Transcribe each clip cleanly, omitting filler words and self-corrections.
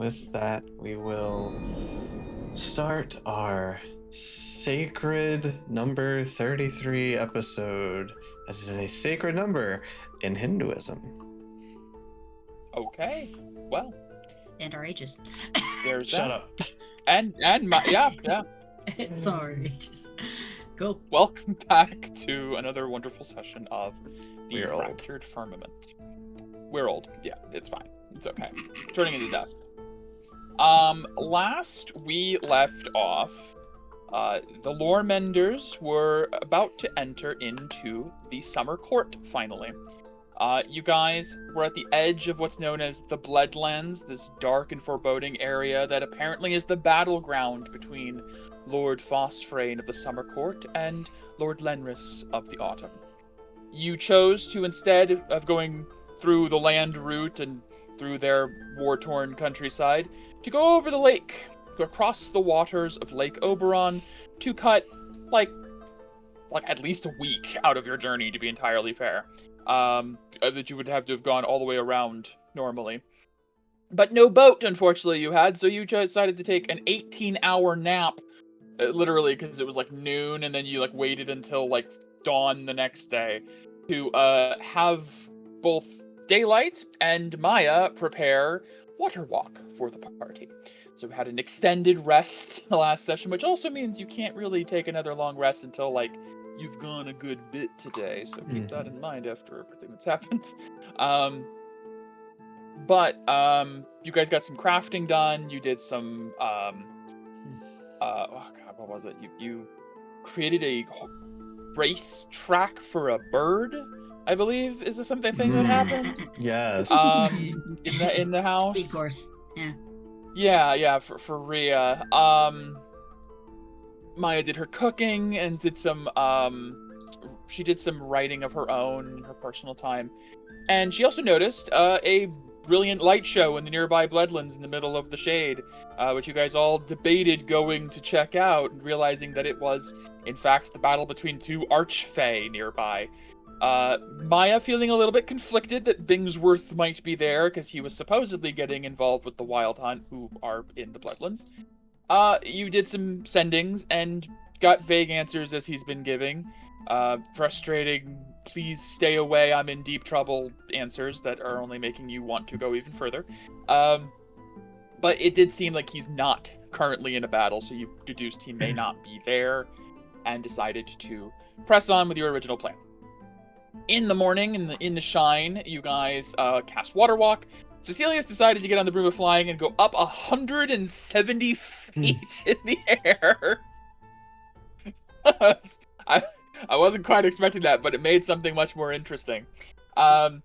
with that, we will start our sacred number 33 episode, as it is a sacred number in Hinduism. Okay, well, And our ages. there's Shut that. up. And yeah. It's our ages. Go. Welcome back to another wonderful session of the We're old. Fractured Firmament. We're old. Yeah, it's fine. It's okay. Turning into dust. Last we left off, the lore menders were about to enter into the summer court finally. You guys were at the edge of what's known as the Bloodlands, this dark and foreboding area that apparently is the battleground between Lord Phosphorane of the Summer Court and Lord Lenris of the Autumn. You chose to, instead of going through the land route and through their war-torn countryside, to go over the lake, go across the waters of Lake Oberon, to cut, like at least a week out of your journey, to be entirely fair. That you would have to have gone all the way around normally. But no boat, unfortunately, you had, so you decided to take an 18-hour nap, literally, because it was like noon, and then you like waited until like dawn the next day to have both Daylight and Maya prepare water walk for the party. So we had an extended rest the last session, which also means you can't really take another long rest until like you've gone a good bit today, so keep that in mind after everything that's happened. But you guys got some crafting done. You did some oh god, what was it? You created a race track for a bird, I believe, is something that happened. Yes. In the house. Speed course. Yeah, for Rhea. Maya did her cooking and did some she did some writing of her own in her personal time. And she also noticed a brilliant light show in the nearby Bloodlands in the middle of the shade, which you guys all debated going to check out, realizing that it was, in fact, the battle between two archfey nearby. Maya feeling a little bit conflicted that Bingsworth might be there, because he was supposedly getting involved with the Wild Hunt, who are in the Bloodlands. You did some sendings and got vague answers as he's been giving. Frustrating, please stay away, I'm in deep trouble answers that are only making you want to go even further. But it did seem like he's not currently in a battle, so you deduced he may not be there, and decided to press on with your original plan. In the morning, in the shine, you guys cast Water Walk. Cecilius decided to get on the Broom of Flying and go up 170 feet in the air. I wasn't quite expecting that, but it made something much more interesting. And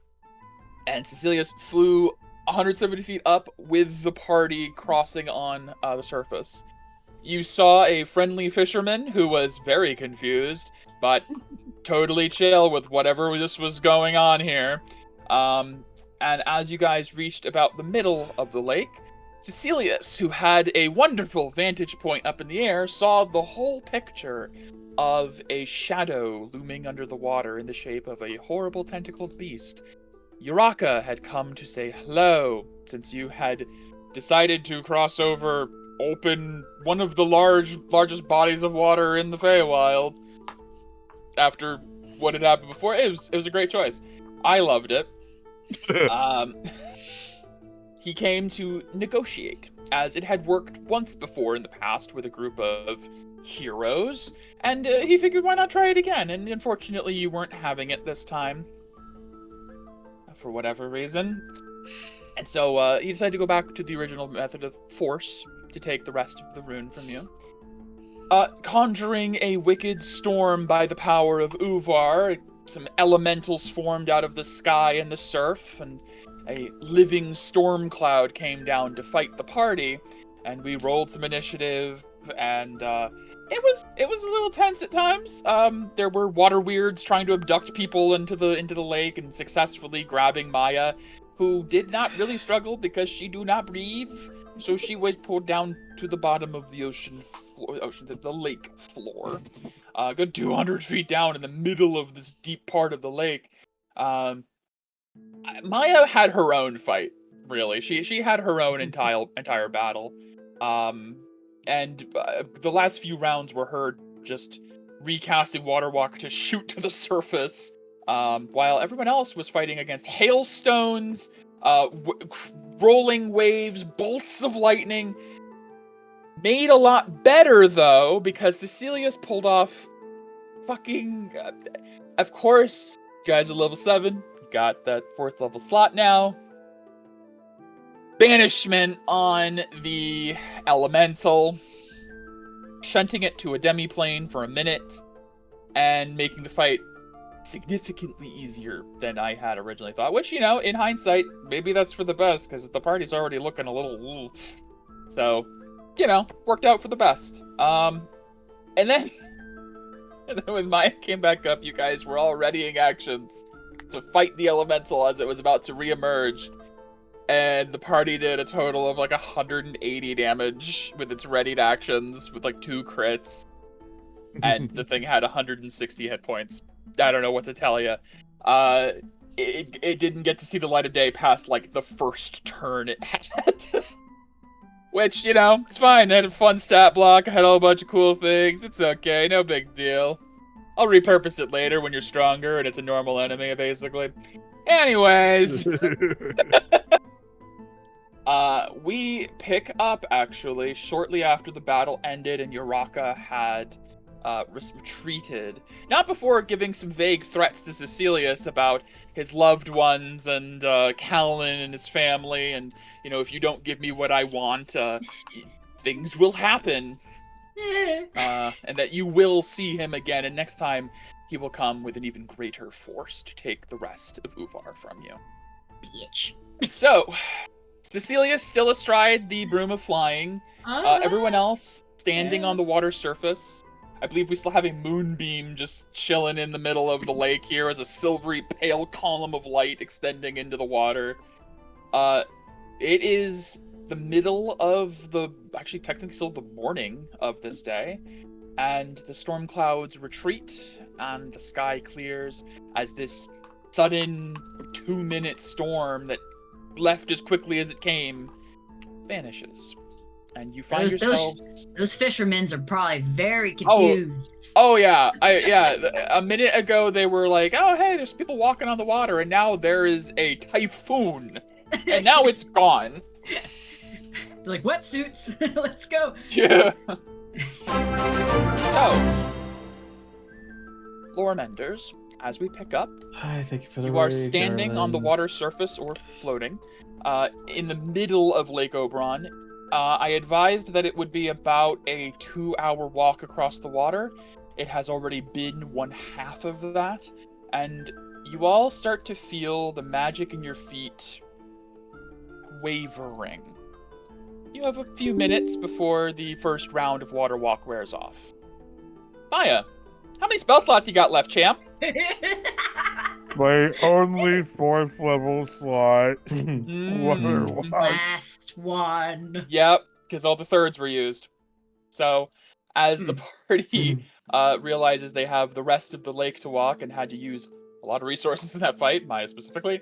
Cecilius flew 170 feet up with the party crossing on the surface. You saw a friendly fisherman who was very confused, but totally chill with whatever this was going on here. And as you guys reached about the middle of the lake, Cecilius, who had a wonderful vantage point up in the air, saw the whole picture of a shadow looming under the water in the shape of a horrible tentacled beast. Uraka had come to say hello, since you had decided to cross over, open one of the largest bodies of water in the Feywild. After what had happened before, it was a great choice. I loved it. He came to negotiate, as it had worked once before in the past with a group of heroes, and he figured why not try it again, and unfortunately you weren't having it this time, for whatever reason. And so he decided to go back to the original method of force to take the rest of the rune from you. Conjuring a wicked storm by the power of Uvar, some elementals formed out of the sky and the surf, and a living storm cloud came down to fight the party, and we rolled some initiative, and it was a little tense at times. There were water weirds trying to abduct people into the lake and successfully grabbing Maya, who did not really struggle because she do not breathe, so she was pulled down to the bottom of the the lake floor, a good 200 feet down in the middle of this deep part of the lake. Maya had her own fight really. She had her own entire battle. And the last few rounds were her just recasting Water Walk to shoot to the surface, while everyone else was fighting against hailstones, rolling waves, bolts of lightning. Made a lot better, though, because Cecilius pulled off fucking... of course, you guys are level 7. Got that 4th level slot now. Banishment on the elemental. Shunting it to a demi-plane for a minute. And making the fight significantly easier than I had originally thought. Which, you know, in hindsight, maybe that's for the best, because the party's already looking a little... So... you know, worked out for the best. And then when Maya came back up, you guys were all readying actions to fight the elemental as it was about to reemerge. And the party did a total of like 180 damage with its readied actions with like 2 crits. And the thing had 160 hit points. I don't know what to tell you. It didn't get to see the light of day past like the first turn it had. Which, you know, it's fine. I had a fun stat block. I had a whole bunch of cool things. It's okay. No big deal. I'll repurpose it later when you're stronger and it's a normal enemy, basically. Anyways. We pick up, actually, shortly after the battle ended and Uraka had retreated. Not before giving some vague threats to Cecilius about his loved ones and Callan and his family, and, you know, if you don't give me what I want, things will happen. And that you will see him again, and next time he will come with an even greater force to take the rest of Uvar from you. Bitch. So, Cecilius still astride the broom of flying. Everyone else standing on the water surface. I believe we still have a moonbeam just chilling in the middle of the lake here as a silvery pale column of light extending into the water. It is the middle of the, actually technically still the morning of this day, and the storm clouds retreat and the sky clears as this sudden 2-minute storm that left as quickly as it came vanishes. And you find yourselves... Those fishermen are probably very confused. Oh yeah. A minute ago they were like, oh hey, there's people walking on the water, and now there is a typhoon. And now it's gone. They're like, wetsuits, let's go. Yeah. So, lore menders, as we pick up, Hi, thank you for the you are standing on the water surface or floating, in the middle of Lake Oberon. I advised that it would be about a 2-hour walk across the water. It has already been 1/2 of that, and you all start to feel the magic in your feet wavering. You have a few minutes before the first round of water walk wears off. Maya, how many spell slots you got left, champ? My only 4th level slot. Last one. Yep, because all the 3rds were used. So, as the party realizes they have the rest of the lake to walk and had to use a lot of resources in that fight, Maya specifically,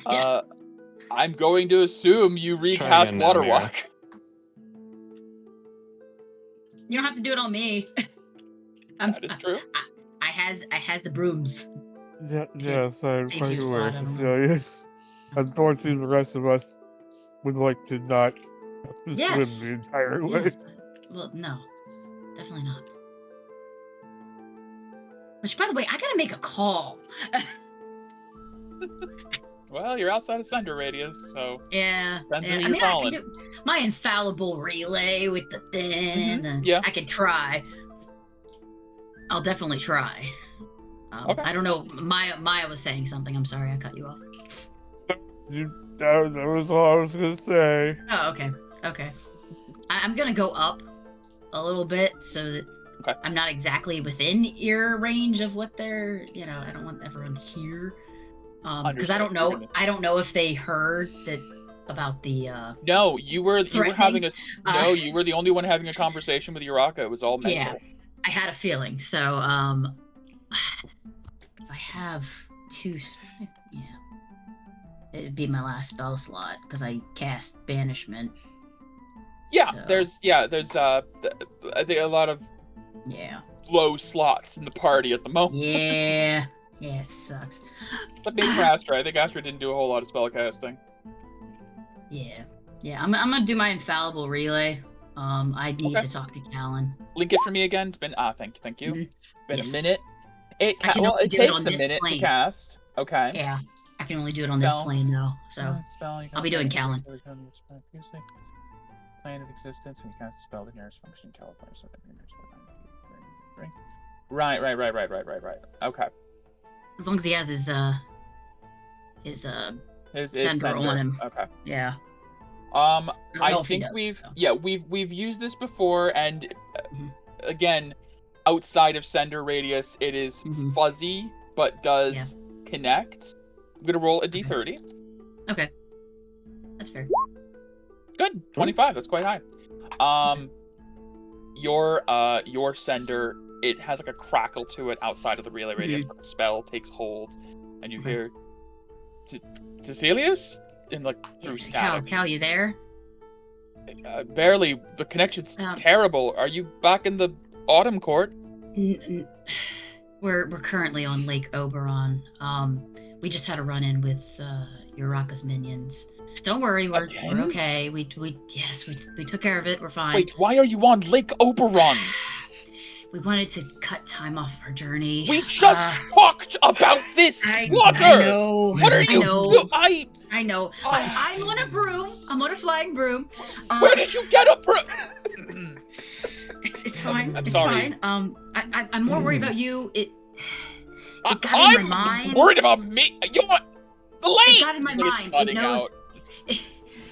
I'm going to assume you recast Water Walk. You don't have to do it on me. That is true. I has the brooms. Yes, I'm Saves quite you a aware, slot, I don't know. Cecilius. Unfortunately, the rest of us would like to not have to Yes. swim the entire way. Yes. Well, no, definitely not. Which, by the way, I gotta make a call. Well, you're outside of Sunder radius, so Yeah. depends yeah. who I you're mean, I calling. can do my infallible relay with the thing. and yeah. I can try. I'll definitely try. Okay. I don't know. Maya was saying something. I'm sorry, I cut you off. That was all I was gonna say. Oh, okay. Okay. I'm gonna go up a little bit so that I'm not exactly within ear range of what they're. You know, I don't want everyone to hear. Because I don't know. I don't know if they heard that about the. No, you were having a. No, you were the only one having a conversation with Uraka. It was all mental. Yeah, I had a feeling. So, because I have 2. Yeah. it'd be my last spell slot because I cast banishment. Yeah, So- there's I think a lot of Yeah. low slots in the party at the moment. Yeah. Yeah, it sucks. But maybe for Astra. I think Astra didn't do a whole lot of spell casting. Yeah. Yeah, I'm gonna do my infallible relay. I need Okay. to talk to Callan. Link it for me again. It's been thank you. Mhm. Been Yes. a minute. I can only It do it takes on a this minute to plane. cast. Okay. Yeah. I can only do it on this Spell. plane though. So Spell, I'll be doing Callan. Plane of existence. When you cast a spell, the nearest functioning teleport. So Right. Okay. as long as he has his His sender on him. Okay. Yeah. I don't know if he think does, so. we've used this before, and Mhm. again, outside of sender radius, it is Mhm. fuzzy but does connect. I'm gonna roll a d30. Okay. That's fair. Good, 25. That's quite high. Your sender, it has like a crackle to it outside of the relay radius, but the spell takes hold, and you hear Cecilius in like through static. Cal, you there? Barely. The connection's terrible. Are you back in the Autumn Court? We're currently on Lake Oberon. We just had a run-in with Uraka's minions. Don't worry, we're okay. We took care of it. We're fine. Wait, why are you on Lake Oberon? We wanted to cut time off our journey. We just talked about this water. I know. What are you? I know. I'm on a broom. I'm on a flying broom. Where did you get a broom? It's fine. I'm it's sorry. fine. I'm more worried about you. It got I'm in my mind. worried about me. You want the lake? It got in my mind. It knows.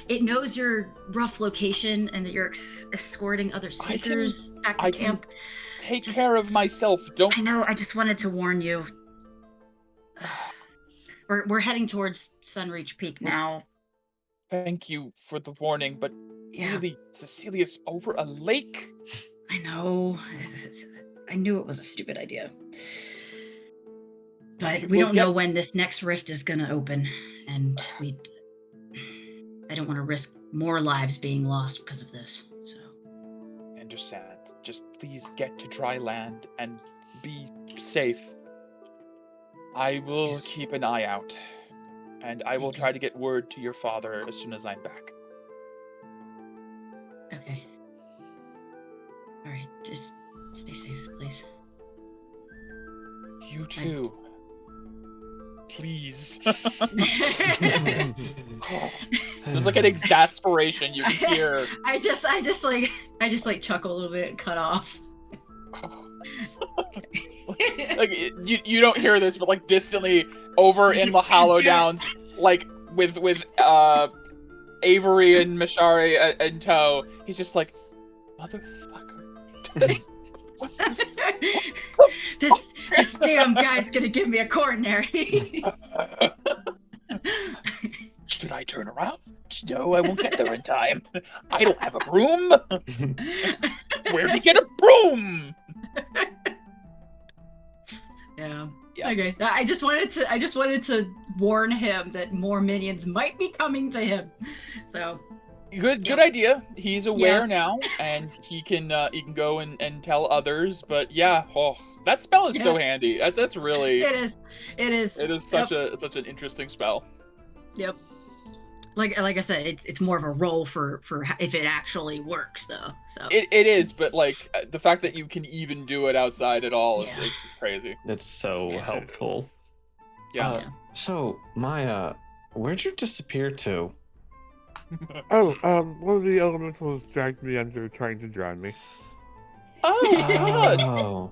It knows your rough location and that you're escorting other seekers back to camp. Take care of myself. Don't. I know. I just wanted to warn you. We're heading towards Sunreach Peak now. Thank you for the warning, but really, Cecilia's over a lake. I know. I knew it was a stupid idea. But we don't know when this next rift is gonna open, and I don't want to risk more lives being lost because of this. So. I understand. Just please get to dry land and be safe. I will keep an eye out, and I will try to get word to your father as soon as I'm back. Okay. All right, just stay safe, please. You too. Please. There's like an exasperation you can hear. I just chuckle a little bit and cut off. Like you don't hear this, but like distantly over in the Hollow Downs, like with Avery and Mashari in tow, he's just like, motherfucker. This damn guy's gonna give me a coronary. Should I turn around? No, I won't get there in time. I don't have a broom. Where'd he get a broom? Yeah. Okay. I just wanted to warn him that more minions might be coming to him. So. Good idea. He's aware now, and he can go and tell others. But that spell is so handy. That's really. It is. It is such an interesting spell. Yep. Like I said, it's more of a roll for if it actually works though. So it is, but like the fact that you can even do it outside at all is crazy. That's so helpful. Yeah. So Maya, where'd you disappear to? One of the elementals dragged me under trying to drown me. Oh God! Oh,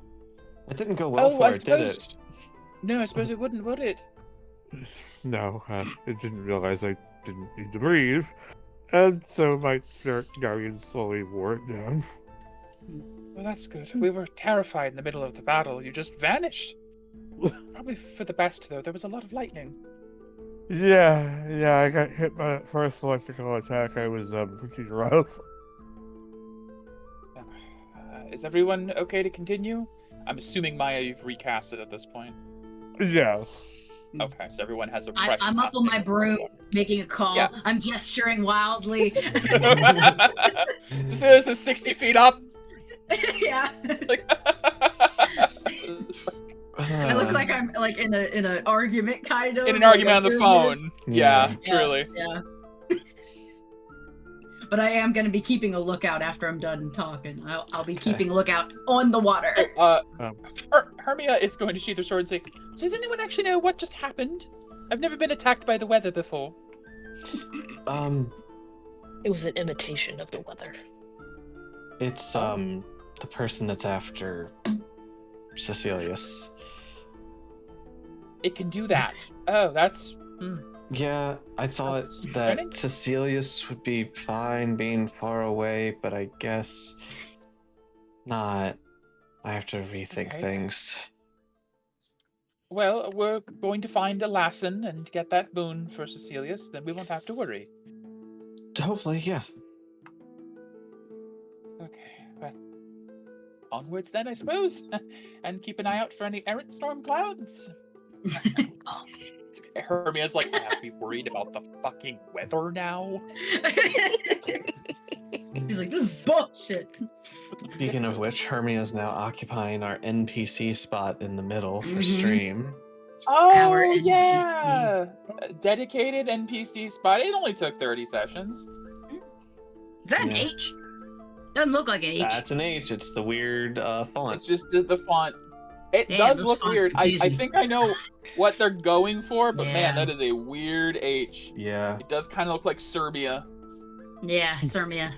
it didn't go well for it, did it? No, I suppose it wouldn't, would it? No, it didn't realize I didn't need to breathe, and so my spirit guardian slowly wore it down. Well, that's good. We were terrified in the middle of the battle. You just vanished. Probably for the best, though. There was a lot of lightning. Yeah, I got hit by that first electrical attack. I was pretty rough. Is everyone okay to continue? I'm assuming, Maya, you've recast it at this point. Yes. Okay, so everyone has a I'm fresh. up on my casting. broom, making a call. Yeah. I'm gesturing wildly. This is 60 feet up. Yeah. Like, I look like I'm like in an argument kind of. in an like argument on the doing phone. this. Yeah, Yeah, truly. Yeah. But I am gonna be keeping a lookout after I'm done talking. I'll be keeping a lookout on the water. So, Hermia is going to sheath her sword and say, "So does anyone actually know what just happened? I've never been attacked by the weather before." It was an imitation of the weather. It's the person that's after Cecilius. It can do that. Oh, that's. Yeah, I thought That's that concerning. Cecilius would be fine being far away, but I guess not. I have to rethink Okay. things. Well, we're going to find a Lassen and get that boon for Cecilius. Then we won't have to worry. Hopefully, yeah. Okay. Well, onwards then, I suppose, and keep an eye out for any errant storm clouds. Hermia's like, I have to be worried about the fucking weather now. He's like, this is bullshit. Speaking of which, Hermia is now occupying our NPC spot in the middle for Mhm. stream. Our Oh NPC. yeah, a dedicated NPC spot. It only took 30 sessions. Is that an Yeah. H? Doesn't look like an H. That's an H. It's the weird font. It's just the font. It Damn, does those look fonts weird. I confuse me. think I know what they're going for, but Yeah. man, that is a weird H. Yeah. It does kind of look like Serbia. Yeah, Sirmia.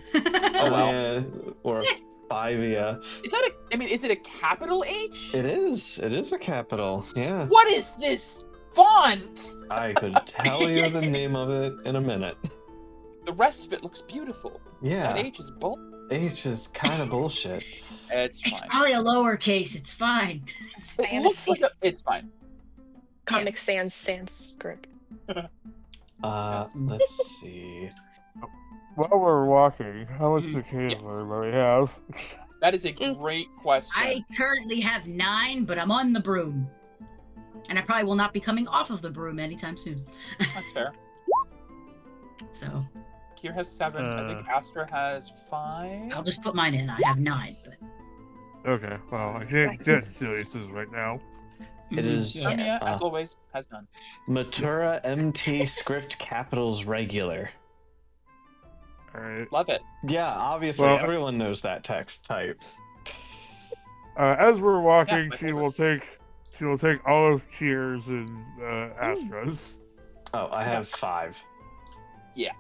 Oh, well. Yeah, or Fivia. Is that is it a capital H? It is. It is a capital. Yeah. What is this font? I could tell you the name of it in a minute. The rest of it looks beautiful. Yeah. That H is bull. H is kind of bullshit. It's It's fine. probably a lowercase. It's fine. It's It looks fantasy. like it's fine. Comic Sans Sanskrit. Let's see. While we're walking, how much decay Yes. does everybody have? That is a great question. I currently have 9, but I'm on the broom. And I probably will not be coming off of the broom anytime soon. That's fair. So Kier has 7. I think Astra has 5. I'll just put mine in. I have 9, but Okay, well, I can't get Sirius's right now. It is Yeah. Hermia, as always, has none. Matura MT script capitals regular. Alright. Love it. Yeah, obviously Well, everyone knows that text type. As we're walking, my she will take all of Kier's and Astra's. Oh, I have 5. Yeah.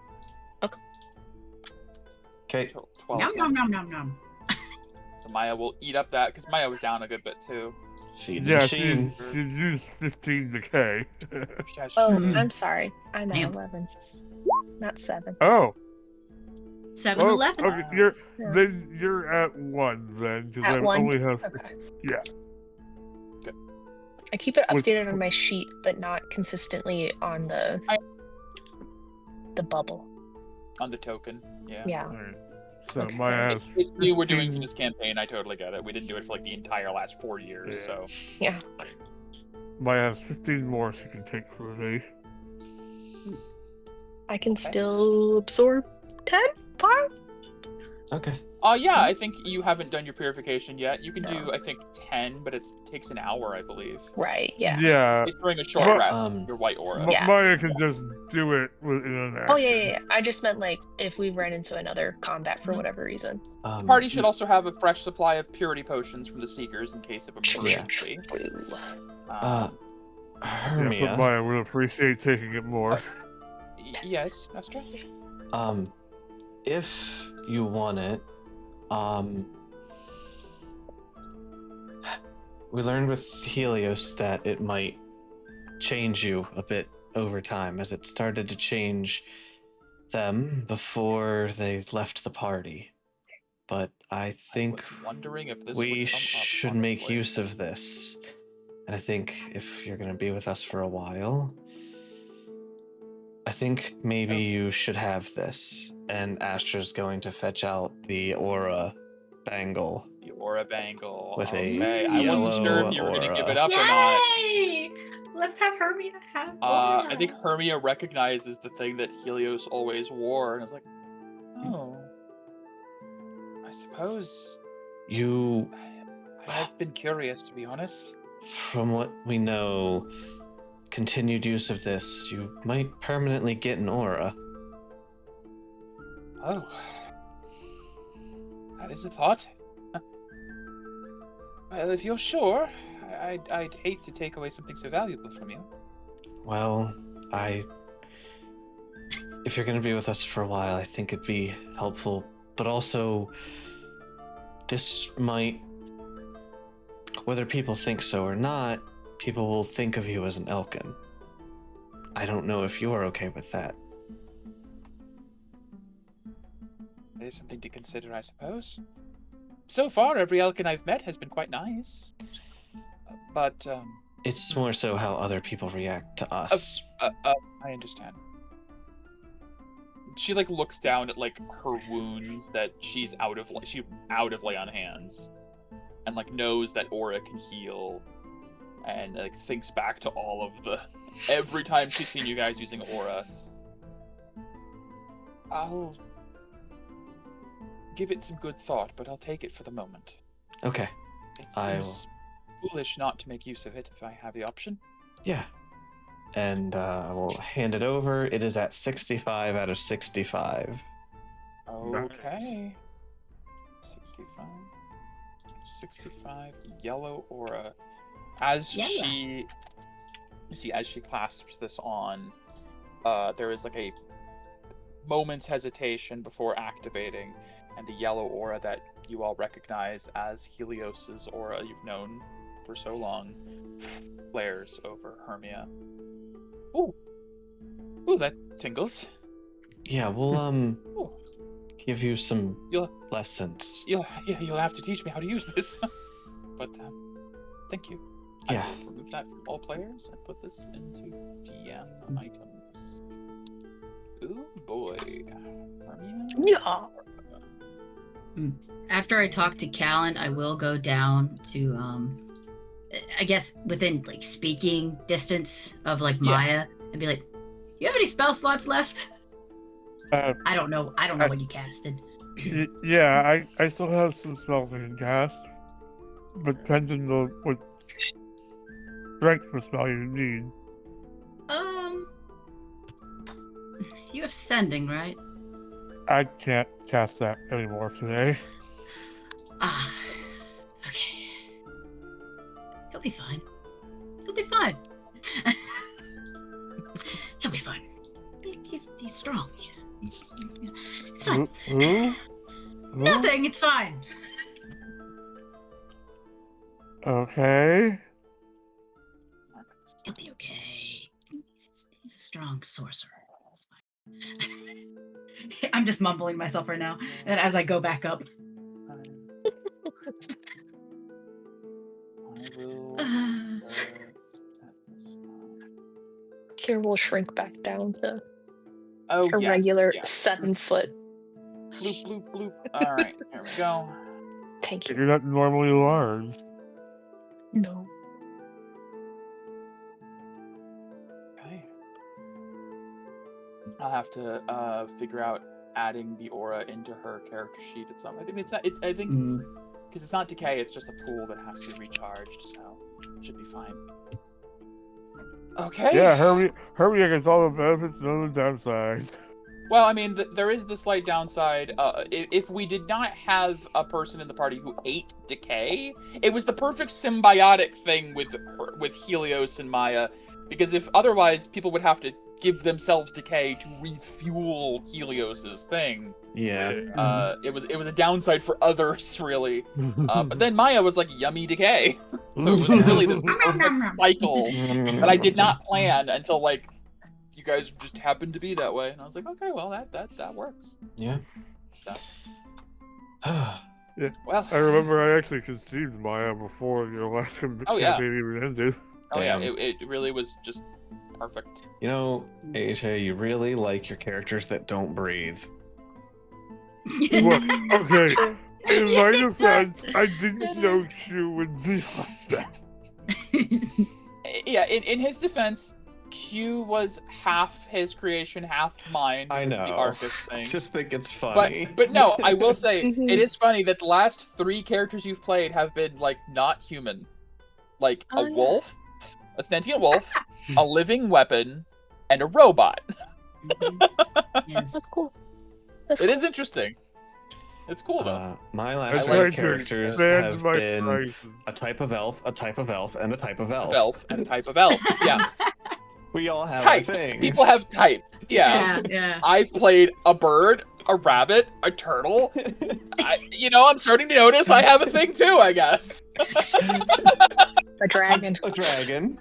Okay. Okay. 12. nom nom nom nom nom. So Maya will eat up that, because Maya was down a good bit too. Feed the Yeah, machine. she used 15 decay. Oh, Mhm. I'm sorry. I'm at Damn. 11, not 7. Oh, 7-Eleven. okay, you're at 1 then, because At I 1? only have Okay. yeah. I keep it Which- updated on my sheet, but not consistently on the bubble. On the token. Yeah. Yeah. Alright. So Okay. Maya has It's new we're doing for 15 this campaign. I totally get it. We didn't do it for like the entire last 4 years, Yeah. so. Yeah. Maya has 15 more she can take for the day. I can still absorb 10? 5? Okay. Yeah, I think you haven't done your purification yet. You can do, No. I think, 10, but it takes an hour, I believe. Right, yeah. Yeah. It's during a short But- rest, Um, your white aura. Yeah. Maya can just do it within an action. Oh, yeah. I just meant, like, if we ran into another combat for whatever reason. The party should also have a fresh supply of purity potions from the Seekers in case of emergency. Boo. Yes, Hermia. but Maya would appreciate taking it more. Yes, that's right. If you want it, we learned with Helios that it might change you a bit over time, as it started to change them before they left the party. But I think I was wondering if this we would come up, should make honestly. use of this. And I think if you're going to be with us for a while, I think maybe you should have this. And Astra's going to fetch out the aura bangle. The aura bangle. With a okay. I wasn't sure if you were going to yellow give it aura. up or not. Yay! Let's have Hermia have I think Hermia recognizes the thing that Helios always wore and is like, oh, I suppose I've been curious, to be honest. From what we know, continued use of this, you might permanently get an aura. Oh, that is a thought. Well, if you're sure, I'd hate to take away something so valuable from you. Well, if you're going to be with us for a while, I think it'd be helpful. But also, this might, whether people think so or not, people will think of you as an Elkin. I don't know if you're okay with that. It is something to consider, I suppose. So far, every Elkin I've met has been quite nice. But, It's more so how other people react to us. I understand. She, like, looks down at, like, her wounds that she's out of lay on hands. And, like, knows that aura can heal. And, like, thinks back to all of every time she's seen you guys using aura. I'll give it some good thought, but I'll take it for the moment. Okay. It seems foolish not to make use of it if I have the option. Yeah. And I will hand it over. It is at 65 out of 65. Okay. 65 yellow aura. As she clasps this on, there is like a moment's hesitation before activating, and the yellow aura that you all recognize as Helios's aura you've known for so long flares over Hermia. Ooh, that tingles. Yeah, we'll give you some lessons. You'll have to teach me how to use this. But thank you. Yeah. I will remove that from all players and put this into DM items. Ooh boy, Hermia. Yeah. After I talk to Callan, I will go down to I guess within like speaking distance of like Maya and be like, "You have any spell slots left?" I don't know what you casted. Yeah, I still have some spells I can cast, but depends on what strength of spell you need. You have sending, right? I can't cast that anymore today. Okay. He'll be fine. He'll be fine. He'll be fine. He's strong. He's fine. Who? Nothing. It's fine. Okay. He'll be okay. He's a strong sorcerer. I'm just mumbling myself right now, and as I go back up. Kira will shrink back down to a regular 7 foot. Bloop, bloop, bloop. All right, here we go. Thank you. You're not normally large. No. Okay. I'll have to figure out adding the aura into her character sheet at some. I think because it's not decay, it's just a pool that has to be recharged, so it should be fine. Okay. Yeah, Hermia gets all the benefits, none of the downsides. Well, I mean, there is the slight downside. If we did not have a person in the party who ate decay, it was the perfect symbiotic thing with Helios and Maya, because if otherwise people would have to give themselves decay to refuel Helios's thing. Yeah. It was a downside for others, really. But then Maya was like yummy decay, so it was really this perfect cycle that I did not plan until like you guys just happened to be that way, and I was like, okay, well that works. Yeah. So. Yeah. Well, I remember I actually conceived Maya before your last campaign even ended. Oh yeah, it really was just perfect. You know, AJ, you really like your characters that don't breathe. Well, okay, in my defense, I didn't know she would be like that. Yeah, in his defense, Q was half his creation, half mine. I because of know. The Arcus thing. Just think it's funny. But no, I will say Mhm. it is funny that the last 3 characters you've played have been like not human, like Oh, a yeah. wolf, a sentient wolf, a living weapon, and a robot. Yes. That's cool. That's It cool. is interesting. It's cool though. My I last like 3 tried to characters expand have my been horizons. a type of elf, a type of elf, and a type of elf. Elf and type of elf. Yeah, We all have types. our things. People have types. Yeah. Yeah. I've played a bird, a rabbit, a turtle. I'm starting to notice I have a thing too, I guess. A dragon. A dragon.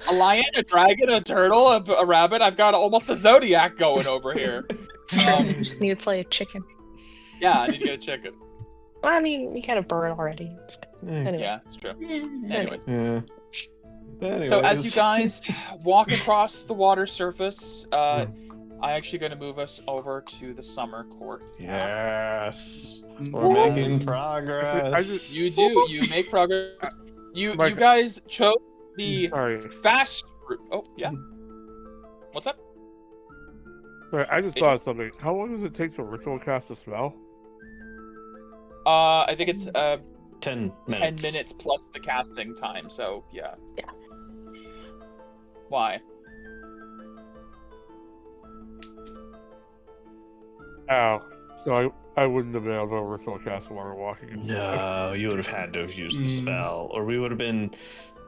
A lion, a dragon, a turtle, a rabbit. I've got almost a zodiac going over here. You just need to play a chicken. Yeah, I need to get a chicken. Well, I mean, you got a bird already. Anyway. Yeah, it's true. Yeah. Anyways. Yeah. So as you Anyways. guys walk across the water surface, I'm actually going to move us over to the summer court. Yes. Mhm. We're making progress. You make progress. You Mike- guys chose the Sorry. fast route. Oh, yeah. What's up? Sorry, I just thought of something. How long does it take to ritual cast a spell? I think it's 10 10 minutes. minutes plus the casting time, so yeah. Yeah. Why? Oh, so I wouldn't have been able to ritual cast water walking. And stuff. No, you would have had to have used the spell, or we would have been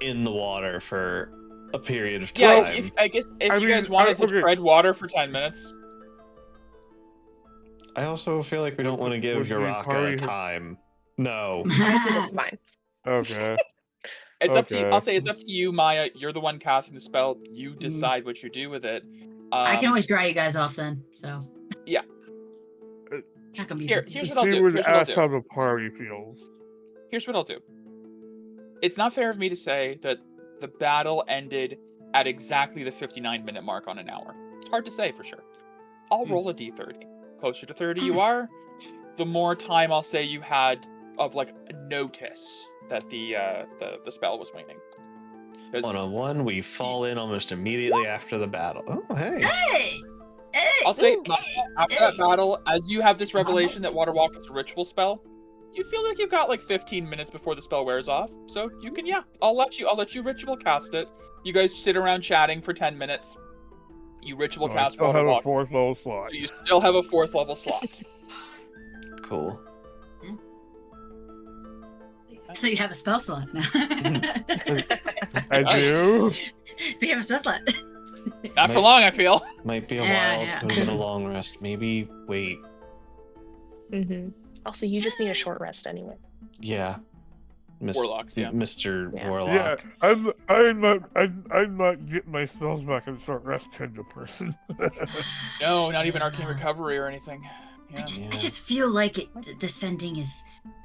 in the water for a period of time. Yeah, I guess if I you mean, guys wanted to okay. tread water for 10 minutes. I also feel like we don't want to give Would the Uraka party- time. No. I think it's fine. Okay. It's up to you. Okay. I'll say it's up to you, Maya. You're the one casting the spell. You decide what you do with it. I can always dry you guys off then. So. Yeah. Not gonna be Here's what I'll She do. would Here's what I'll ask do. how the party feels. Here's what I'll do. It's not fair of me to say that the battle ended at exactly the 59-minute mark on an hour. It's hard to say for sure. I'll roll a d30. Closer to 30 you are, the more time I'll say you had of like notice that the spell was waning. 'Cause- On a 1, we fall in almost immediately after the battle. Oh, hey. Hey! Hey! I'll say Ooh, after that battle, as you have this revelation that Water Walk is a ritual spell, you feel like you've got like 15 minutes before the spell wears off. So you can, I'll let you ritual cast it. You guys sit around chatting for 10 minutes. You ritual I cast still Water have a Walk. 4th level slot. So you still have a 4th level slot. Cool. So you have a spell slot now. I do. So you have a spell slot. Not for long, I feel. Might be a Yeah, while yeah. to get a long rest. Maybe wait. Mm-hmm. Also, you just need a short rest anyway. Yeah. Warlocks, yeah. Mr. Yeah. Warlock. Yeah, I'm not getting my spells back and start rest tender person. No, not even arcane recovery or anything. Yeah. I just feel like the sending is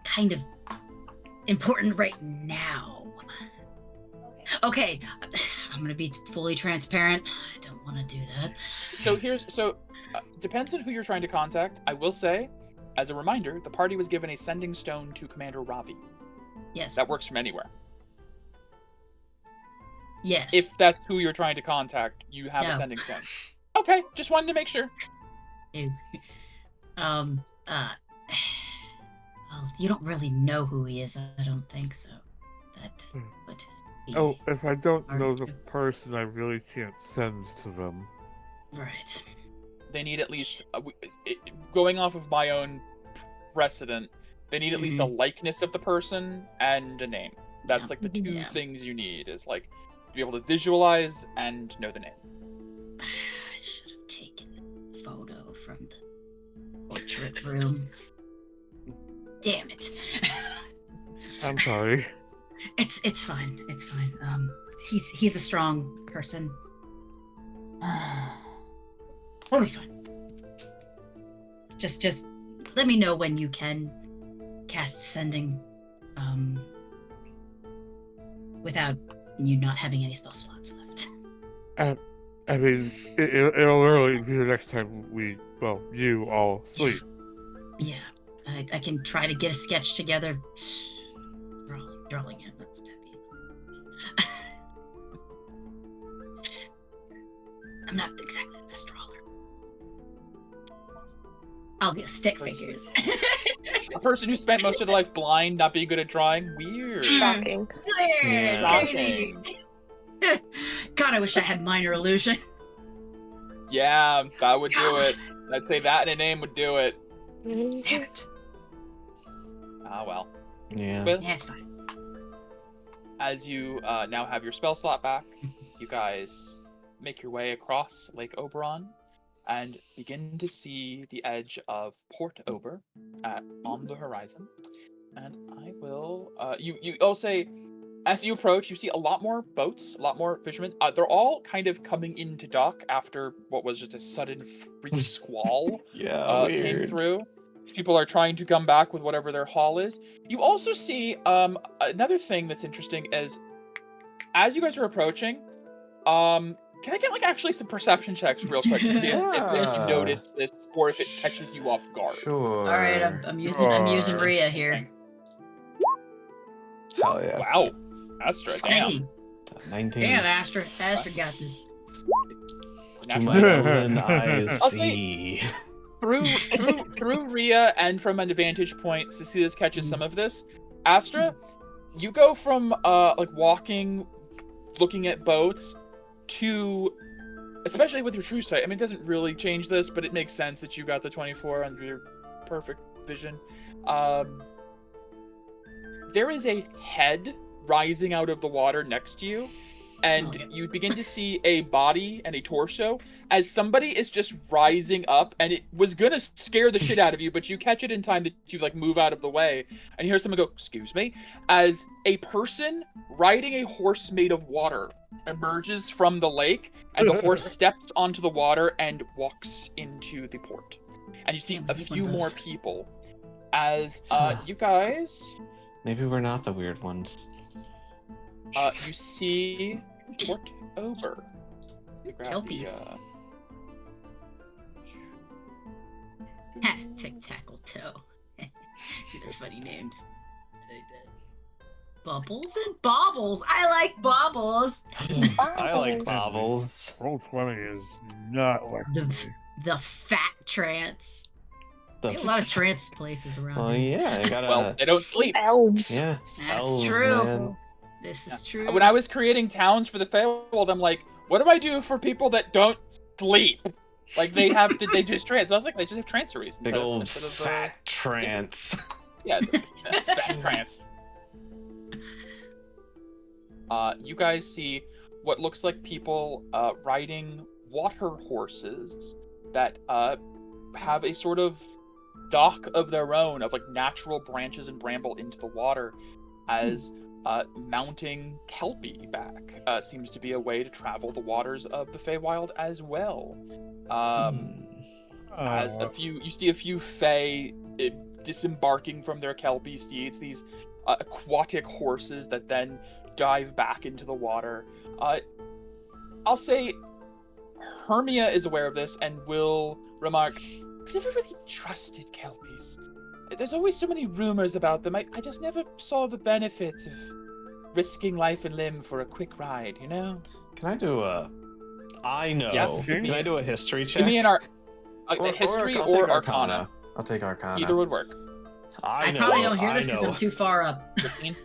kind of important right now. Okay, I'm gonna be fully transparent. I don't want to do that. So depends on who you're trying to contact. I will say, as a reminder, the party was given a sending stone to Commander Ravi. Yes. That works from anywhere. Yes. If that's who you're trying to contact, you have a No. sending stone. Okay, just wanted to make sure. Ew. Well, you don't really know who he is. I don't think so. That would be Oh, if I don't know the Hard to- person, I really can't send to them. right. They need at least, going off of my own precedent, they need at least a likeness of the person and a name. That's Yeah. like the two Yeah. things you need, is like to be able to visualize and know the name. I should have taken a photo from the portrait room. Damn it. I'm sorry. It's fine. It's fine. He's a strong person. We'll be fine. Just let me know when you can cast sending, without you not having any spell slots left. I mean, it'll literally be the next time you all sleep. Yeah, I can try to get a sketch together. Drawing him. That's I'm not exactly the best drawer. I'll be a stick figures. A person who spent most of their life blind, not being good at drawing. Weird. Shocking. Weird, crazy. Shocking. God, I wish I had minor illusion. Yeah, that would do it. I'd say that in a name would do it. Damn it. Ah, well. Yeah. Well, Yeah, it's fine. as you now have your spell slot back, you guys make your way across Lake Oberon and begin to see the edge of Port Ober on the horizon. And I will, I'll say, as you approach, you see a lot more boats, a lot more fishermen. They're all kind of coming into dock after what was just a sudden freak squall Yeah, came weird. through. People are trying to come back with whatever their haul is. You also see another thing that's interesting is, as you guys are approaching, can I get like actually some perception checks real quick to see if you Yeah. notice this or if it catches you off guard? Sure. All right, I'm using Rhea here. Hell yeah. Wow, Astra, damn. 19. 19. Damn, Astra got this. To my golden eyes I'll see. Through Rhea and from an vantage point, Cecilius catches some of this. Astra, you go from like walking, looking at boats, to, especially with your true sight. I mean, it doesn't really change this, but it makes sense that you got the 24 under your perfect vision. There is a head rising out of the water next to you, and you begin to see a body and a torso as somebody is just rising up, and it was gonna scare the shit out of you, but you catch it in time that you like move out of the way, and you hear someone go, "Excuse me," as a person riding a horse made of water emerges from the lake, and the horse steps onto the water and walks into the port. And you see a few more people as you guys Maybe we're not the weird ones. you see Port Ober. Kelpies. Tick Tackle Toe. These are funny names. Bubbles and Bobbles. I like Bobbles. I like bobbles. Roll20 is not like The fat trance. The There's a lot of trance places around. Oh here. yeah, I gotta. Well, they don't sleep. Elves. Yeah, That's elves, true. man. This is true. When I was creating towns for the Feywild, I'm like, what do I do for people that don't sleep? Like they just trance. I was like, they just have tranceries. Big old fat trance. Yeah, fat trance. You guys see what looks like people riding water horses that have a sort of dock of their own of like natural branches and bramble into the water, as mounting Kelpie back seems to be a way to travel the waters of the Feywild as well. As you see a few Fey disembarking from their Kelpie steeds, these aquatic horses that then dive back into the water. I'll say Hermia is aware of this and will remark, I've never really trusted Kelpies. There's always so many rumors about them. I just never saw the benefits of risking life and limb for a quick ride, you know? Can I do a... I know. Yes, Can I do a history check? Give me a history I'll take or Arcana. I'll take Arcana. Either would work. I probably don't hear this because I'm too far up. 15.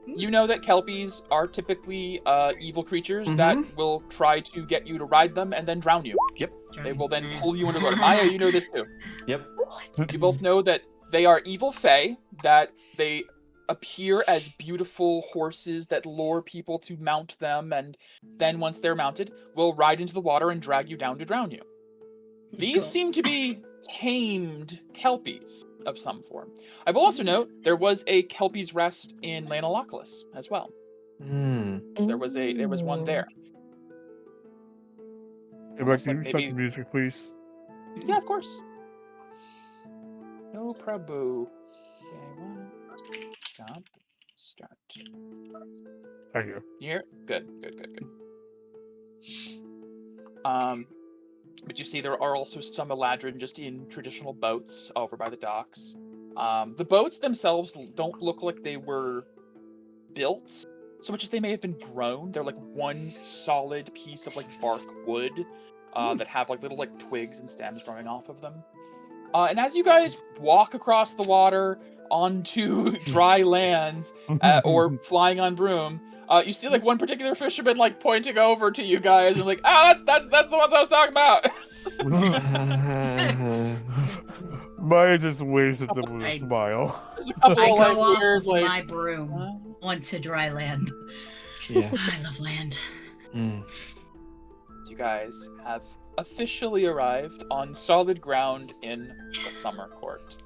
You know that Kelpies are typically evil creatures that will try to get you to ride them and then drown you. Yep. They will then pull you into water. Maya, you know this too. Yep. You both know that they are evil fae, that they appear as beautiful horses that lure people to mount them, and then once they're mounted, will ride into the water and drag you down to drown you. These seem to be tamed Kelpies of some form. I will also note there was a Kelpie's Rest in Lanalocalis as well. There was one there. Hey, Mike, can you start the music, please? Yeah, of course. No Prabhu. Okay, stop. Start. Thank you. Here? Good. But you see there are also some Eladrin just in traditional boats over by the docks. The boats themselves don't look like they were built so much as they may have been grown. They're like one solid piece of like bark wood that have like little like twigs and stems growing off of them. And as you guys walk across the water onto dry lands or flying on broom, you see like one particular fisherman like pointing over to you guys and like, that's the ones I was talking about. Maya just waves at them with a smile. There's a couple I of go like off weird of like my broom onto dry land. Yeah. I love land. You guys have officially arrived on solid ground in the summer court.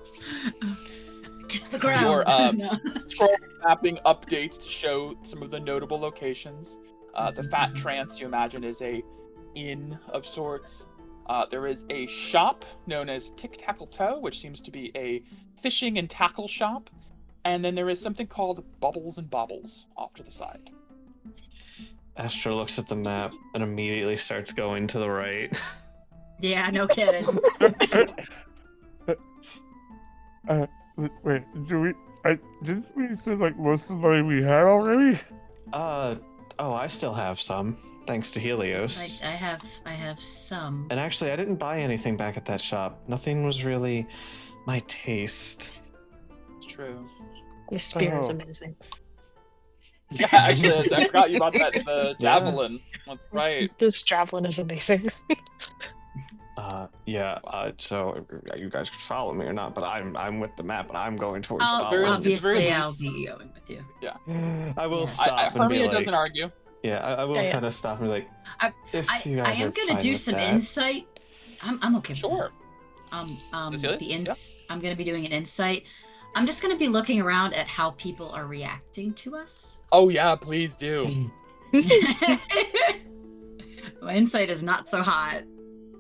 Kiss the ground. Your No. scroll mapping updates to show some of the notable locations. The Fat Trance, you imagine, is a inn of sorts. There is a shop known as Tic Tackle Toe, which seems to be a fishing and tackle shop. And then there is something called Bubbles and Bobbles off to the side. Astra looks at the map and immediately starts going to the right. Yeah, no kidding. Wait, didn't we say like most of the money we had already? I still have some, thanks to Helios. I have some. And actually, I didn't buy anything back at that shop. Nothing was really my taste. It's true. The spear is amazing. Yeah, actually, I forgot you about that. The javelin. That's right. This javelin is amazing. So you guys could follow me or not, but I'm with the map, and I'm going towards Oh, Bobbles. obviously, I'll be going with you. Yeah. I will Yeah. stop and be Hermia like, doesn't argue. yeah, I will Yeah. kind of stop and be like, if you I guys am are gonna fine do with some that. insight. I'm okay with Sure. that. Cecilius? I'm gonna be doing an insight. I'm just gonna be looking around at how people are reacting to us. Oh yeah, please do. My insight is not so hot.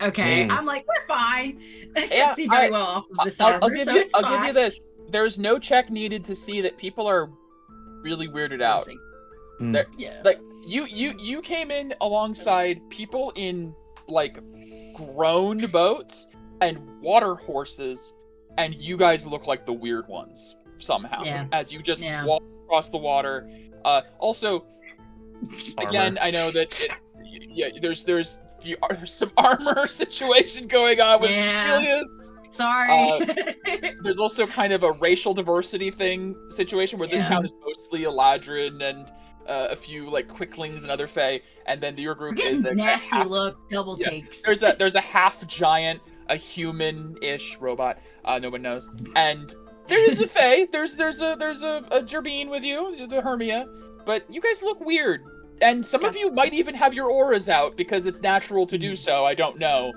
Okay, I'm like, we're fine. I can't Yeah, see very well off of this I'll armor, give so you. it's I'll fine. give you this. There's no check needed to see that people are really weirded out. They're- Yeah. Like you came in alongside people in like grown boats and water horses, and you guys look like the weird ones somehow. Yeah. As you just Yeah. walk across the water. Also, again, I know that there's some armor situation going on with Yeah. Cecilius. Sorry. There's also kind of a racial diversity situation where this Yeah. town is mostly Eladrin and a few like Quicklings and other Fae, and then your group We're is getting a nasty half, look, double yeah. takes. There's a half giant, a human-ish robot. No one knows, and there is a Fae. There's a Gerbine with you, the Hermia, but you guys look weird. And some of you might even have your auras out because it's natural to do so. I don't know.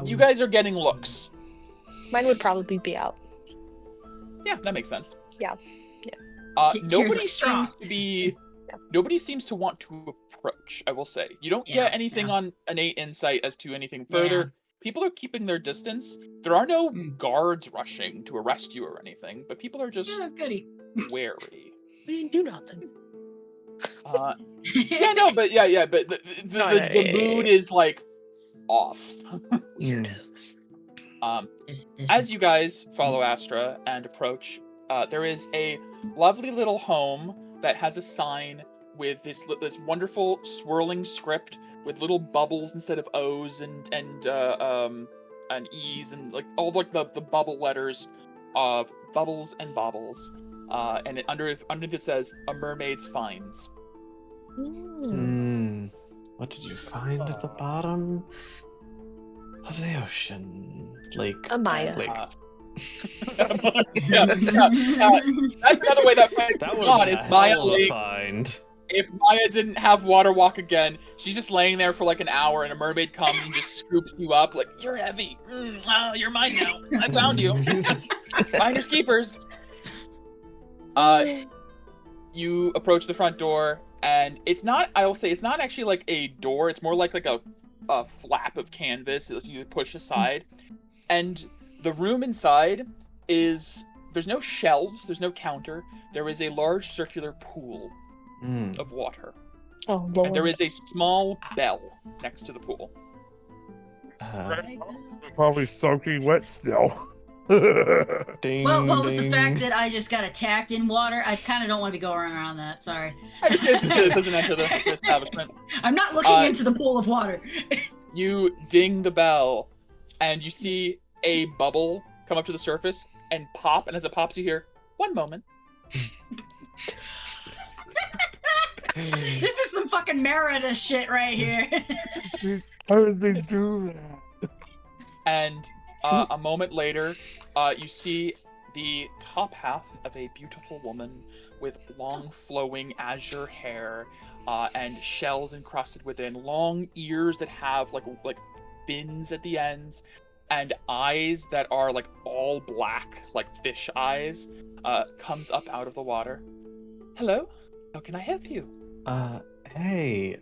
You guys are getting looks. Mine would probably be out. Yeah, that makes sense. Yeah. Nobody Here's a seems to be. Nobody seems to want to approach. I will say, you don't Yeah, get anything yeah. on innate insight as to anything further. Yeah. People are keeping their distance. There are no Mm. guards rushing to arrest you or anything, but people are just Yeah, goody. wary. We didn't do nothing. Yeah, no, but but the mood is like off. Weirdos. There's As you guys follow Astra and approach, there is a lovely little home that has a sign with this wonderful swirling script with little bubbles instead of O's and E's and like all like the bubble letters of Bubbles and Bobbles. And it, underneath it says "A Mermaid's Finds." What did you find at the bottom of the ocean? Lake. A Maya. Lake. That's another way that That that would on have is been a Maya hell of a Lake. find. If Maya didn't have water walk again, she's just laying there for like an hour, and a mermaid comes and just scoops you up, like, you're heavy. You're mine now. I found you. Finders keepers. You approach the front door, and it's not. I will say it's not actually like a door. It's more like a flap of canvas that you push aside, and the room inside is. There's no shelves. There's no counter. There is a large circular pool of water. Oh, Lord. And there is a small bell next to the pool. Probably soaking wet still. Ding, Well, with the ding. fact that I just got attacked in water, I kind of don't want to be going around that. Sorry. I just said it doesn't enter the establishment. I'm not looking into the pool of water. You ding the bell, and you see a bubble come up to the surface and pop. And as it pops, you hear, "One moment." This is some fucking Merida shit right here. How did they do that? And a moment later, you see the top half of a beautiful woman with long flowing azure hair and shells encrusted within, long ears that have like fins at the ends, and eyes that are like all black, like fish eyes, comes up out of the water. "Hello, how can I help you?" Hey,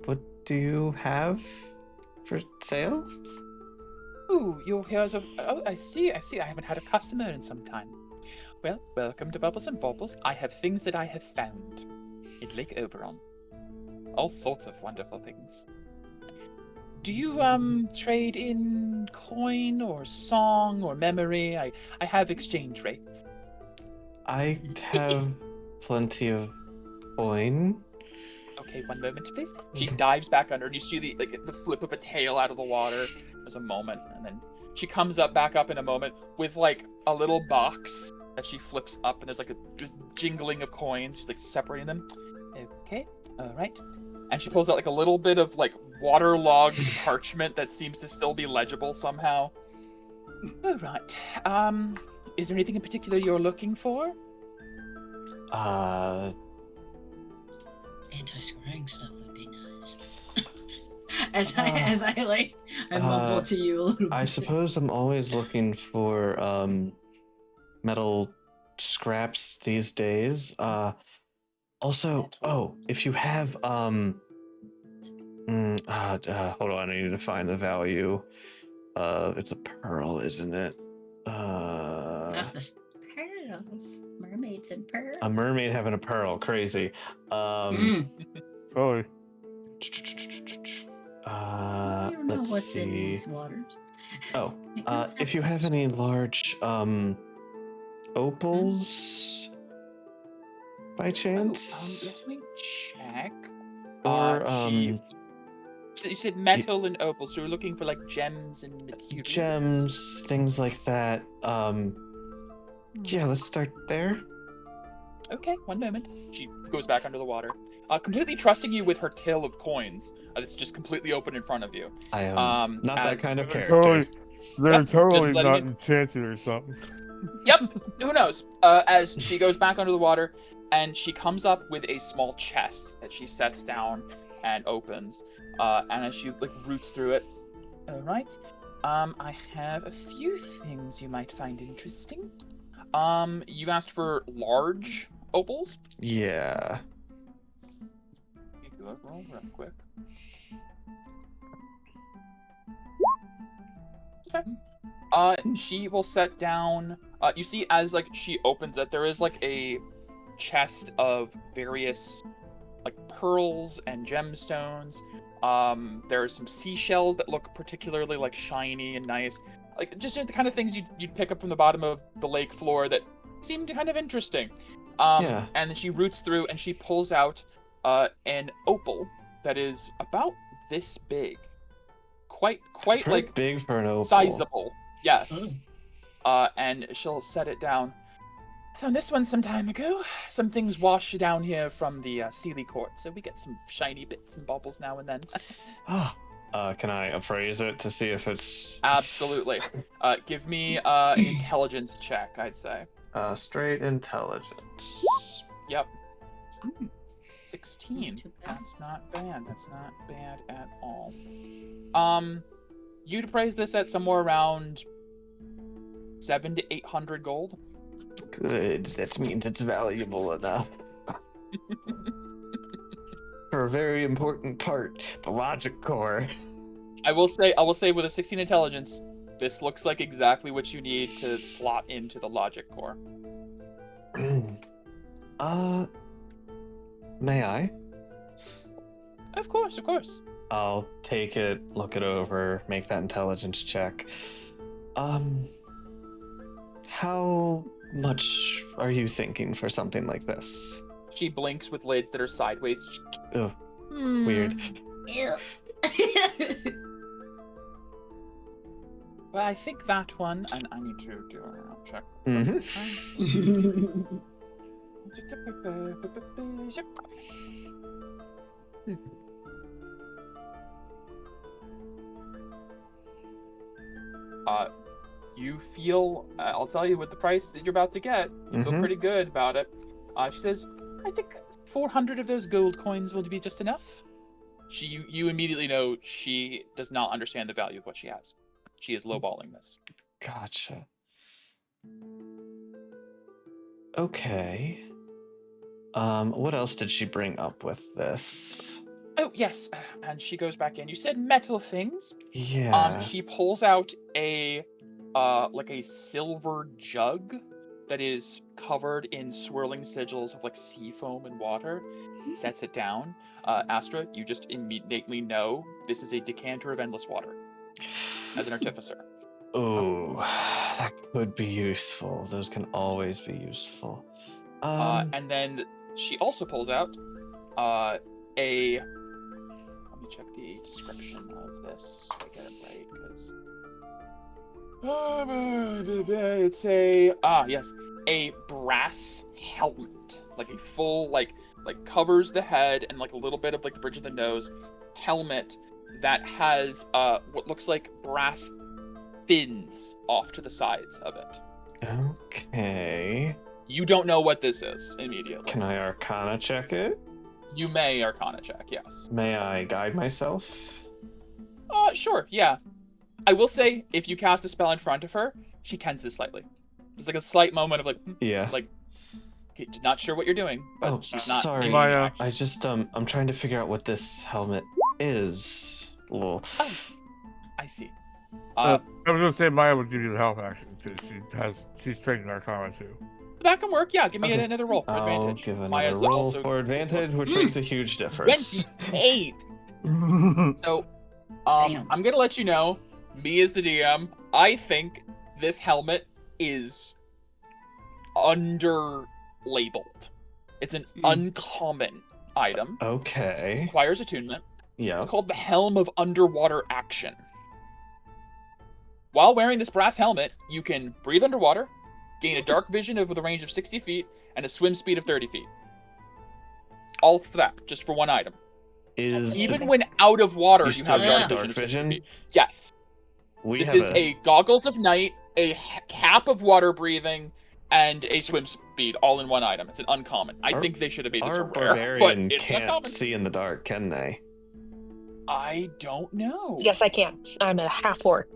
what do you have for sale? "Ooh, you're here as a... Oh, I see. I haven't had a customer in some time. Well, welcome to Bubbles and Baubles. I have things that I have found in Lake Oberon. All sorts of wonderful things. Do you, trade in coin or song or memory? I have exchange rates." I have plenty of coin. "Okay, one moment, please." She dives back under, and you see the flip of a tail out of the water. There's a moment, and then she comes back up in a moment with like a little box that she flips up, and there's like a jingling of coins. She's like separating them. "Okay, all right." And she pulls out like a little bit of like waterlogged parchment that seems to still be legible somehow. "All right. Is there anything in particular you're looking for?" Anti-squaring stuff would be nice. I mumble to you a little bit. I suppose I'm always looking for metal scraps these days. Also, if you have hold on, I need to find the value. It's a pearl, isn't it? Pearls. Mermaids and pearls. A mermaid having a pearl, crazy. Probably. I don't know Let's what's see. in these waters. If you have any large opals by chance, Let me check. or So you said metal and opal, so you're looking for like gems and materials. gems, things like that. Yeah, let's start there. Okay, one moment. She goes back under the water, completely trusting you with her till of coins. That's just completely open in front of you. I am not that kind of character. They're Yep, totally just letting not it- enchanted or something. Yep, who knows? As she goes back under the water, and she comes up with a small chest that she sets down and opens. And as she like roots through it, all right. I have a few things you might find interesting. You asked for large opals? Yeah. You do a roll real quick. Okay. She will set down. You see, as like she opens it, there is like a chest of various like pearls and gemstones. There are some seashells that look particularly like shiny and nice, like just the kind of things you'd pick up from the bottom of the lake floor that seemed kind of interesting. Yeah. And then she roots through and she pulls out an opal that is about this big, quite It's like big for an opal. sizable. Yes. And she'll set it down. "I found this one some time ago. Some things wash down here from the Sealy Court, so we get some shiny bits and baubles now and then." Can I appraise it to see if it's Absolutely. Give me an intelligence check, I'd say. straight intelligence? Yep. 16. That's not bad. That's not bad at all. You'd appraise this at somewhere around 700 to 800 gold. Good. That means it's valuable enough. For a very important part, the logic core. I will say with a 16 intelligence, this looks like exactly what you need to slot into the logic core. May I? Of course, of course. I'll take it, look it over, make that intelligence check. How much are you thinking for something like this? She blinks with lids that are sideways. Ugh, weird. Ew. Well, I think that one, and I need to do a check. You feel, I'll tell you what the price that you're about to get. You feel pretty good about it. She says, I think 400 of those gold coins will be just enough. You immediately know she does not understand the value of what she has. She is lowballing this. Gotcha. Okay. What else did she bring up with this? Oh, yes. And she goes back in. You said metal things. Yeah. She pulls out a like a silver jug that is covered in swirling sigils of like sea foam and water. Sets it down. Astra, you just immediately know this is a decanter of endless water. As an artificer. Oh, that could be useful. Those can always be useful. And then she also pulls out a. Let me check the description of this so I get it right, because it's a brass helmet, like a full like covers the head and like a little bit of like the bridge of the nose helmet that has what looks like brass fins off to the sides of it. Okay. You don't know what this is immediately. Can I Arcana check it? You may Arcana check, yes. May I guide myself? Sure, yeah. I will say, if you cast a spell in front of her, she tenses slightly. There's like a slight moment of like, Yeah. like, not sure what you're doing, but she's not. Sorry. Maya. I just I'm trying to figure out what this helmet is. Lol. Oh, I see. I was gonna say Maya would give you the help action because she's trained in Arcana too. That can work. Yeah, give me Okay. another roll for I'll advantage. give another Maya's roll also for advantage, which makes a huge difference. 28. So, Damn. I'm gonna let you know, me as the DM, I think this helmet is under-labeled. It's an uncommon item. Okay. Requires attunement. Yeah. It's called the Helm of Underwater Action. While wearing this brass helmet, you can breathe underwater, gain a dark vision over the range of 60 feet, and a swim speed of 30 feet. All for that, just for one item. Even when out of water, you still have get dark vision. vision? Of 60 feet. Yes. We This have is a goggles of night, a cap of water breathing, and a swim speed all in one item. It's an uncommon. I think they should have made this a Our rare, barbarian but it's can't uncommon. see in the dark, can they? I don't know. Yes, I can. I'm a half orc.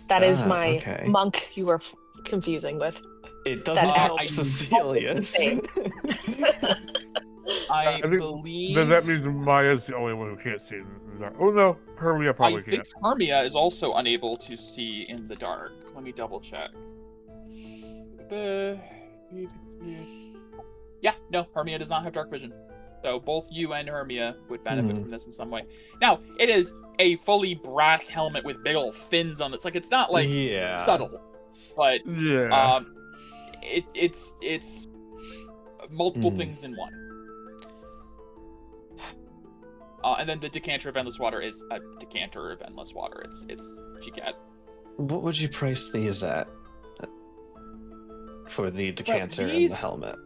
That is my okay. monk you were confusing with. It doesn't That help I- Cecilius. I think believe. Then that means Maya's the only one who can't see in the dark. Oh no, Hermia probably I think can't. Hermia is also unable to see in the dark. Let me double check. Yeah, no, Hermia does not have dark vision. So both you and Hermia would benefit from this in some way. Now, it is a fully brass helmet with big old fins on it. It's not like subtle, but Yeah. it's multiple things in one. And then the decanter of endless water is a decanter of endless water. It's she get. What would you price these at? For the decanter and the helmet?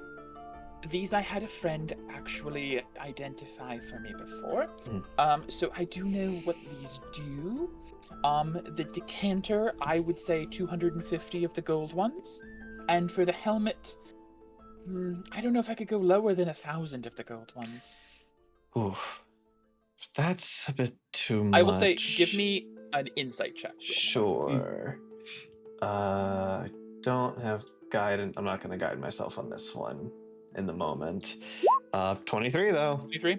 These I had a friend actually identify for me before. So I do know what these do. The decanter, I would say 250 of the gold ones. And for the helmet, I don't know if I could go lower than 1,000 of the gold ones. Oof. That's a bit too much. I will say, give me an insight check. Sure. Don't have guidance. I'm not going to guide myself on this one in the moment. 23 though. 23.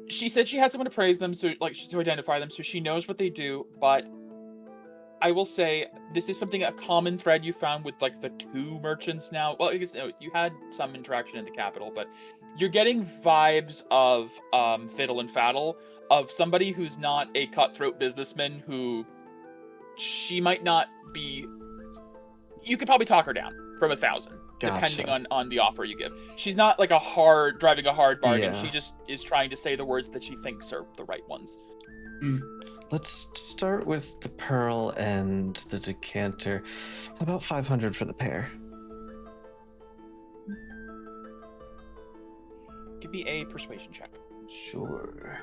She said she had someone to praise them, so to identify them, so she knows what they do. But I will say this is something, a common thread you found with the two merchants now. Well, I guess you had some interaction in the capital, but you're getting vibes of Fiddle and Faddle, of somebody who's not a cutthroat businessman who she might not be. You could probably talk her down from 1,000, depending on the offer you give. She's not like driving a hard bargain. Yeah. She just is trying to say the words that she thinks are the right ones. Let's start with the pearl and the decanter. About 500 for the pair. Give me a persuasion check. Sure.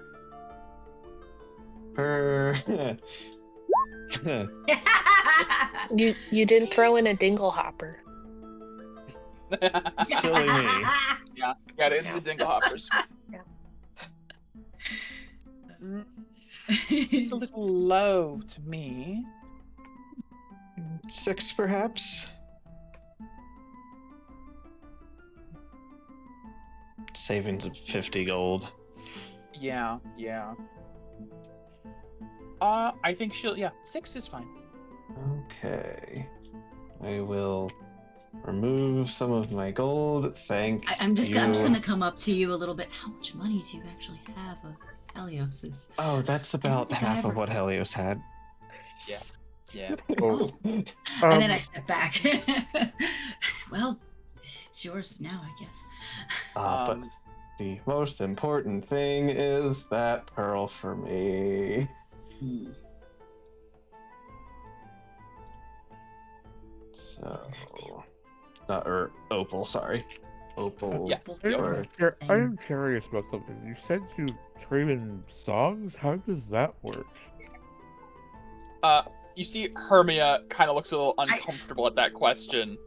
You didn't throw in a dingle hopper. Silly me. Yeah, got it. The dingle hoppers. Seems a little low to me. 6 perhaps? Savings of 50 gold. Yeah. I think 6 is fine. Okay. I will remove some of my gold. Thank I'm just you. gonna come up to you a little bit. How much money do you actually have of Helios's? Oh, that's about think I half ever- of what Helios had. Yeah. Oh. And then I step back. Well, it's yours now, I guess. But the most important thing is that pearl for me. So, opal, sorry. Opal. Yes. Or, I am curious about something. You said you trade in songs? How does that work? You see Hermia kind of looks a little uncomfortable at that question.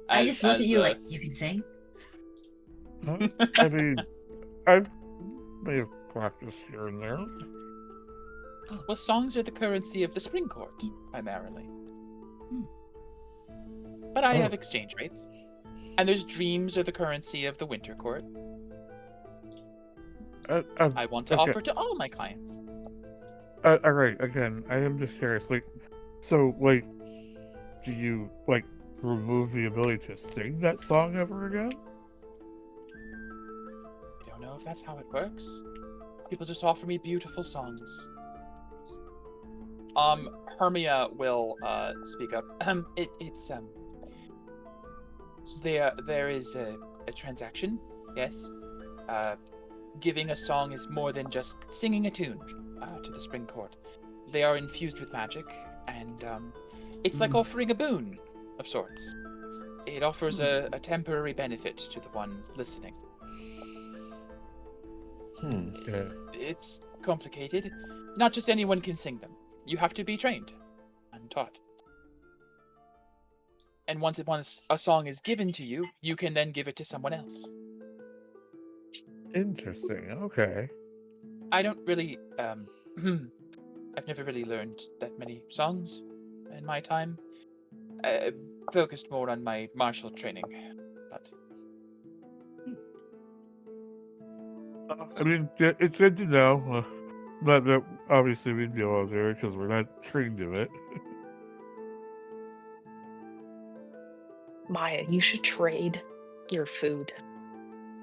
I just look at you like, you can sing? Huh? I mean, I may have practiced here and there. Well, songs are the currency of the Spring Court, primarily. But I have exchange rates. And there's dreams are the currency of the Winter Court. I want to offer to all my clients. Alright, again, I am just curious, do you, remove the ability to sing that song ever again? I don't know if that's how it works. People just offer me beautiful songs. Hermia will, speak up. There is a transaction, yes. Giving a song is more than just singing a tune to the Spring Court. They are infused with magic, and it's like offering a boon of sorts. It offers a temporary benefit to the one listening. Yeah. It's complicated. Not just anyone can sing them. You have to be trained and taught. And once a song is given to you, you can then give it to someone else. Interesting, okay. I don't really, I've never really learned that many songs in my time. Focused more on my martial training, but... I mean, it's good to know. Not that obviously we'd be able to do it because we're not trained in it. Maya, you should trade your food.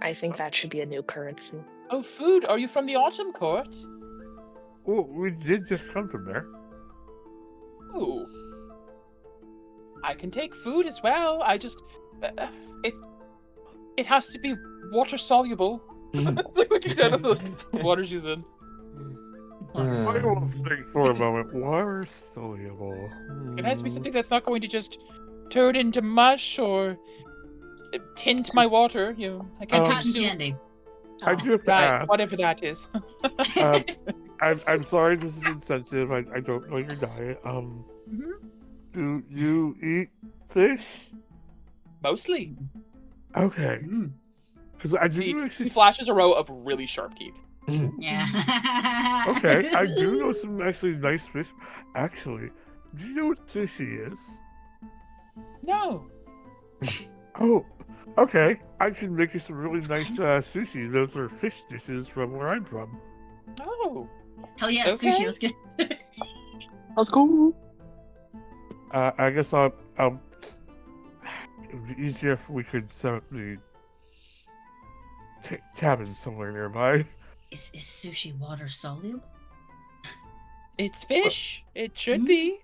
I think that should be a new currency. Oh, food! Are you from the Autumn Court? Well, we did just come from there. Ooh. I can take food as well. I just... it has to be water soluble. It's like looking down at the water she's in. I will think for a moment. Water soluble. It has to be something that's not going to just turn into mush or tint my water. You know, I can't Cotton consume candy. I do have to that, ask. whatever that is. I'm sorry this is insensitive. I don't know your diet. Do you eat fish? Mostly. Okay. Because I See, do he actually. flashes a row of really sharp teeth. Yeah. Okay, I do know some actually nice fish. Actually, do you know what sushi is? No. Oh, okay. I can make you some really nice sushi. Those are fish dishes from where I'm from. Oh. Hell yeah, Okay. sushi, let's get Let's go. I guess I'll. It would be easier if we could set up the cabin somewhere nearby. Is sushi water soluble? It's fish. It should be.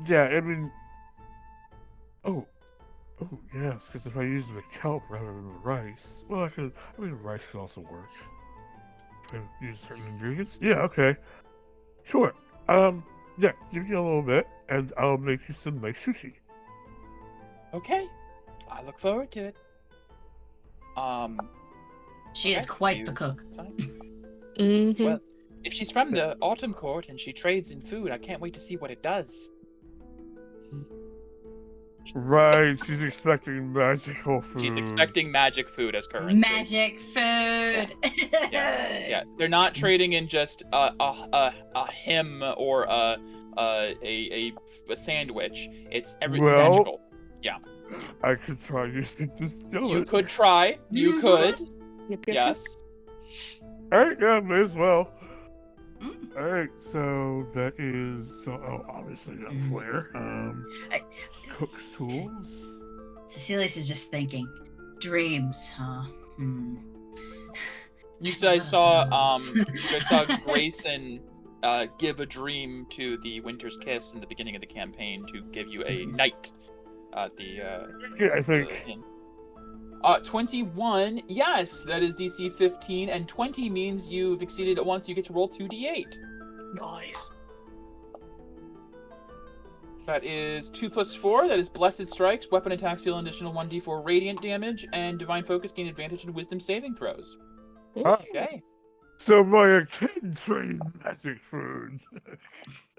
Yeah, I mean... Oh, yes, because if I use the kelp rather than the rice... Well, rice could also work. If I use certain ingredients? Yeah, okay. Sure. Yeah, give me a little bit, and I'll make you some nice sushi. Okay. I look forward to it. She is quite the cook. Mm-hmm. Well, if she's from the Autumn Court and she trades in food, I can't wait to see what it does. Right, she's expecting magical food. She's expecting magic food as currency. Magic food. Yeah. They're not trading in just a hymn or a sandwich. It's everything magical. Yeah. I could try using this skillet. You could try. You could. Yep. Yes. Alright, yeah, may as well. Alright, so that is obviously that's flair. Cook's tools. Cecilius is just thinking. Dreams, huh? You guys saw Grayson give a dream to the Winter's Kiss in the beginning of the campaign to give you a night at the Yeah, I think. 21, yes, that is DC 15, and 20 means you've exceeded it once, you get to roll 2d8. Nice. That is 2 plus 4, that is Blessed Strikes, weapon attacks deal an additional 1d4 radiant damage, and Divine Focus gain advantage in Wisdom saving throws. Okay. So my can train magic food.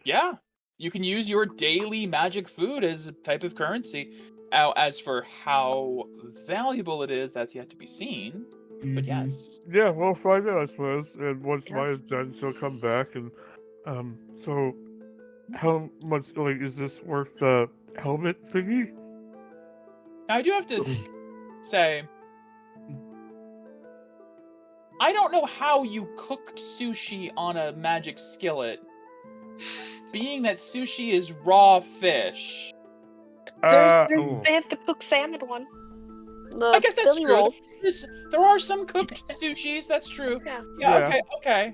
Yeah, you can use your daily magic food as a type of currency. As for how valuable it is, that's yet to be seen. But yes. Yeah, we'll find out, I suppose. And once Maya's done, she'll come back. And so how much is this worth the helmet thingy? Now, I do have to say, I don't know how you cooked sushi on a magic skillet, being that sushi is raw fish. They have the cooked salmon one. I guess that's Philly true. rolls. There are some cooked sushis, that's true. Yeah. Okay.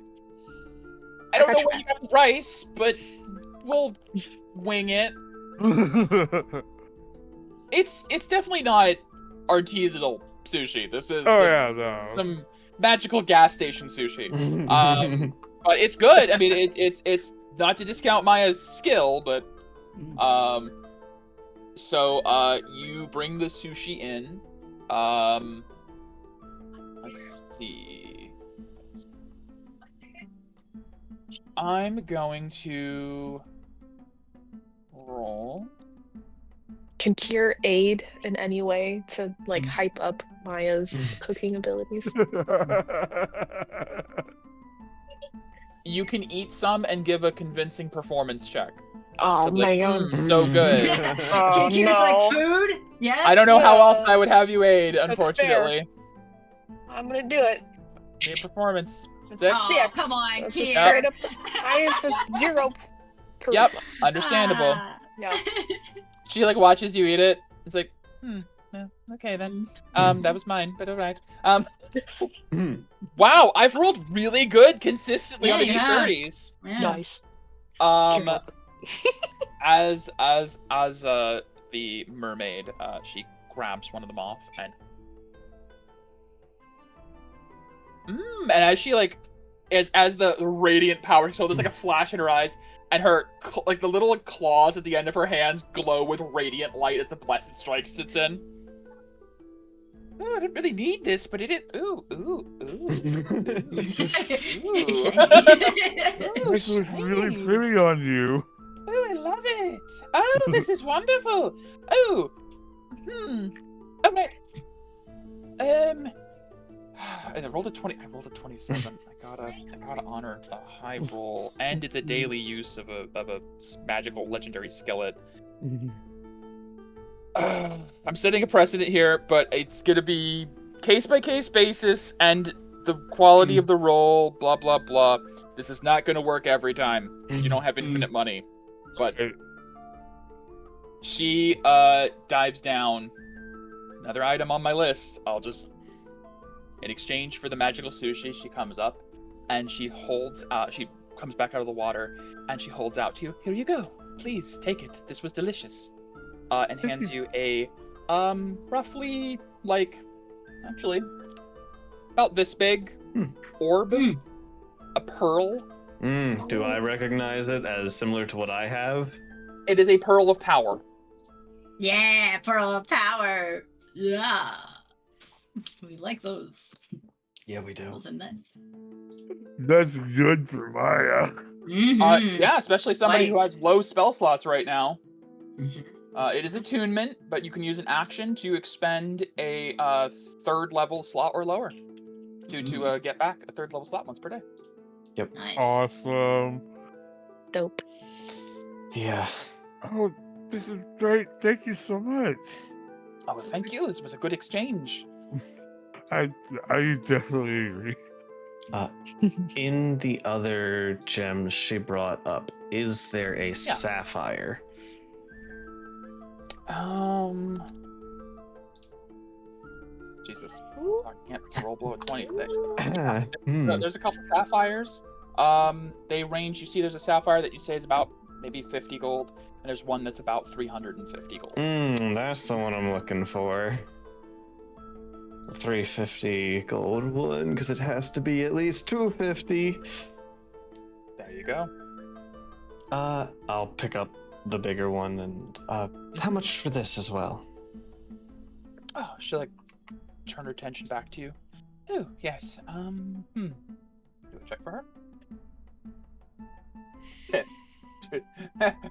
I don't know where you got the rice, but we'll wing it. It's definitely not artisanal sushi. This is some magical gas station sushi. But it's good. I mean, it's not to discount Maya's skill, but so you bring the sushi in. Let's see. I'm going to roll. Can Kier aid in any way to hype up Maya's cooking abilities? You can eat some and give a convincing performance check. Oh man, so good. Kier's like food. Yes. I don't know how else I would have you aid, unfortunately. I'm gonna do it. Be a performance. Oh, come on, That's Kier. straight up. I have a 0 charisma. Yep, understandable. Yeah. She watches you eat it. It's like, yeah, okay then. That was mine, but alright. Wow, I've rolled really good consistently on the D30s. Yeah. Nice. As the mermaid, she grabs one of them off and as she as the radiant power, so there's a flash in her eyes, and her the little claws at the end of her hands glow with radiant light as the Blessed Strike sits in. Oh, I didn't really need this, but it is. Ooh. This looks really pretty on you. Oh, I love it. Oh, this is wonderful. Oh. Oh, right. I rolled a 20. I rolled a 27. I gotta honor a high roll, and it's a daily use of a magical legendary skillet. I'm setting a precedent here, but it's gonna be case by case basis, and the quality of the roll. Blah blah blah. This is not gonna work every time. You don't have infinite money, but she dives down. Another item on my list. In exchange for the magical sushi, she comes up and she holds out, she comes back out of the water, and she holds out to you. Here you go. Please take it. This was delicious. And hands you a roughly actually about this big orb, a pearl. Do I recognize it as similar to what I have? It is a pearl of power. Yeah, pearl of power. Yeah, we like those. Yeah, we do. Those are nice. That's good for Maya. Yeah, especially somebody who Right. has low spell slots right now. Mhm. It is attunement, but you can use an action to expend a 3rd level slot or lower to get back a 3rd level slot once per day. Nice. Awesome. Dope. Yeah. Oh, this is great. Thank you so much. Oh, well, thank you. This was a good exchange. I definitely agree. In the other gems she brought up, is there a sapphire? Jesus. I can't roll below a 20 today. There's a couple sapphires. They range. You see, there's a sapphire that you say is about maybe 50 gold, and there's one that's about 350 gold. That's the one I'm looking for. The 350 gold one, because it has to be at least 250. There you go. I'll pick up the bigger one, and how much for this as well? Oh, she'll turn her attention back to you. Oh, yes. Do a check for her.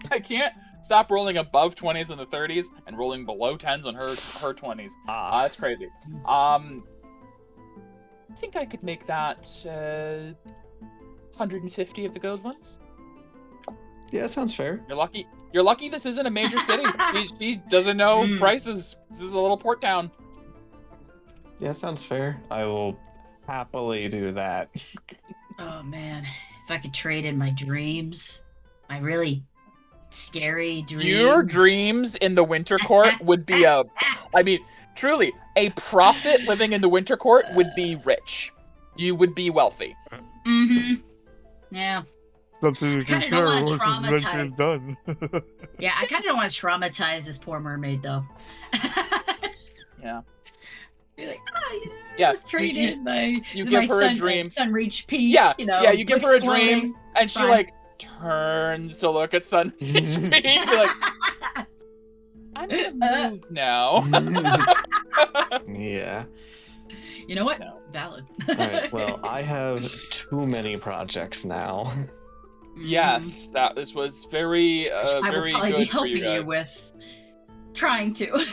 I can't stop rolling above 20s and the 30s and rolling below 10s on her 20s. That's crazy. I think I could make that 150 of the gold ones. Yeah, sounds fair. You're lucky this isn't a major city. She doesn't know prices. This is a little port town. Yeah, sounds fair. I will happily do that. Oh man, if I could trade in my dreams, my really scary dreams. Your dreams in the Winter Court would be truly, a prophet living in the Winter Court would be rich. You would be wealthy. Yeah. Something to Kinda don't consider wanna once this adventure is traumatize. done. Yeah, I kind of don't want to traumatize this poor mermaid though. Yeah. Be like, Yeah, just traded my give her a dream. Sunreach Peak. Yeah, yeah, you give her a dream, exploding. and she Fine. turns to look at Sunreach Peak. You're like, I'm gonna move now. Yeah. You know what? No. Valid. All right. Well, I have too many projects now. Yes, this was very, I will very probably good be for helping you guys. with trying to.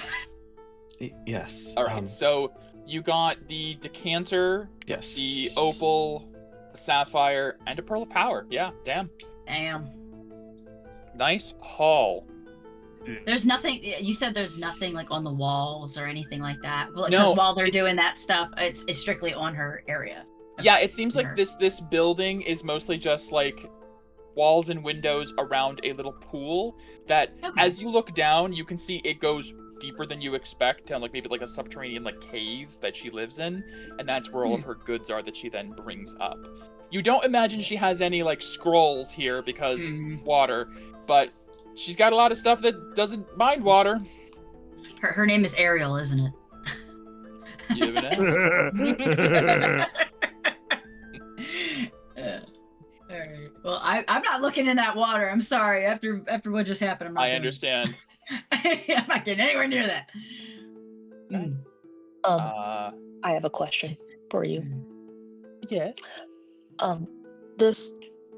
Yes. All right, so you got the decanter, Yes. the opal, the sapphire, and a pearl of power. Yeah, damn. Damn. Nice haul. There's nothing. You said there's nothing like on the walls or anything like that. Well, No, because while they're it's- doing that stuff, it's strictly on her area. Yeah, it seems like Her. this building is mostly just walls and windows around a little pool that, Okay. as you look down, you can see it goes deeper than you expect, and maybe a subterranean cave that she lives in, and that's where all of her goods are that she then brings up. You don't imagine she has any scrolls here because water, but she's got a lot of stuff that doesn't mind water. Her name is Ariel, isn't it? You know? All right. Well, I'm not looking in that water. I'm sorry. After what just happened, I'm not. I doing understand. it. I'm not getting anywhere near that. I have a question for you. Yes. This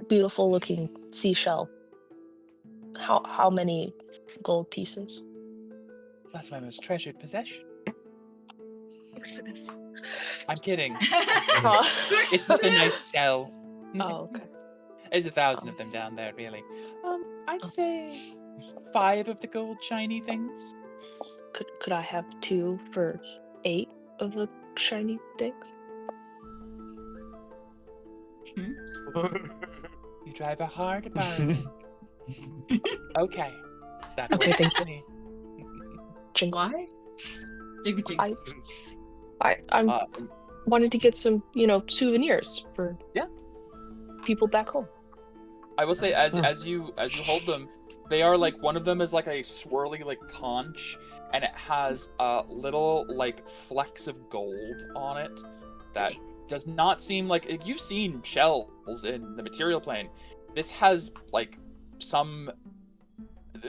beautiful looking seashell. How many gold pieces? That's my most treasured possession. Of course it is. I'm kidding. Oh, It's just a nice shell. okay. There's 1,000 of them down there, really. I'd say 5 of the gold shiny things. Could I have 2 for 8 of the shiny things? You drive a hard bargain. Okay. That's Okay, what thank I you. need. Why? Jigga jigga. I wanted to get some, souvenirs for Yeah. people back home. I will say, as you hold them, they are like, one of them is like a swirly like conch, and it has little like flecks of gold on it that does not seem like you've seen shells in the material plane. This has like some.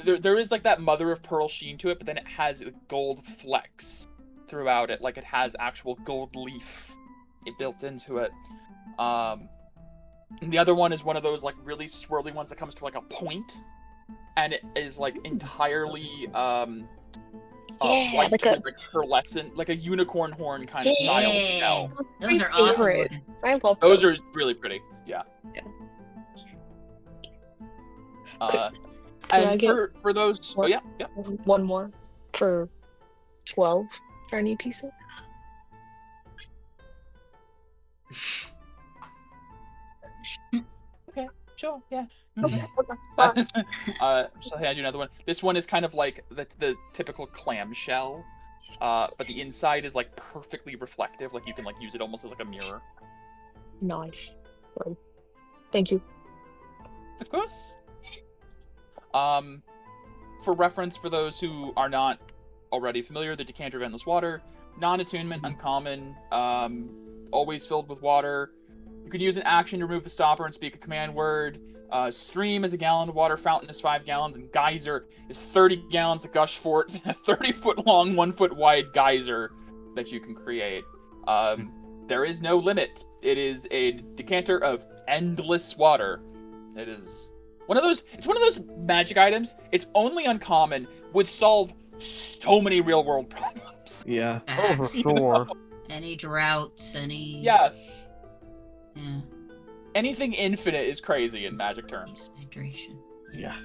There is like that mother of pearl sheen to it, but then it has gold flecks throughout it, like it has actual gold leaf built into it. And the other one is one of those like really swirly ones that comes to like a point, and it is like entirely white, like with, like pearlescent, like a unicorn horn kind of style shell. Those are My awesome favorite. looking. I love Those are really pretty. Yeah. Could I And get for those, one? yeah. one more for 12 shiny pieces. Okay, sure, yeah. Okay. So hand you another one. This one is kind of like the typical clam shell, but the inside is like perfectly reflective. Like you can like use it almost as like a mirror. Nice. Thank you. Of course. For reference, for those who are not already familiar, the decanter of endless water, non-attunement, uncommon, always filled with water. You can use an action to remove the stopper and speak a command word. Stream is a gallon of water, fountain is 5 gallons, and geyser is 30 gallons that gush forth in a 30-foot long, 1-foot wide geyser that you can create. There is no limit. It is a decanter of endless water. It is it's one of those magic items. It's only uncommon, would solve so many real-world problems. Yeah. Oh, for sure. Any droughts, any... Yes. Yeah. Anything infinite is crazy in magic terms. Hydration. Yeah.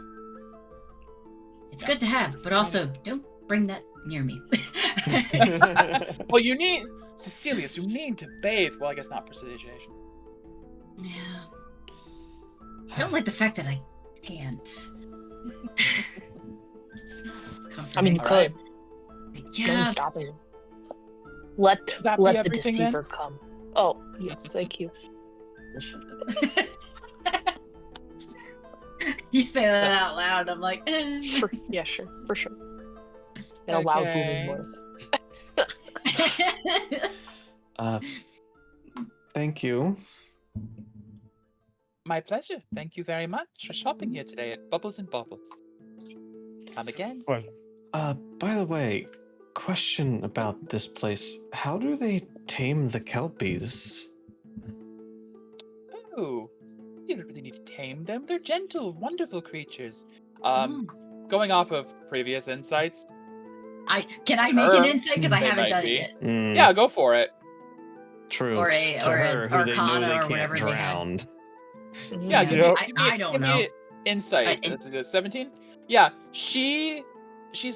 It's good to have, but also don't bring that near me. Well, you need... Cecilius, you need to bathe. Well, I guess not precipitation. Yeah. I don't like the fact that I can't. It's not comforting. I mean, you Alright. could. Yeah. Don't stop it. Let That be the everything, then? deceiver come. Oh, yes, thank you. You say that out loud, I'm like, eh. Yeah, sure, for sure. In a loud, booming Okay. voice. Thank you. My pleasure. Thank you very much for shopping here today at Bubbles and Bobbles. Come again? But By the way, question about this place. How do they tame the Kelpies? Oh, you don't really need to tame them. They're gentle, wonderful creatures. Mm. Going off of previous insights, Can I make an Her, insight? Because I they haven't might done be. it yet. Mm, yeah, go for it. true. Or To a her, who they know Arcana they or can't whatever they had. drown. Yeah, Yeah, give Yep. me, I don't give know. me insight. And- This is a 17. Yeah, she's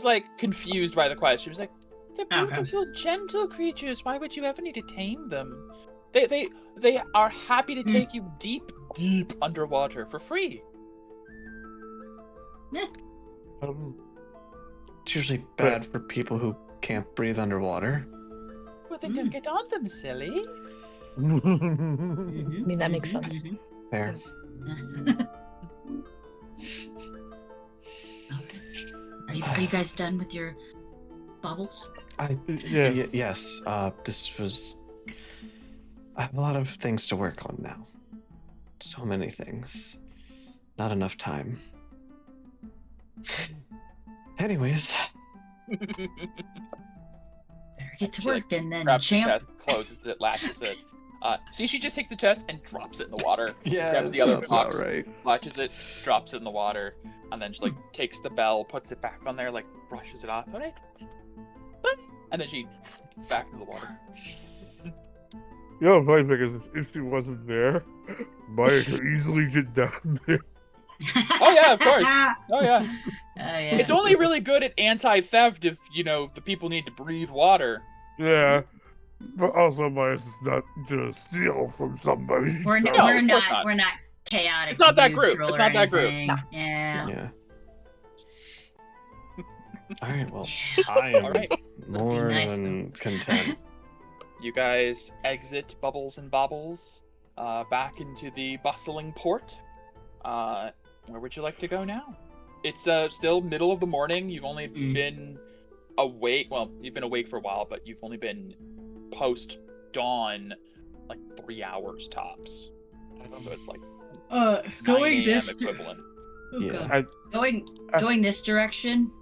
like confused by the question. She was like, "They're Okay. beautiful, gentle creatures. Why would you ever need to tame them? They are happy to take you deep underwater for free." It's usually bad for people who can't breathe underwater. Well, then don't get on them, silly. I mean, that makes sense. Fair. Okay. Are you guys done with your bubbles? yeah. Yes. This was. I have a lot of things to work on now. So many things. Not enough time. Anyways. Better get to She, work and then Grabs the champ. chest, closes it, latches it. See, she just takes the chest and drops it in the water. Yeah, Grabs the other that's box, about right. latches it, drops it in the water, and then she like takes the bell, puts it back on there, like brushes it off. All right. And then she back into the water. You know, funny because if she wasn't there, Maya could easily get down there. Oh yeah, of course. Oh yeah. Yeah. It's only really good at anti-theft if the people need to breathe water. Yeah. But also, Maya's not just steal from somebody. We're No, not. of course not. We're not chaotic. It's not that neutral group. It's or not that group. anything. No. Yeah. Yeah. All right. Well, I am All right. more nice, than content. You guys exit Bubbles and Bobbles back into the bustling port. Where would you like to go now? It's still middle of the morning. You've only been awake. Well, you've been awake for a while, but you've only been post dawn like 3 hours tops. So it's like going 9 this a.m. equivalent. Yeah. Going this direction.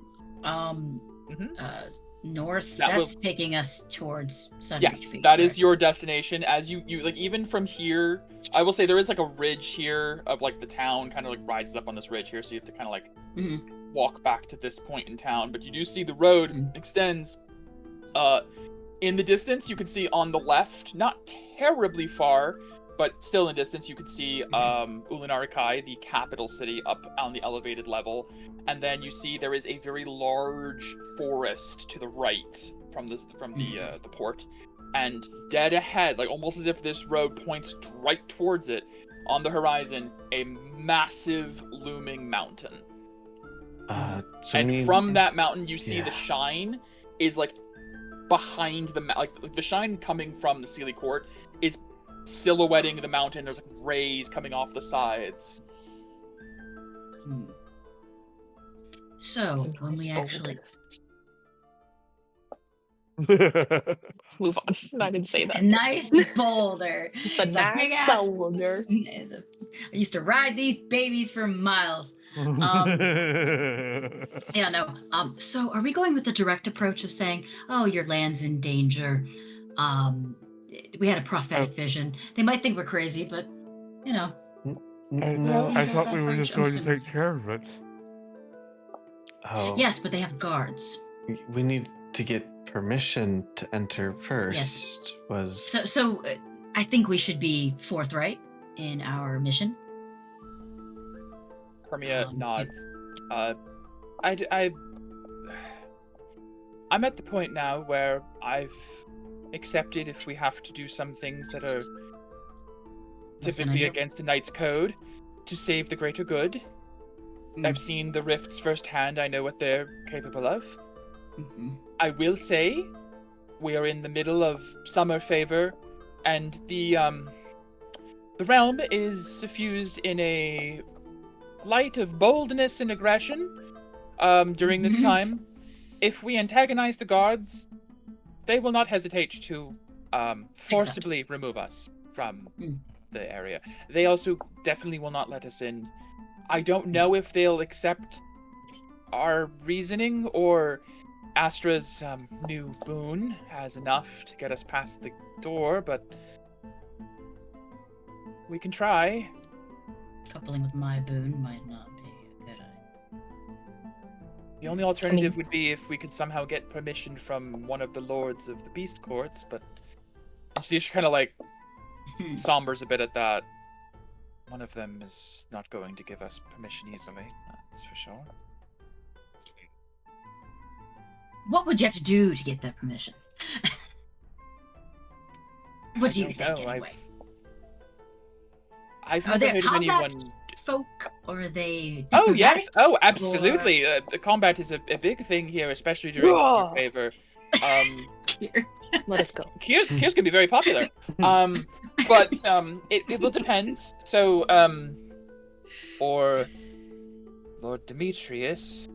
North. That's taking us towards Sunreach Yes, Peak. that is your destination. As you like, even from here, I will say there is like a ridge here of like the town kind of like rises up on this ridge here, so you have to kind of like walk back to this point in town. But you do see the road extends. In the distance, you can see on the left, not terribly far, but still in distance, you can see Ulanarakai, the capital city, up on the elevated level. And then you see there is a very large forest to the right from the port. And dead ahead, like almost as if this road points right towards it, on the horizon, a massive looming mountain. From that mountain, you see the shine is like behind the shine coming from the Sealy Court is silhouetting the mountain. There's like rays coming off the sides. So when we actually move on. I didn't say that. a nice boulder. It's a nice boulder. I used to ride these babies for miles. Yeah, no. So are we going with the direct approach of saying, "Oh, your land's in danger"? We had a prophetic vision. They might think we're crazy, but No, I thought we were just going to take care of it. Oh. Yes, but they have guards. We need to get permission to enter first. Yes. So I think we should be forthright in our mission. Hermia nods. I'm at the point now where I've accepted if we have to do some things that are typically against the Knight's Code to save the greater good. I've seen the rifts firsthand. I know what they're capable of. I will say we are in the middle of summer favor, and the realm is suffused in a light of boldness and aggression during this time. If we antagonize the guards, they will not hesitate to forcibly remove us from the area. They also definitely will not let us in. I don't know if they'll accept our reasoning or Astra's new boon has enough to get us past the door, but we can try. Coupling with my boon might not be a good idea. The only alternative would be if we could somehow get permission from one of the lords of the beast courts, but she kind of like sombers a bit at that. One of them is not going to give us permission easily, that's for sure. What would you have to do to get that permission? What do you think, anyway? I've never heard of anyone... folk, or are they... Oh, yes! Oh, absolutely! The combat is a big thing here, especially during Summer Favor. Let us go. Kyr's can be very popular. But it will depend. So, for Lord Demetrius,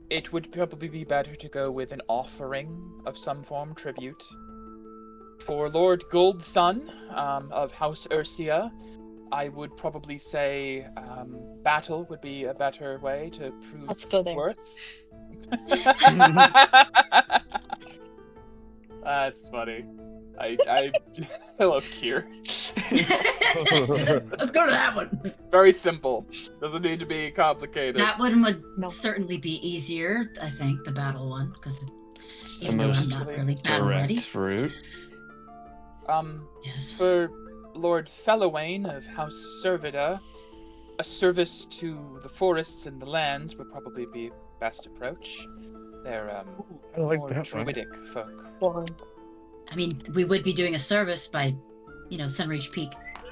it would probably be better to go with an offering of some form, tribute. For Lord Goldsun of House Ursia, I would probably say battle would be a better way to prove Let's go there. worth. That's funny. I love Kyr. Let's go to that one. Very simple. Doesn't need to be complicated. That one would certainly be easier, I think, the battle one, because it's the most direct route. Yes. For Lord Fellowain of House Servida, a service to the forests and the lands would probably be best approach. They're I like more that druidic folk. I mean, we would be doing a service by, Sunreach Peak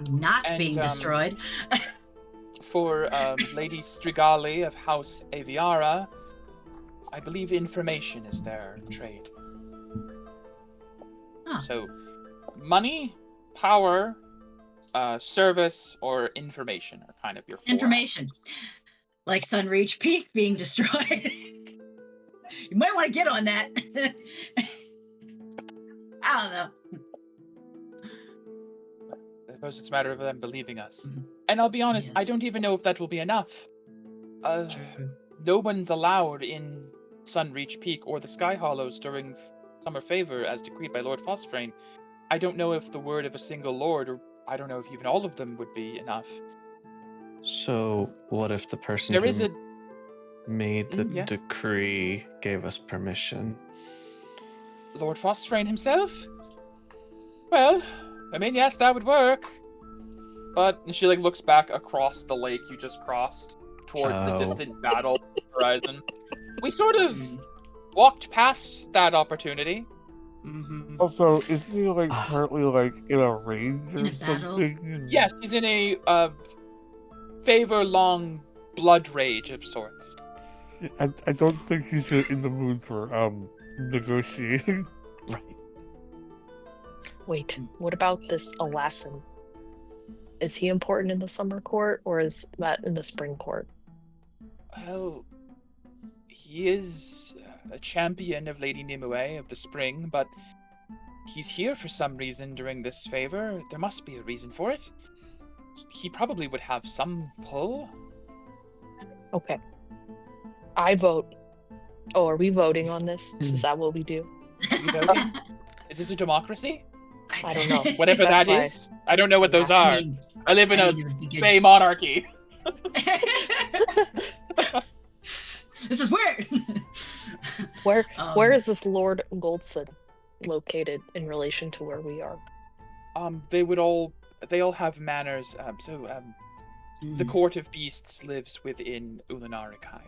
not being destroyed. For Lady Strigali of House Aviara, I believe information is their trade. Oh. So, money, power, service or information are kind of your 4 Information. Like Sunreach Peak being destroyed. You might want to get on that. I don't know. I suppose it's a matter of them believing us. And I'll be honest, I Yes. don't even know if that will be enough. No one's allowed in Sunreach Peak or the Sky Hollows during Summer Favor as decreed by Lord Phosphorane. I don't know if the word of a single lord, or I don't know if even all of them would be enough. So, what if the person There who is a made the yes. decree gave us permission? Lord Phosphorane himself? Well, I mean, yes, that would work. But she looks back across the lake you just crossed towards the distant battle horizon. We sort of walked past that oppority. Also, isn't he currently in a range In or a battle? something? Yes, he's in a favor-long blood rage of sorts. I don't think he's in the mood for negotiating. Right. Wait, what about this Alassan? Is he important in the summer court, or is that in the spring court? Well, he is a champion of Lady Nimue of the spring, but he's here for some reason during this favor. There must be a reason for it. He probably would have some pull. Okay. I vote. Oh, are we voting on this? Is that what we do? Are you voting? Is this a democracy? I don't know. Whatever That's that why. is. I don't know what those I are. mean, I live in I a mean, it would be good. Bay monarchy. This is weird. Where is this Lord Goldson located in relation to where we are? They all have manners. The Court of Beasts lives within Ulanarikai,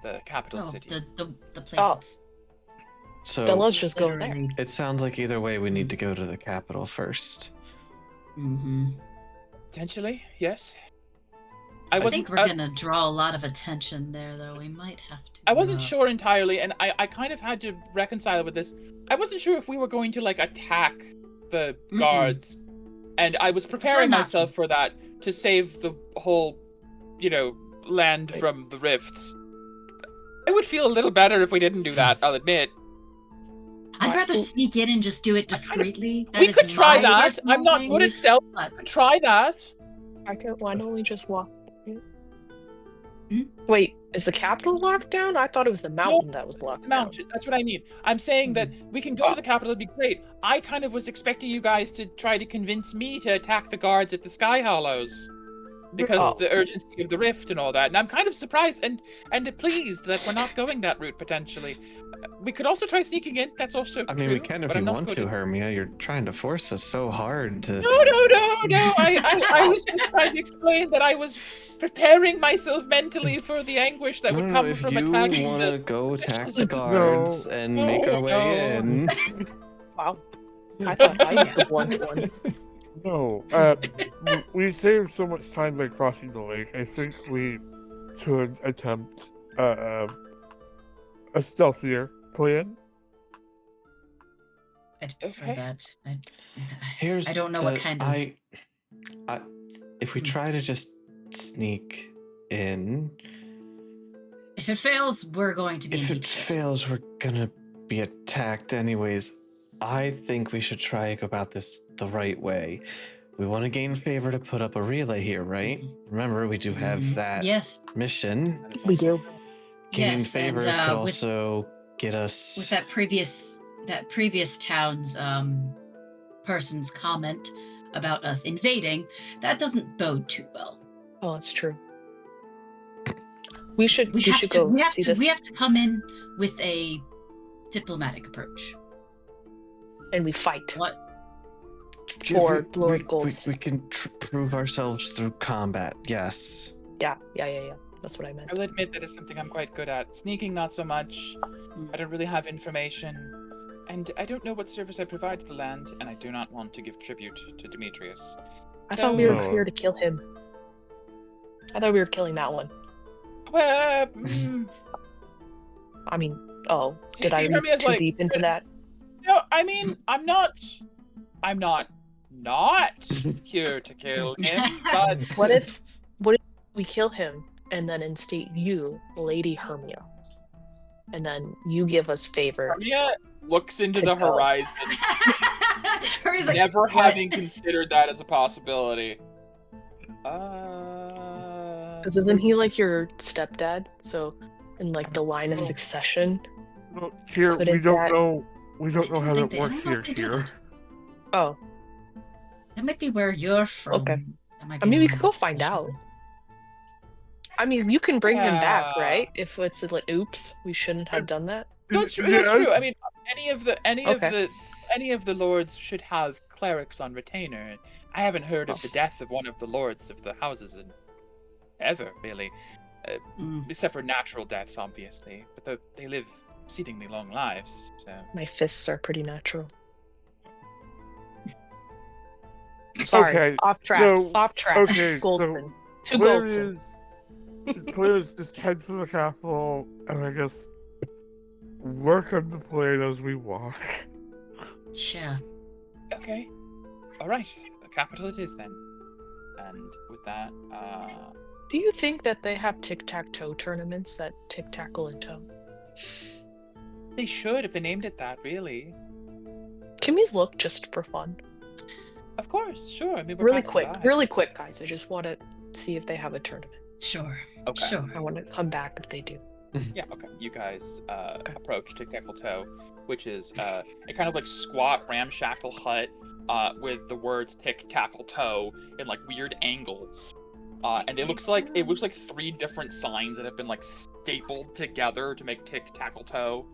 the capital city. The place Oh. that's So, Then let's just go there. literally- it sounds like either way we need to go to the capital first. Potentially, yes. I think we're gonna draw a lot of attention there, though. We might have to. I wasn't sure entirely, and I kind of had to reconcile with this. I wasn't sure if we were going to attack the guards, and I was preparing not myself to. for that to save the whole, land from the rifts. It would feel a little better if we didn't do that, I'll admit. I'd rather sneak in and just do it discreetly. We could try my that. personal I'm not thing, good at stealth. but- We could try that. Why don't we just walk? Hmm? Wait, is the capital locked down? I thought it was the mountain that was locked down. Mountain. That's what I mean. I'm saying that we can go to the capital. It'd be great. I kind of was expecting you guys to try to convince me to attack the guards at the Sky Hollows because Oh. of the urgency of the rift and all that. And I'm kind of surprised and pleased that we're not going that route potentially. We could also try sneaking in. That's also I mean, true, we can if but you I'm not want good to, at- Hermia. You're trying to force us so hard to. No. I was just trying to explain that I was preparing myself mentally for the anguish that would No, come if from you attacking want the... to go attack No. the guards and make our way No. in. Wow. I thought I was the blunt one. No, we saved so much time by crossing the lake. I think we should attempt a stealthier plan. I'd prefer Okay. that. Here's I don't know what kind of. if we try to just sneak in, If it fails, we're going to be. if in it deep shit. fails, we're gonna be attacked anyways. I think we should try and go about this the right way. We want to gain favor to put up a relay here, right? Remember, we do have that Yes. mission. We do. Gaining Yes, favor and, could with- also get us. With that previous town's person's comment about us invading, that doesn't bode too well. Oh, it's true. We should We go see this, we have to come in with a diplomatic approach. and we fight. What? for Lord Goldson. We can prove ourselves through combat. Yes. Yeah. That's what I meant. I will admit that is something I'm quite good at. Sneaking, not so much. I don't really have information. And I don't know what service I provide to the land, and I do not want to give tribute to Demetrius. I thought we were No. here to kill him. I thought we were killing that one. Well, I mean, did See, I read Hermia's too like- deep into that? no, I mean, I'm not not here to kill him, but What if we kill him and then instate you, Lady Hermia, and then you give us favor? Hermia looks into To the go. horizon, Hermia's like, never "What?" having considered that as a possibility. Because isn't he like your stepdad? So, in like the line of succession. No, here we Couldn't don't that- know. We don't I know don't how think that they- I works don't know if they do here. that. Oh, That might be where you're from. Okay. That might I be mean, we the could go find special out. thing. I mean, you can bring him back, Yeah. right? If it's like, oops, we shouldn't have done that. That's true. That's true. I Yes. mean, any of the lords should have clerics on retainer. I haven't heard of the death of one of the lords of the houses in ever, really, except for natural deaths, obviously. But they live exceedingly long lives. So My fists are pretty natural. Sorry, Okay, off track. so- Off track. Okay, Goldson. so To Goldson. players just head for the capital, and I guess work on the plan as we walk. Sure. okay, all right. The capital it is then. And with that, Do you think that they have tic-tac-toe tournaments at Tic-Tackle-and-Toe? they should if they named it that. Really, Can we look just for fun? of course, sure. I mean, we're Really passing quick, by. really quick, guys. I just want to see if they have a tournament. Sure. Okay. Sure. I want to come back if they do. Yeah, okay. You guys approach Tic-Tackle-Toe, which is a kind of like squat ramshackle hut with the words Tic-Tackle-Toe in like weird angles. And it looks like 3 different signs that have been like stapled together to make Tic-Tackle-Toe.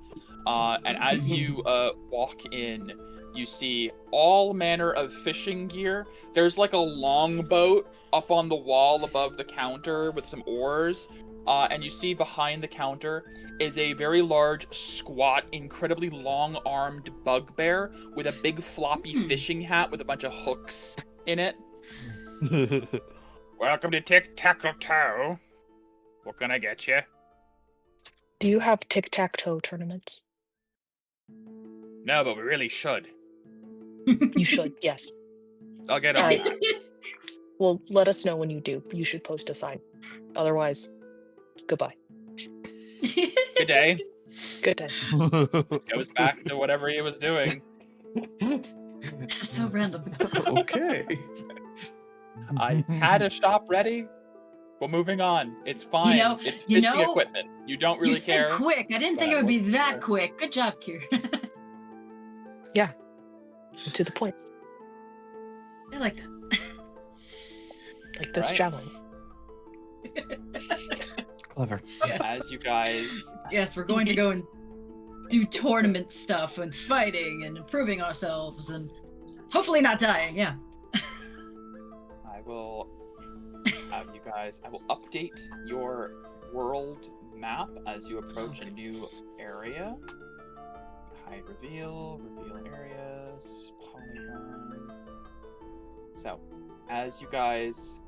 And as you walk in, you see all manner of fishing gear. There's like a longboat up on the wall above the counter with some oars. And you see behind the counter is a very large, squat, incredibly long-armed bugbear with a big floppy fishing hat with a bunch of hooks in it. Welcome to Tic-Tackle-Toe. What can I get you? Do you have tic-tac-toe tournaments? No, but we really should. You should, yes. I'll get on Alright. that. Well, let us know when you do. You should post a sign. Otherwise, goodbye. Good day. Good day. Goes back to whatever he was doing. This is so random. Okay. I had a shop ready. We're moving on. It's fine. know- it's you fishing know, equipment. You don't really You said care. quick. I didn't think but it would be wasn't that sure. quick. Good job, Kier. To the point. I like that. Like this Right. javelin. Clever. As you guys, Yes, we're going to go and do tournament stuff and fighting and improving ourselves and hopefully not dying. Yeah. I will have you guys. I will update your world map as you approach a new area. Hide, reveal areas, polygon. So, as you guys.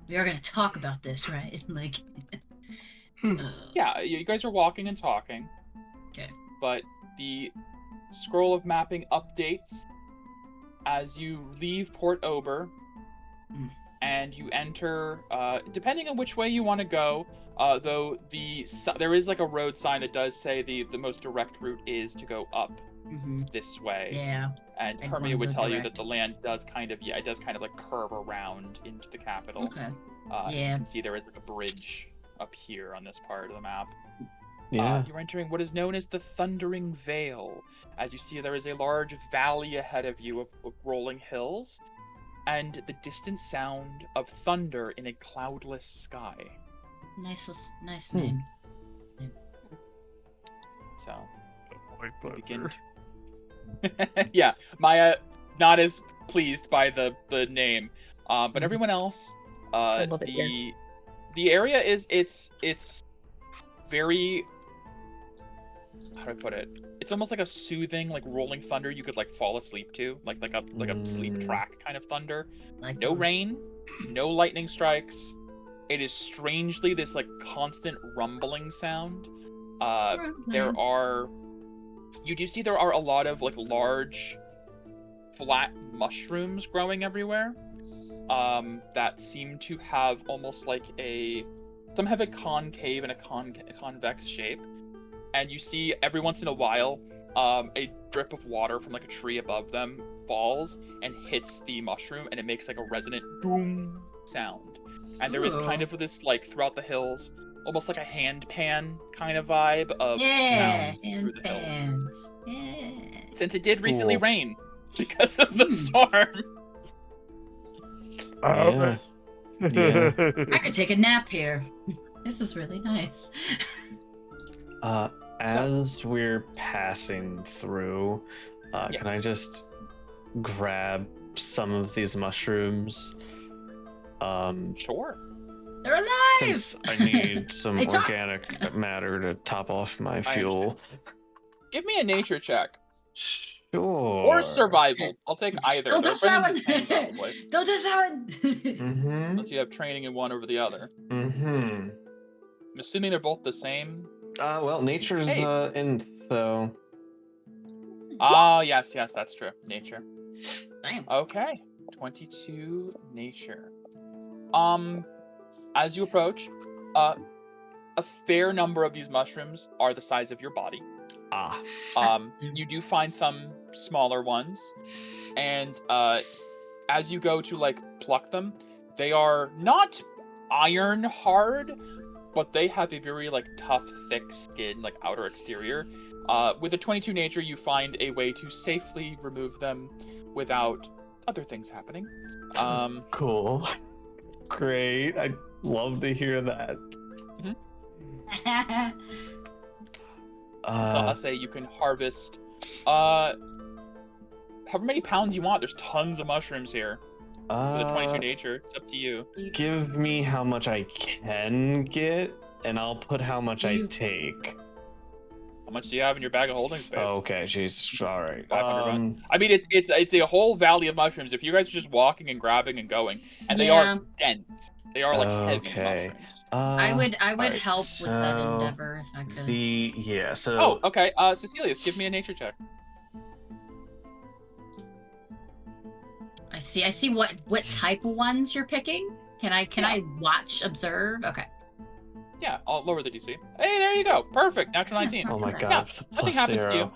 We are going to talk about this, right? Like. Yeah, you guys are walking and talking. Okay. But the scroll of mapping updates as you leave Port Ober and you enter, depending on which way you want to go, though there is like a road sign that does say the most direct route is to go up this way. Yeah. And I'd Hermia wanna would go tell you that direct. the land does kind of like curve around into the capital. Okay. As you Yeah. can see, there is like a bridge up here on this part of the map. Yeah. You're entering what is known as the Thundering Vale. As you see, there is a large valley ahead of you of rolling hills, and the distant sound of thunder in a cloudless sky. Nice name. So, Like we thunder. begin. Yeah, Maya not as pleased by the name, but everyone else. I love it here. The area is it's very, how do I put it? It's almost like a soothing, like rolling thunder you could like fall asleep to, like a sleep track kind of thunder. Like No those. rain, no lightning strikes. It is strangely this like constant rumbling sound. There are you do see there are a lot of like large, flat mushrooms growing everywhere. That seem to have almost like some have a concave and a convex shape, and you see every once in a while, a drip of water from like a tree above them falls and hits the mushroom, and it makes like a resonant boom sound. And there is kind of this like throughout the hills, almost like a hand pan kind of vibe of sounds through the hills. Yeah. Since it did recently Cool. rain because of the storm. Yeah. I could take a nap here. This is really nice. As we're passing through, can I Yes. just grab some of these mushrooms? Sure. They're alive! Since I need some They talk. organic matter to top off my I fuel. Give me a nature check. Sure. Or survival. I'll take either. Don't They're touch that bringing one! the same, probably. Don't touch that one! Mm-hmm. Unless you have training in one over the other. Mm-hmm. I'm assuming they're both the same. Well, nature's Hey. in, so. Ah, yes, that's true. Nature. Damn. Okay. 22 nature. As you approach, a fair number of these mushrooms are the size of your body. You do find some smaller ones, and as you go to like pluck them, they are not iron hard, but they have a very like tough, thick skin, like outer exterior. With a 22 nature, you find a way to safely remove them without other things happening. Cool. Great. I'd love to hear that. So I'll say you can harvest however many pounds you want. There's tons of mushrooms here. With a 22 nature, it's up to you. Give me how much I can get, and I'll put how much I You- take. How much do you have in your bag of holding space? Oh, okay, she's all right. 500 I mean, it's a whole valley of mushrooms. If you guys are just walking and grabbing and going, and they Yeah. are dense, they are like heavy Okay. mushrooms. I would alright, help with that so endeavor if I could. So. Oh, okay. Cecilius, give me a nature check. I see what type of ones you're picking. Can I watch, observe? Okay. Yeah, I'll lower the DC. Hey, there you go. Perfect. Natural 19. Oh my Yeah, god, it's a nothing plus happens to 0.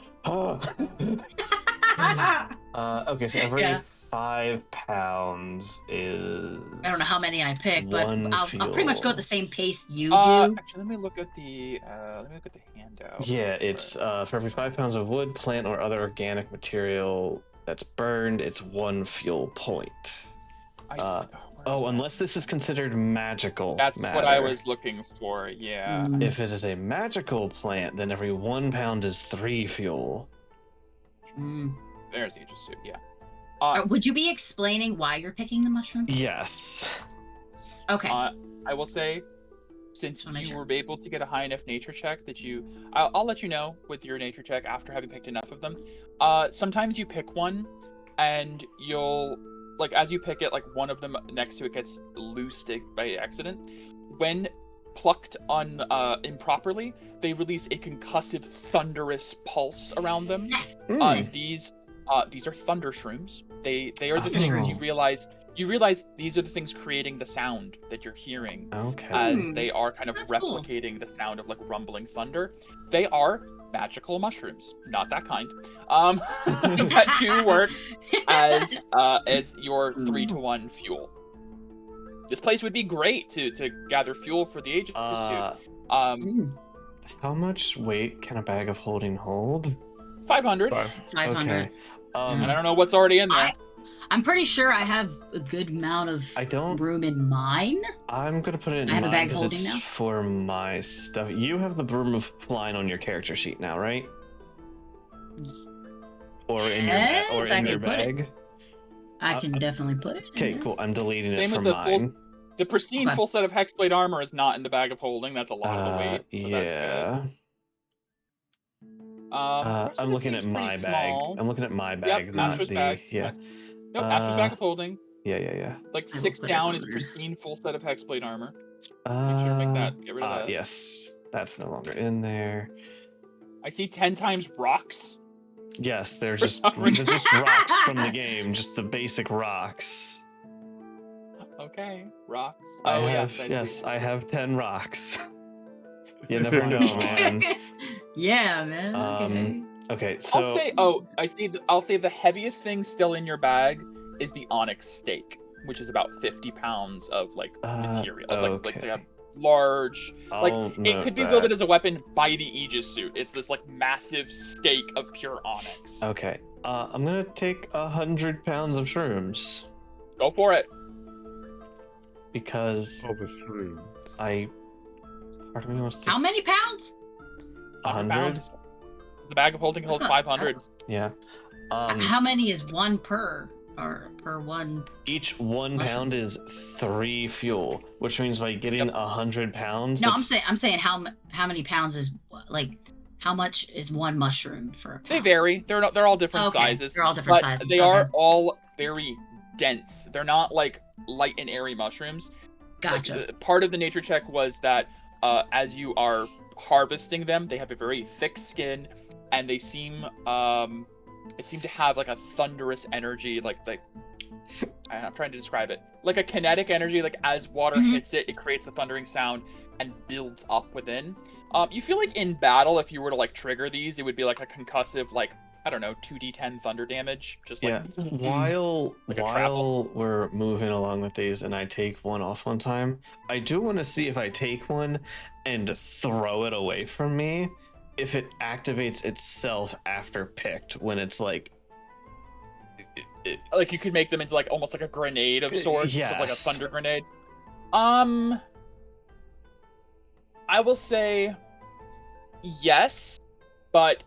Okay, so every Yeah. 5 pounds is. I don't know how many I pick, but one I'll pretty much go fuel. at the same pace you do. Actually, let me look at the handout. Yeah, it's for every 5 pounds of wood, plant, or other organic material that's burned, it's 1 fuel point. Unless this is considered magical That's matter. what I was looking for. Yeah. Mm. If it is a magical plant, then every 1 pound is 3 fuel. Mm. There's the interest suit. Yeah. Would you be explaining why you're picking the mushroom? Yes. Okay. I will say, since Just wanna make you sure. were able to get a high enough nature check that I'll let you know with your nature check after having picked enough of them. Sometimes you pick one, and you'll like as you pick it, like one of them next to it gets loosed by accident. When plucked improperly, they release a concussive, thunderous pulse around them. These are thunder shrooms. They are the things Oh. you realize these are the things creating the sound that you're hearing, Okay. as they are kind of That's cool. replicating the sound of like rumbling thunder. They are magical mushrooms, not that kind. That do work as your 3-to-1 fuel. This place would be great to gather fuel for the Aegis suit. How much weight can a bag of holding hold? 500. 500. Okay. And I don't know what's already in there. I'm pretty sure I have a good amount of room in mine. I'm gonna put it in I have a mine bag because holding it's now. for my stuff. You have the broom of flying on your character sheet now, right? Or in Yes, your I in your can put it. bag. I can definitely put it. in Okay, there. cool. I'm deleting Same it with from the mine. The pristine Okay. full set of hexblade armor is not in the bag of holding. That's a lot of the weight. So that's Yeah. good. The rest of I'm it looking at seems pretty my bag. small. I'm looking at my bag, Yep, not Astra's the bag. yeah. Nice. Nope, Astra's bag Uh, of holding. Yeah. Like I will 6 put it down on is there. pristine full set of hexblade armor. Uh, Make sure to make that. Get rid of that. Yes, that's no longer in there. I see 10 times rocks. Yes, they're For just some reason. rocks from the game, just the basic rocks. Okay, rocks. I Oh, have yes, I see. I have 10 rocks. You never know, man. Yeah, man. Okay. Okay, I'll so say, I'll say the heaviest thing still in your bag is the onyx stake, which is about 50 pounds of like material. It's like okay. a large, like I'll it note could be that. wielded as a weapon by the Aegis suit. It's this like massive stake of pure onyx. Okay, I'm gonna take 100 pounds of shrooms Go for it. because Oh, the shrooms. part of me wants to. How many pounds? 100? pounds. The bag of holding holds That's not- 500. Yeah. How many is one per one? Each 1 mushroom? pound is 3 fuel, which means by getting 100 pounds. No, that's- I'm saying how many pounds is like how much is one mushroom for a pound? They vary. They're all different Okay, sizes. they're all different but sizes. They Okay. are all very dense. They're not like light and airy mushrooms. Gotcha. Like, part of the nature check was that as you are harvesting them, they have a very thick skin, and they seem to have like a thunderous energy, like I'm trying to describe it, like a kinetic energy. Like as water hits it, it creates the thundering sound and builds up within. You feel like in battle, if you were to like trigger these, it would be like a concussive, like I don't know, 2d10 thunder damage. Just like while like a trapple. we're moving along with these and I take one off one time, I do want to see if I take one and throw it away from me, if it activates itself after picked, when it's like like you could make them into like almost like a grenade of sorts, so like a Yes. thunder grenade. I will say yes, but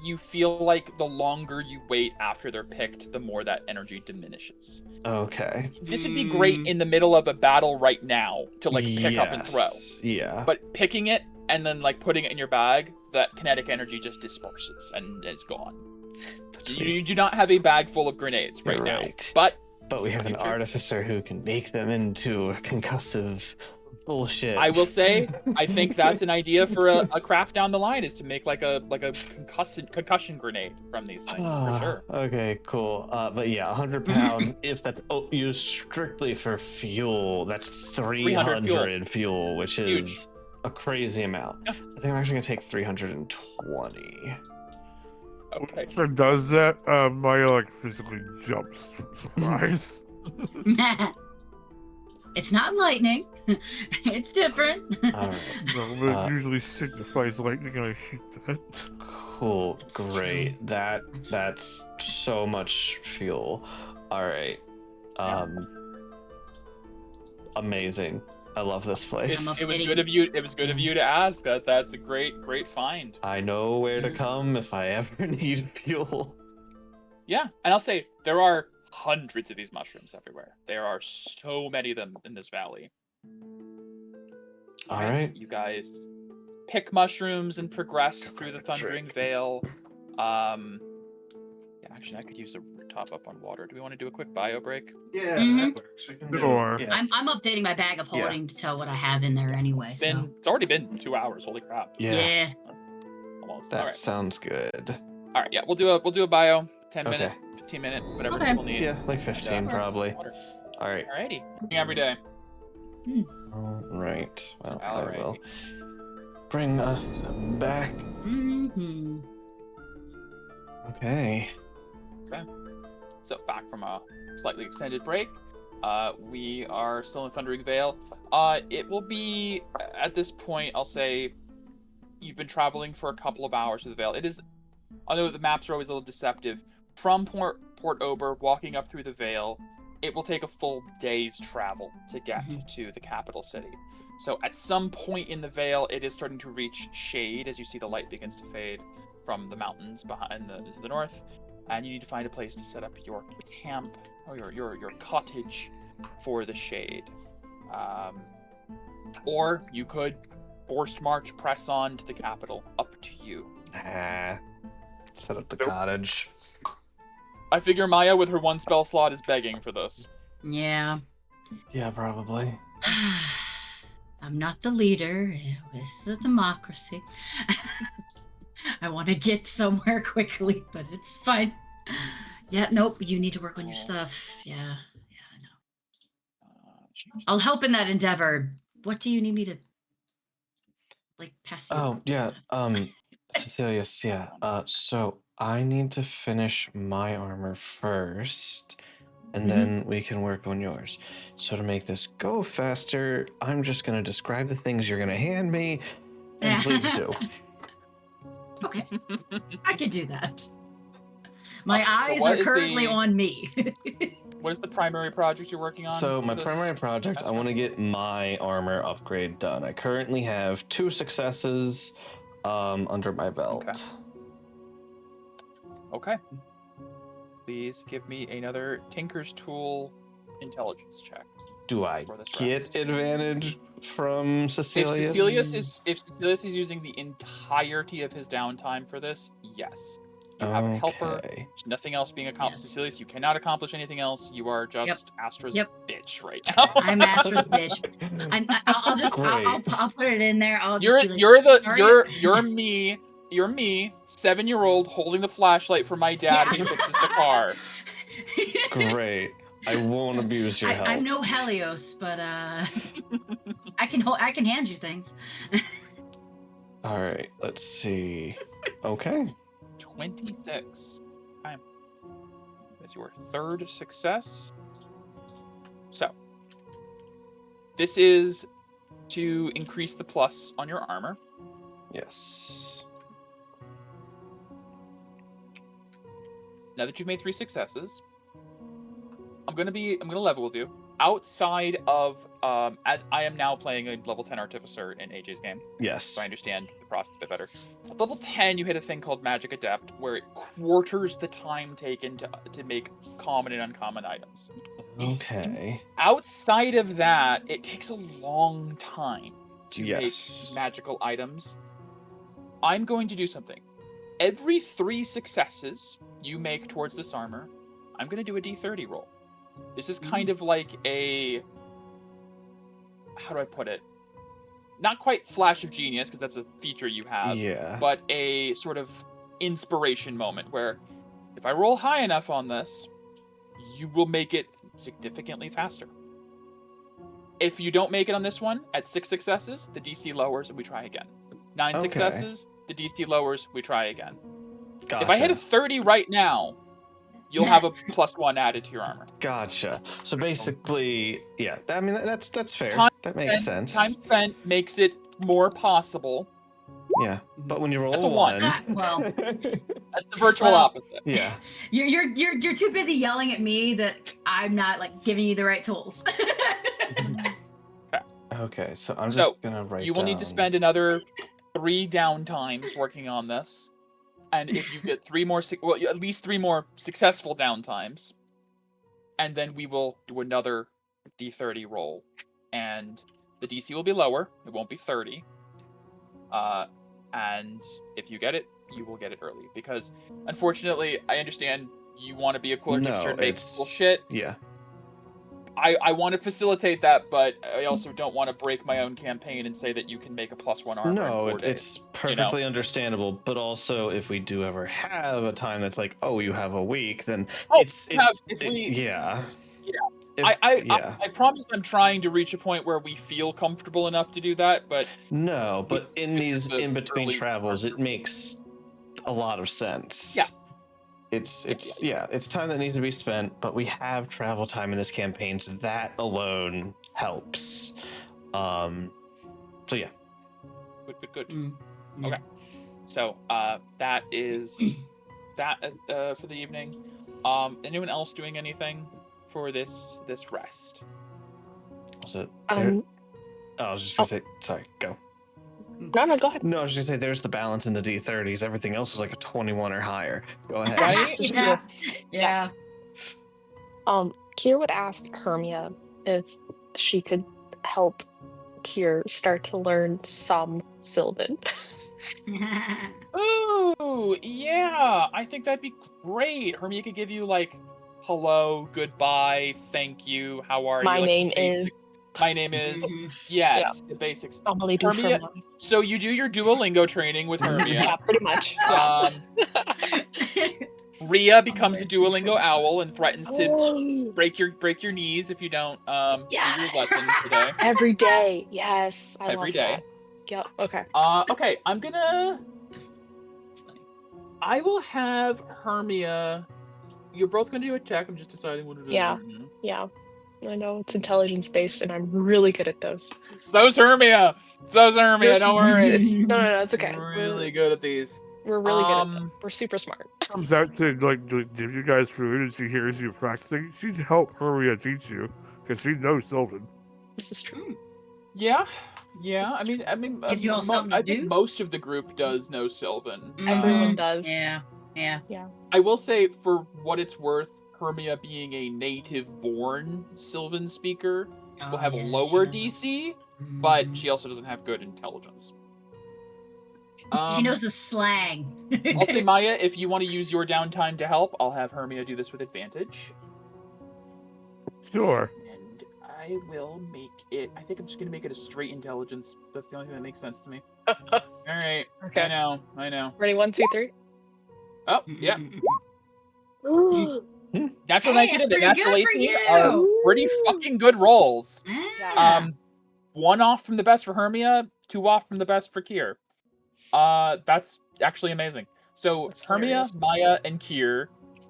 you feel like the longer you wait after they're picked, the more that energy diminishes. Okay. This would be great in the middle of a battle right now to like pick up and throw. Yeah. But picking it and then like putting it in your bag, that kinetic energy just disperses and is gone. So you do not have a bag full of grenades right now. But we have an artificer who can make them into concussive bullshit. I will say, I think that's an idea for a craft down the line, is to make like a concussion grenade from these things, for sure. Okay, cool. But yeah, 100 pounds. If that's used strictly for fuel, that's 300 fuel, which is a crazy amount. Yeah. I think I'm actually gonna take 320. Okay. If it does that, Maya like physically jumps from surprise. It's not lightning. It's different. All right. No, but it usually signifies lightning and I shoot that. Cool. That's Great. true. That's so much fuel. All right. Amazing. I love this place. It was good of you. It was good of you to ask. That's a great find. I know where to come if I ever need fuel. Yeah, and I'll say there are hundreds of these mushrooms everywhere. There are so many of them in this valley. All right. You guys pick mushrooms and progress through the Thundering Vale. Yeah, actually, I could use a top up on water. Do we want to do a quick bio break? Yeah, that works. Sure. Yeah. I'm updating my bag of holding to tell what I have in there anyway. It's already been 2 hours. Holy crap! Yeah. Almost. That All right. sounds good. All right. Yeah, we'll do a bio. 10 Okay. minute, 15 minute, whatever Okay. people need. Yeah, like 15 probably. Water. All right. Alrighty. Every day. All right. Well, I Alrighty. will bring us back. Mm-hmm. Okay. So back from a slightly extended break, we are still in Thundering Vale. It will be at this point, I'll say, you've been traveling for a couple of hours to the Vale. It is, although the maps are always a little deceptive, from Port Ober, walking up through the Vale, it will take a full day's travel to get to the capital city. So at some point in the Vale, it is starting to reach shade as you see the light begins to fade from the mountains behind to the north. And you need to find a place to set up your camp, or your cottage for the shade. Or you could forced march, press on to the capital. Up to you. Set up the cottage. I figure Maya, with her one spell slot, is begging for this. Yeah. Yeah, probably. I'm not the leader. It's a democracy. I want to get somewhere quickly, but it's fine. Yeah, nope, you need to work on your stuff. Yeah, I know. I'll help in that endeavor. What do you need me to, like, pass you? Oh, yeah. Stuff? Cecilia, yeah. So I need to finish my armor first, and then we can work on yours. So to make this go faster, I'm just gonna describe the things you're gonna hand me, and please do. Okay, I can do that. My So eyes what are is currently the- on me. What is the primary project you're working on? So for my this primary project, I semester? want to get my armor upgrade done. I currently have 2 successes under my belt. Okay. Please give me another Tinker's Tool intelligence check. Do I For this get rest. advantage from Cecilius? If Cecilius is using the entirety of his downtime for this, yes. You have a helper. Okay. There's nothing else being accomplished. Yes. Cecilius, you cannot accomplish anything else. You are just Astra's bitch right now. I'm Astra's bitch. I'll just Great. I'll put it in there. I'll just You're be like, you're me. You're me, 7-year-old, holding the flashlight for my dad as he fixes the car. Great. I won't abuse your help. I'm no Helios, but I can hand you things. All right, let's see. Okay. 26. Okay. That's your third success. So, this is to increase the plus on your armor. Yes. Now that you've made 3 successes, I'm gonna level with you. Outside of as I am now playing a level 10 artificer in AJ's game. Yes. So I understand the process a bit better. At level 10, you hit a thing called Magic Adept, where it quarters the time taken to make common and uncommon items. Okay. Outside of that, it takes a long time to make Yes. magical items. I'm going to do something. Every 3 successes you make towards this armor, I'm going to do a D30 roll. This is kind of like a... How do I put it? Not quite flash of genius, because that's a feature you have. Yeah. But a sort of inspiration moment where if I roll high enough on this, you will make it significantly faster. If you don't make it on this one, at 6 successes, the DC lowers and we try again. 9 Okay. successes, the DC lowers, we try again. Gotcha. If I hit a 30 right now, you'll have a +1 added to your armor. Gotcha. So basically, yeah. I mean, that's fair. That makes sense. Time spent makes it more possible. Yeah, but when you roll That's a a 1. Well, that's the virtual opposite. Yeah. You're too busy yelling at me that I'm not like giving you the right tools. Okay, so I'm just gonna write. You will need to spend another 3 downtimes working on this, and if you get 3 more, at least 3 more successful downtimes, and then we will do another D30 roll, and the DC will be lower. It won't be 30. And if you get it, you will get it early. Because, unfortunately, I understand you want to be a cool artificer and make bullshit. Yeah. I want to facilitate that, but I also don't want to break my own campaign and say that you can make a +1 armor No, in 4 days, it's perfectly you know? understandable. But also, if we do ever have a time that's like, oh, you have a week, then yeah. I promise I'm trying to reach a point where we feel comfortable enough to do that, but no, but in these the in-between early travels, it makes a lot of sense. Yeah. It's time that needs to be spent, but we have travel time in this campaign, so that alone helps. So yeah. Good. Yeah. Okay. So that is that for the evening. Anyone else doing anything for this rest? Was it there? I was just gonna say, sorry, go. No, go ahead. No, I was just gonna say there's the balance in the D30s. Everything else is like a 21 or higher. Go ahead. Right? Yeah. Kier would ask Hermia if she could help Kier start to learn some Sylvan. Ooh, yeah. I think that'd be great. Hermia could give you like hello, goodbye, thank you, how are you? My like, name basic... is My name is Mhm. yes, the basics. Normally do Hermia. from So you do your Duolingo training with Hermia. Yeah, pretty much. Yeah. Rhea becomes the Duolingo owl and threatens to Oh, break your knees if you don't do your lesson yes. today. Every day. Yes. I Every love day. that. Yep. Okay. Okay, I will have Hermia. You're both gonna do a check. I'm just deciding what it is Yeah. right now. Yeah. I know it's intelligence based and I'm really good at those. So's Hermia. Don't worry. No, it's okay. Really good at these. We're really good at them. We're super smart. Comes out to like give you guys food, and she hears you practicing. She'd help Hermia teach you because she knows Sylvan. This is true. Yeah. I mean, Gives you all something to I think do? most of the group does know Sylvan. Everyone does. Yeah. I will say, for what it's worth, Hermia being a native-born Sylvan speaker will have a lower DC, but she also doesn't have good intelligence. She knows the slang. I'll say, Maya, if you want to use your downtime to help, I'll have Hermia do this with advantage. Sure. And I will make it... I think I'm just going to make it a straight intelligence. That's the only thing that makes sense to me. Alright. Okay. I know. Ready? 1, 2, 3. Oh, yeah. Ooh. Natural Hey, 19 and that's natural pretty good for 18 you. are pretty fucking good rolls. Yeah. 1 off from the best for Hermia, 2 off from the best for Kier. That's actually amazing. So That's Hermia, hilarious. Maya, and Kier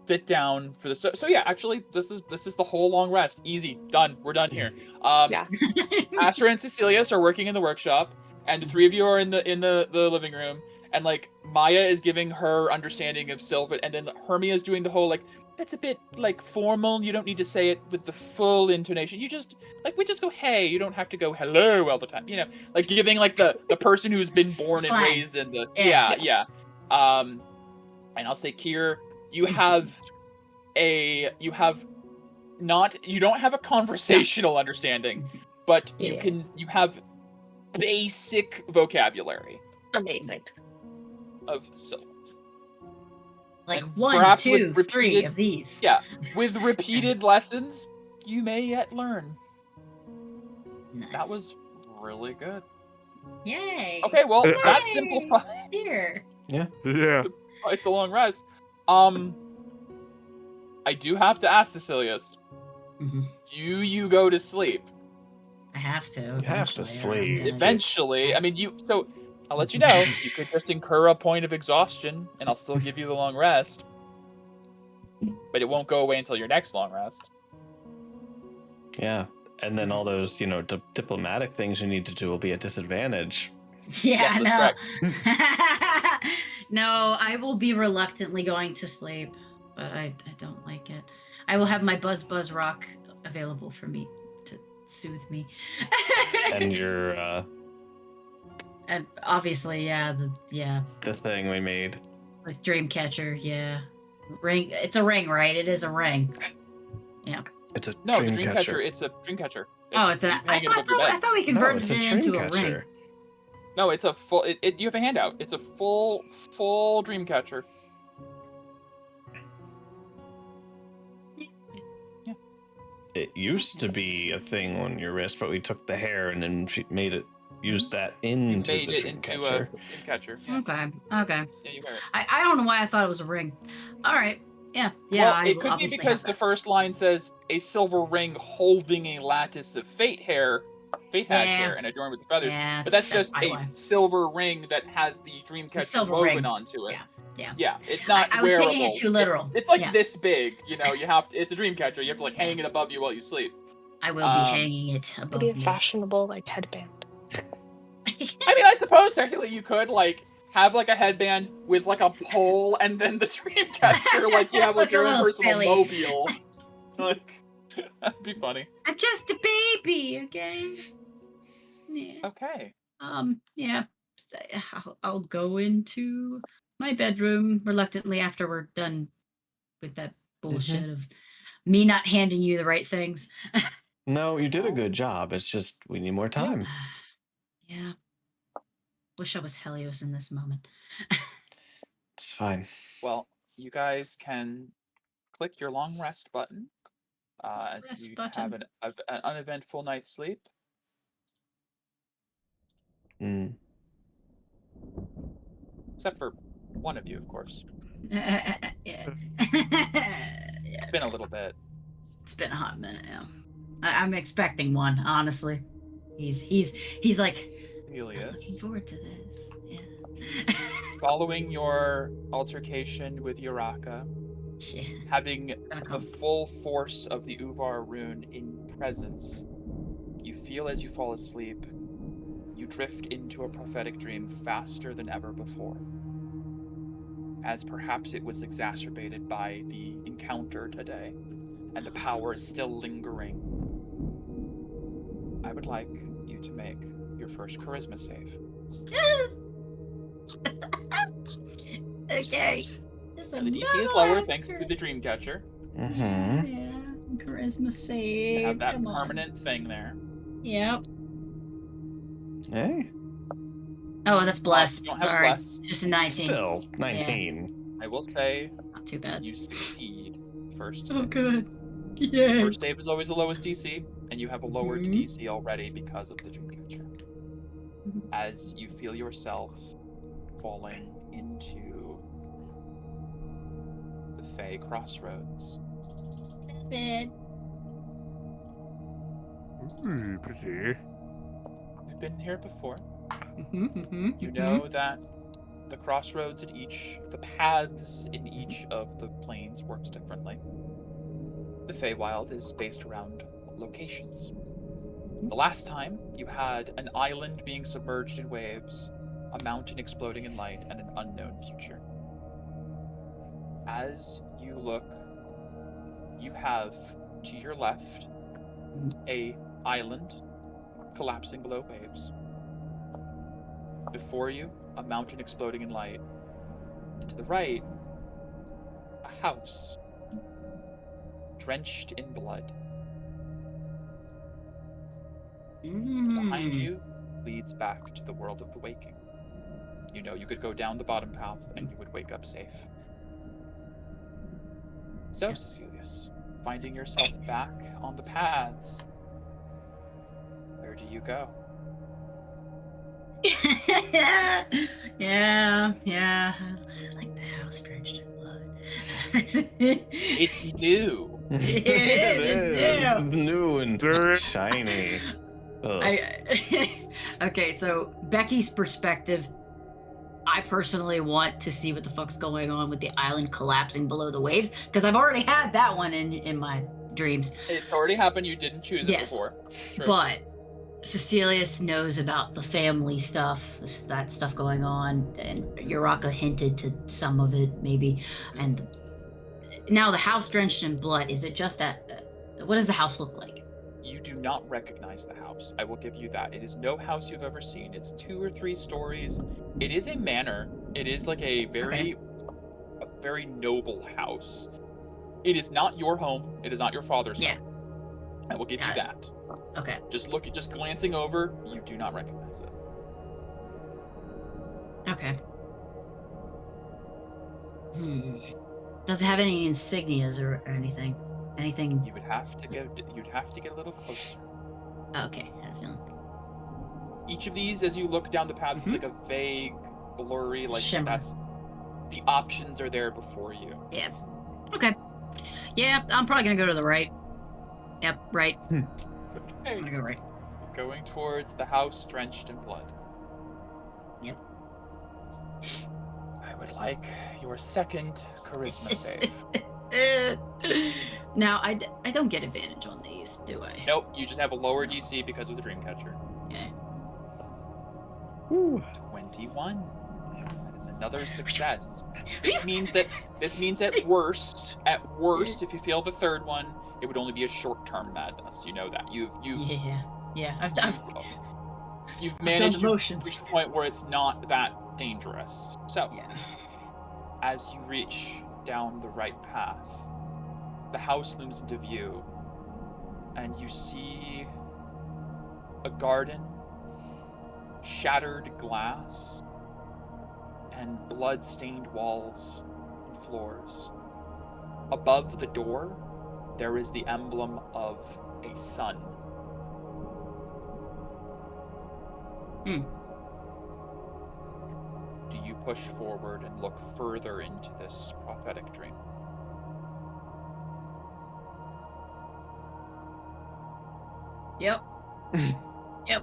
sit down for the so yeah, actually this is the whole long rest. Easy, done. We're done here. Yeah. Astra and Cecilius are working in the workshop, and the 3 of you are in the living room, and like Maya is giving her understanding of Sylvan, and then Hermia is doing the whole like, that's a bit like formal. You don't need to say it with the full intonation. You just we just go hey. You don't have to go hello all the time. You know, like giving like the person who's been born and Slang. raised in the Yeah. And I'll say Kier, you don't have a conversational understanding, but you have basic vocabulary Amazing. of Sylvan. Like And 1, perhaps 2, with 3 repeated- of these. Yeah, with repeated lessons, you may yet learn. Nice. That was really good. Yay. Okay, well, Yay. that simplifies Here. Yeah. the long rest. I do have to ask Cecilius, Mhm. do you go to sleep? I have to. You have to eventually, or I'm sleep. gonna- Eventually, I mean, so I'll let you know. You could just incur a point of exhaustion, and I'll still give you the long rest. But it won't go away until your next long rest. Yeah. And then all those, diplomatic things you need to do will be a disadvantage. Yeah, Yes, no. that's No, I will be reluctantly going to sleep, but I don't like it. I will have my Buzz Rock available for me to soothe me. And your And obviously, the thing we made. with Dreamcatcher, yeah. Ring. It's a ring, right? It is a ring. Yeah. It's a No, the dream Dreamcatcher, catcher. it's a Dreamcatcher. Oh, it's an. you I hang it above your bed. thought we No, converted it's a it dream into a ring. catcher. No, it's a full. You have a handout. It's a full Dreamcatcher. Yeah. It used to be a thing on your wrist, but we took the hair and then made it use that into Made the it dream into catcher. a Dreamcatcher. Yeah. Okay. Yeah, you wear it. I don't know why I thought it was a ring. All right. Yeah. Well, I it will could be obviously because have the that. first line says a silver ring holding a lattice of fate hag hair, and adorned with the feathers. Yeah, But that's just probably a why. silver ring that has the Dreamcatcher silver woven ring. onto it. Yeah. Yeah, it's not I was wearable. taking it too literal. It's like Yeah. this big. You have to. It's a Dreamcatcher. You have to hang it above you while you sleep. I will be hanging it Could above be a me. fashionable headband. I mean, I suppose technically you could have a headband with a pole and then the Dreamcatcher, you have Look your a own little personal silly. mobile. That'd be funny. I'm just a baby, okay? Yeah. Okay. Yeah. I'll go into my bedroom reluctantly after we're done with that bullshit of me not handing you the right things. No, you did a good job. It's just we need more time. Yeah. Wish I was Helios in this moment. It's fine. Well, you guys can click your long rest button. as Press you button. have an uneventful night's sleep. Mm. Except for one of you, of course. Yeah. It's been a little bit. It's been a hot minute now. I'm expecting one, honestly. He's like, I'm looking Helios. forward to this. Yeah. Following your altercation with Uraka, Yeah. having Gonna the come. full force of the Uvar rune in presence, you feel as you fall asleep, you drift into a prophetic dream faster than ever before. As perhaps it was exacerbated by the encounter today, and the power is still lingering. I would like you to make your first charisma save. Okay. Now, the DC is lower thanks to the Dreamcatcher. Mm-hmm. Yeah. Charisma You save. have that Come on. permanent thing there. Yep. Hey, Oh, that's bless. You don't have Sorry. bless. It's just a 19. still 19. I will say Not too bad. you succeed first Oh, save. good. Yay. First save is always the lowest DC, and you have a lowered Mhm. DC already because of the Dreamcatcher. As you feel yourself falling into the Fey Crossroads. Bad. Ooh, pretty. You've been here before. Mm-hmm. You know that the crossroads at the paths in each of the planes works differently. The Feywild is based around locations. The last time, you had an island being submerged in waves, a mountain exploding in light, and an unknown future. As you look, you have, to your left, a island collapsing below waves. Before you, a mountain exploding in light. And to the right, a house drenched in blood. Behind you leads back to the world of the waking. You know you could go down the bottom path and you would wake up safe. So, Cecilius, finding yourself back on the paths, where do you go? yeah. I like the house drenched in blood. It's new. It It's is new and Very- shiny. Ugh. Okay, so Becky's perspective, I personally want to see what the fuck's going on with the island collapsing below the waves, because I've already had that one in my dreams. It's already happened. You didn't choose it Yes. before. True. But Cecilius knows about the family stuff, that stuff going on, and Uraka hinted to some of it, maybe. And now the house drenched in blood, is it just that? What does the house look like? You do not recognize the house. I will give you that. It is no house you've ever seen. It's 2 or 3 stories. It is a manor. It is like a very noble house. It is not your home. It is not your father's home. I will give you that. Okay. Just glancing over, you do not recognize it. Okay. Does it have any insignias or anything? Anything? You'd have to get a little closer. Okay, I had a feeling. Each of these, as you look down the path, it's like a vague, blurry, like Shimmer. that's the options are there before you. Yeah. Okay. Yeah, I'm probably gonna go to the right. Yep, right. I'm Okay. gonna go right. Going towards the house drenched in blood. Yep. I would like your second charisma save. Now, I don't get advantage on these, do I? Nope, you just have a lower DC because of the Dreamcatcher. Okay. Woo. 21. That is another success. This means that at worst, if you fail the third one, it would only be a short-term madness. You know that. You've managed to reach a point where it's not that dangerous. So, as you reach down the right path, the house looms into view, and you see a garden, shattered glass, and blood-stained walls and floors. Above the door, there is the emblem of a sun. Do you push forward and look further into this prophetic dream? Yep. Yep.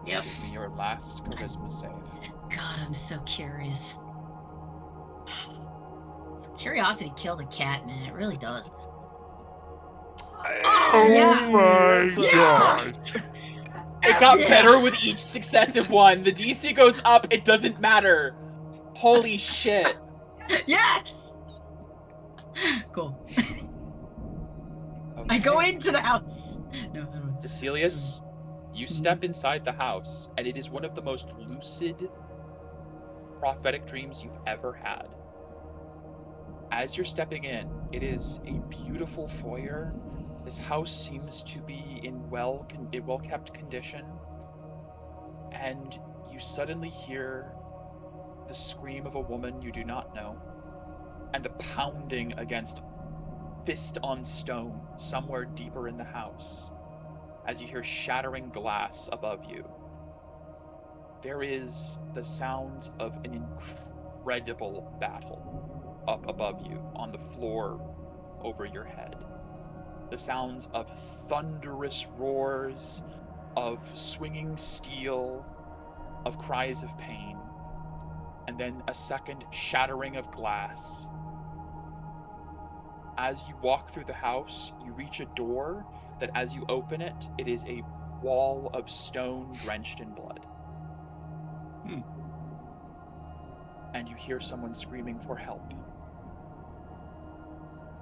Give me your last charisma save. God, I'm so curious. Curiosity killed a cat, man. It really does. Oh yeah. my Yes! god! It got Yeah. better with each successive one. The DC goes up, it doesn't matter. Holy shit. Yes! Cool. Okay. I go into the house. No. Cecilius, you step inside the house, and it is one of the most lucid prophetic dreams you've ever had. As you're stepping in, it is a beautiful foyer. This house seems to be in well-kept condition, and you suddenly hear the scream of a woman you do not know, and the pounding against fist on stone somewhere deeper in the house, as you hear shattering glass above you. There is the sounds of an incredible battle up above you on the floor over your head. The sounds of thunderous roars, of swinging steel, of cries of pain, and then a second shattering of glass. As you walk through the house, you reach a door that as you open it, it is a wall of stone drenched in blood. And you hear someone screaming for help.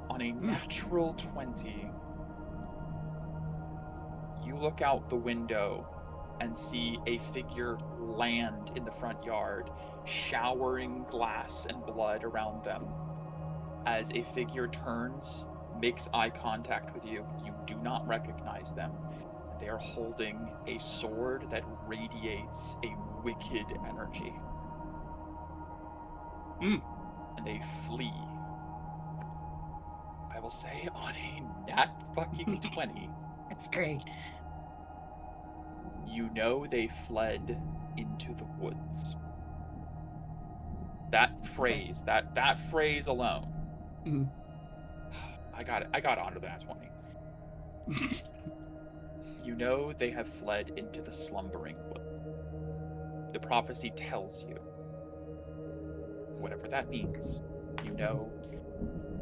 On a natural 20, you look out the window and see a figure land in the front yard, showering glass and blood around them. As a figure turns, makes eye contact with you, you do not recognize them. They are holding a sword that radiates a wicked energy. And they flee. I will say on a nat fucking 20. That's great. You know they fled into the woods. That phrase, that phrase alone. I got it. I got onto that 20. You know they have fled into the slumbering woods. The prophecy tells you, whatever that means, you know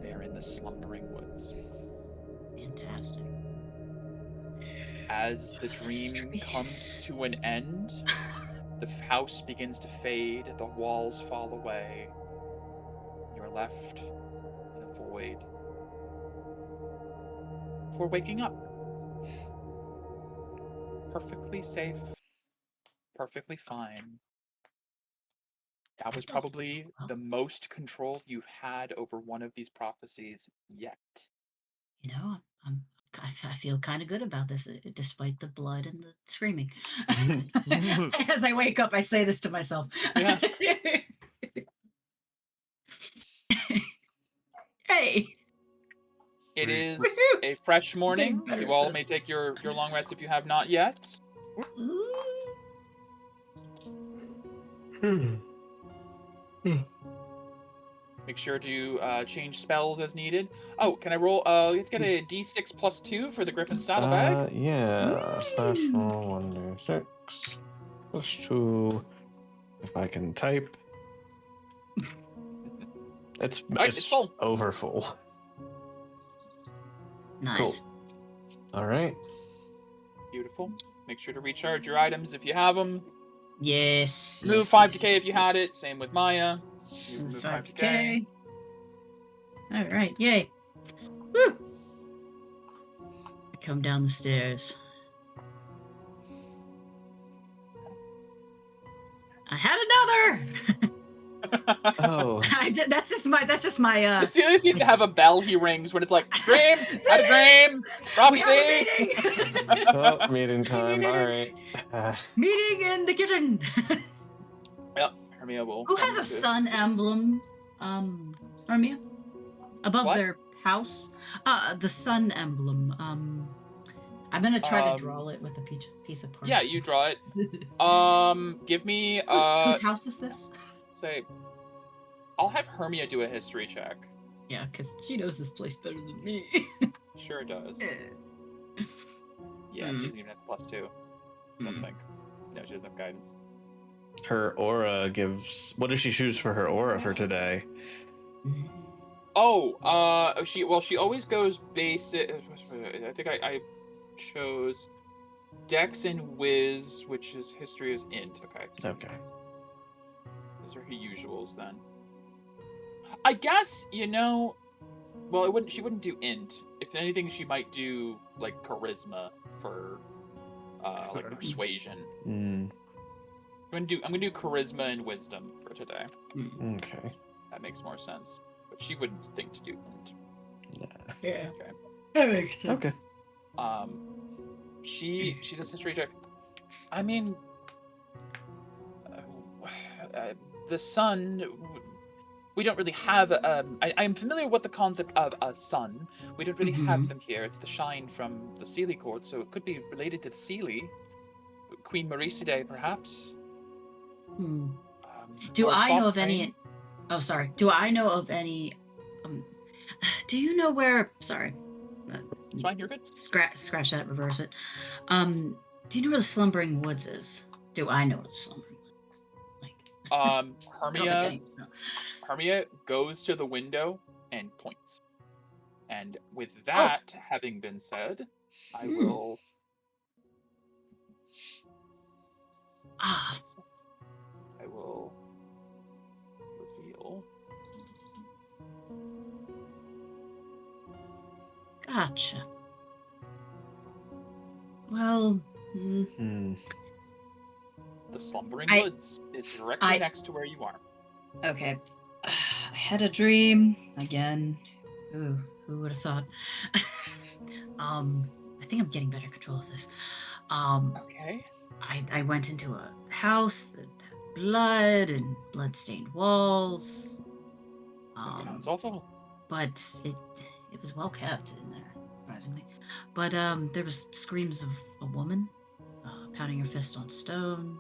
they are in the slumbering woods. Fantastic. As the dream comes to an end, the house begins to fade, the walls fall away. You're left in a void before waking up. Perfectly safe, perfectly fine. That was probably the most control you've had over one of these prophecies yet. You know, I feel kind of good about this, despite the blood and the screaming. As I wake up, I say this to myself. Yeah. Hey. It is a fresh morning. You all may take your long rest if you have not yet. Make sure to change spells as needed. Oh, can I roll? Let's get a D6 plus 2 for the Griffin saddlebag. Yeah. Slash roll 1d6 plus 2. If I can type. It's full. Over full. Nice. Cool. All right. Beautiful. Make sure to recharge your items if you have them. Yes. Move 5 decay if you had it. Same with Maya. Move 5 decay. All right. Yay. Woo. I come down the stairs. I had another. Oh. That's just my. Cecilia needs to have a bell he rings when it's like, dream, had a dream, prophecy. Oh, meeting time. All right. Meeting in the kitchen. Yep, Hermia will. Who has a sun emblem? Hermia? Above What? their house? The sun emblem. I'm gonna try to draw it with a piece of parchment. Yeah, you draw it. Give me Whose house is this? Say, I'll have Hermia do a history check. Yeah, because she knows this place better than me. Sure does. Yeah, she doesn't even have the +2. I don't think. No, she doesn't have guidance. Her aura gives. What does she choose for her aura for today? Oh, she always goes basic. I think I chose Dex and Wiz, which is history is int. Okay. So Okay. those are her usuals then. I guess well, she wouldn't do int. If anything, she might do like charisma for like persuasion. I'm gonna do charisma and wisdom for today. Okay. That makes more sense. But she wouldn't think to do int. Yeah. Okay. That makes sense. Okay. She does history check. I mean, the sun. We don't really have. I'm familiar with the concept of a sun. We don't really have them here. It's the shine from the Seelie court, so it could be related to the Seelie. Queen Marisidae, perhaps. Do or I know of Phosphine. any? Oh, sorry. Do I know of any? Do you know where? Sorry. It's fine. You're good. Scratch that. Reverse it. Do you know where the Slumbering Woods is? Do I know where the Slumbering Woods? I don't think Hermia. any of us know. Hermia goes to the window and points. And with that having been said, I will. I will reveal. Gotcha. Well. The Slumbering Woods is directly next to where you are. Okay. I had a dream again. Ooh, who would have thought? I think I'm getting better control of this. Okay. I went into a house that had blood and blood-stained walls. That sounds awful. But it was well kept in there, surprisingly. But there was screams of a woman pounding her fist on stone.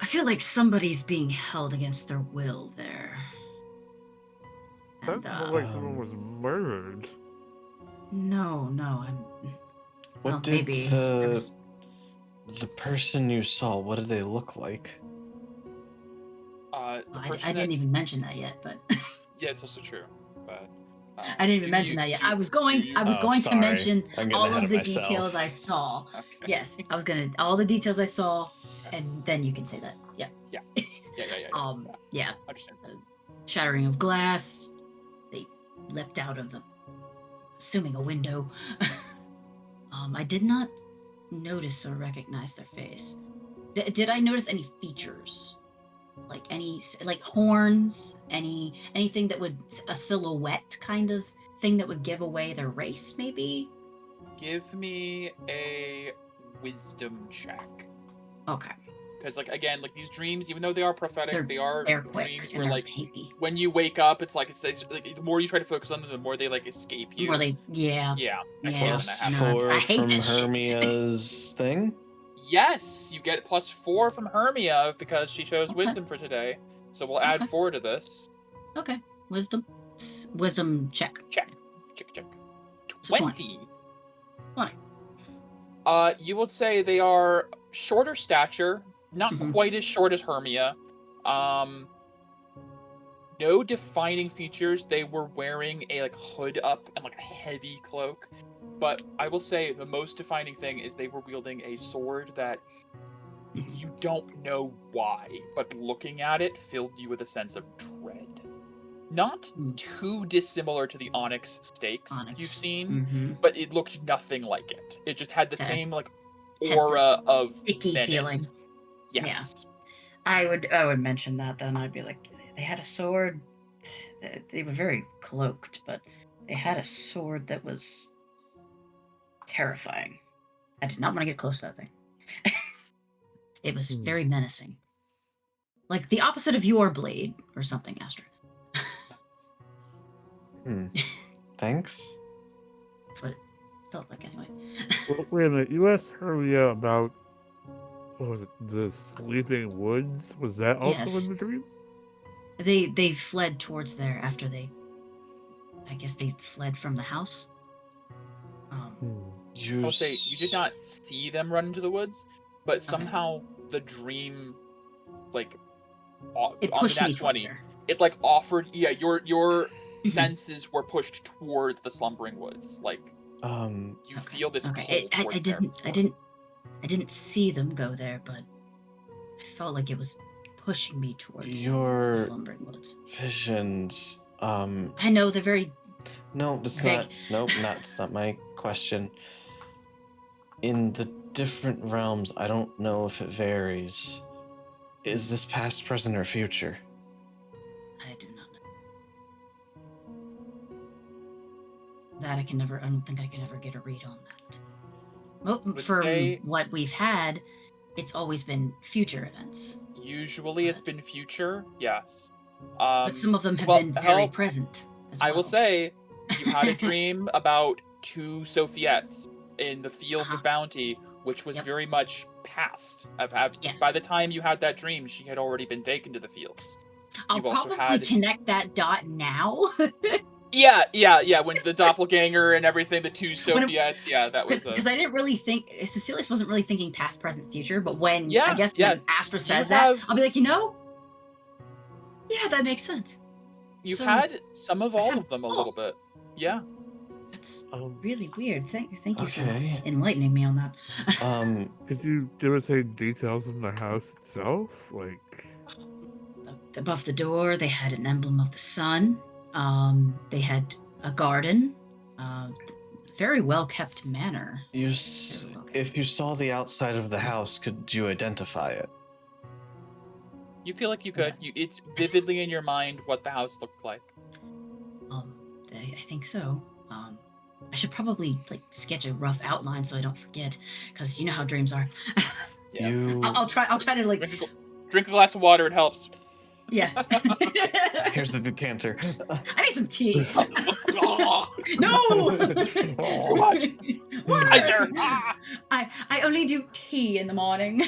I feel like somebody's being held against their will there. And, That's more like someone was murdered. No, What did maybe the person you saw? What did they look like? I didn't even mention that yet, but yeah, it's also true. But I didn't even mention that yet. I was going to mention all of the details I saw. Okay. Yes, I was gonna all the details I saw, and then you can say that. Yeah. Yeah. Yeah. Understand. Shattering of glass. They leapt out of assuming a window. I did not notice or recognize their face. Did I notice any features? Like any horns, anything that would a silhouette kind of thing that would give away their race, maybe? Give me a wisdom check. Okay. Because again, these dreams, even though they are prophetic, they are dreams where hazy. When you wake up, it's like the more you try to focus on them, the more they escape you. More they Yeah. +4 from Hermia's thing. Yes, you get +4 from Hermia because she chose wisdom for today. So we'll add 4 to this. Okay. Wisdom check. Check. 20. 20. You would say they are shorter stature, not quite as short as Hermia. No defining features. They were wearing a hood up and a heavy cloak. But I will say the most defining thing is they were wielding a sword that you don't know why, but looking at it filled you with a sense of dread. Not too dissimilar to the onyx stakes you've seen, but it looked nothing like it. It just had the same aura of icky menace. Feeling. Yes. Yeah. I would mention that then. I'd be like, they had a sword. They were very cloaked, but they had a sword that was terrifying. I did not want to get close to that thing. It was very menacing. Like the opposite of your blade or something, Astra. Thanks. That's what it felt like anyway. Well, wait a minute. You asked Hermia about, what was it, the Sleeping Woods? Was that also Yes. in the dream? They fled towards there after I guess they fled from the house. I'll say you did not see them run into the woods, but somehow the dream, like, it on the pushed nat me 20, there. it like offered. Yeah, your senses were pushed towards the slumbering woods. Like, you feel this pull towards there. I didn't see them go there, but I felt like it was pushing me towards the slumbering woods. Visions. I know they're very. No, it's vague. not. Nope, that's not my question. In the different realms, I don't know if it varies. Is this past, present, or future? I do not know. That I don't think I can ever get a read on that. Well, from what we've had, it's always been future events. Usually it's been future, yes. But some of them have been very present as well. I will say, you had a dream about 2 Sophiettes in the Fields of Bounty, which was very much past. By the time you had that dream, she had already been taken to the fields. I'll probably connect that dot now. Yeah. When the doppelganger and everything, the 2 Sophiettes, that was because I didn't really think Cecilius wasn't really thinking past, present, future. But when when Astra says that, I'll be like, that makes sense. You had some of all of them a little bit. Yeah. That's really weird. Thank you for enlightening me on that. Could you give us any details on the house itself? Like, above the door, they had an emblem of the sun. They had a garden. Very well kept manor. If you saw the outside of the house, could you identify it? You feel like you could. It's vividly in your mind what the house looked like. I think so. I should probably sketch a rough outline so I don't forget, because you know how dreams are. I'll try to drink a glass of water. It helps. Yeah. Here's the decanter. I need some tea. No. Too much. Water. I only do tea in the morning.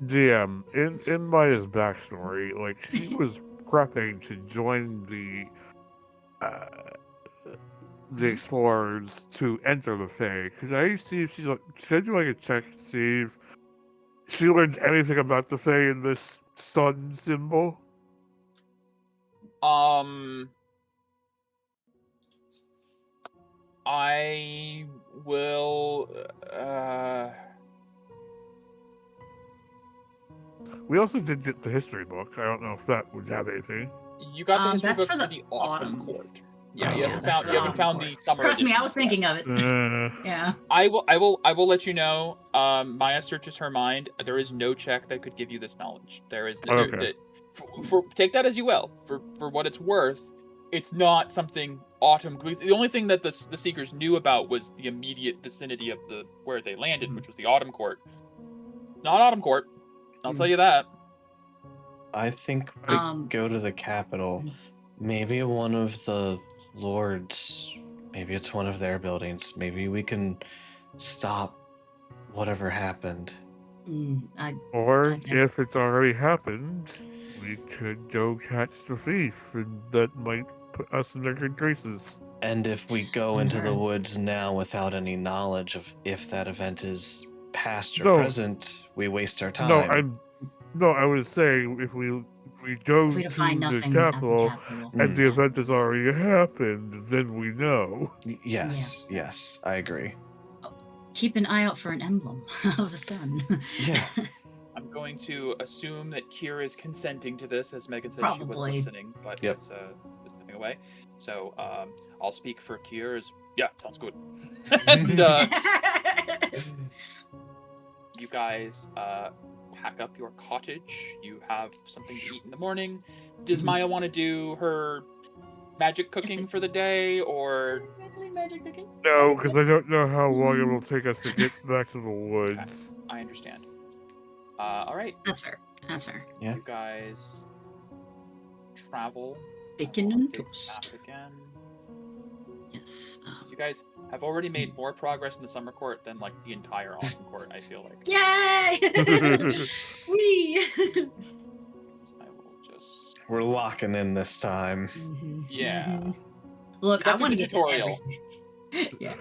DM, in Maya's backstory, he was prepping to join the explorers to enter the Fae. Could I see if could you a check to see if she learned anything about the Fae in this sun symbol? I will. We also did get the history book. I don't know if that would have anything. You got the history book for the autumn court. Yeah, you haven't found the summer. Trust me, I was thinking of it. Yeah. I will let you know. Maya searches her mind. There is no check that could give you this knowledge. There is take that as you will. For what it's worth, it's not something autumn. The only thing that the seekers knew about was the immediate vicinity of where they landed, which was the autumn court. Not autumn court. I'll tell you that. I think we go to the capital. Maybe one of the lords, maybe it's one of their buildings. Maybe we can stop whatever happened. If it's already happened, we could go catch the thief, and that might put us in their good graces. And if we go into the woods now without any knowledge of if that event is past or present, we waste our time. I was saying if we go to the capital and the event has already happened, then we know. Yes, I agree. Keep an eye out for an emblem of a sun. Yeah. I'm going to assume that Kira is consenting to this, as Megan said she was listening, but is stepping away. So I'll speak for Kira. Sounds good. And you guys pack up your cottage. You have something to eat in the morning. Does Maya want to do her magic cooking for the day, or magic cooking? No, because I don't know how long it will take us to get back to the woods. Okay. I understand. All right. That's fair. Yeah. You guys travel. Bacon and toast. Again. Yes. You guys have already made more progress in the summer court than like the entire autumn court, I feel like. Yay! Whee! I will just... We're locking in this time. Yeah. Look, I got through want to the get tutorial. to everything. Yeah.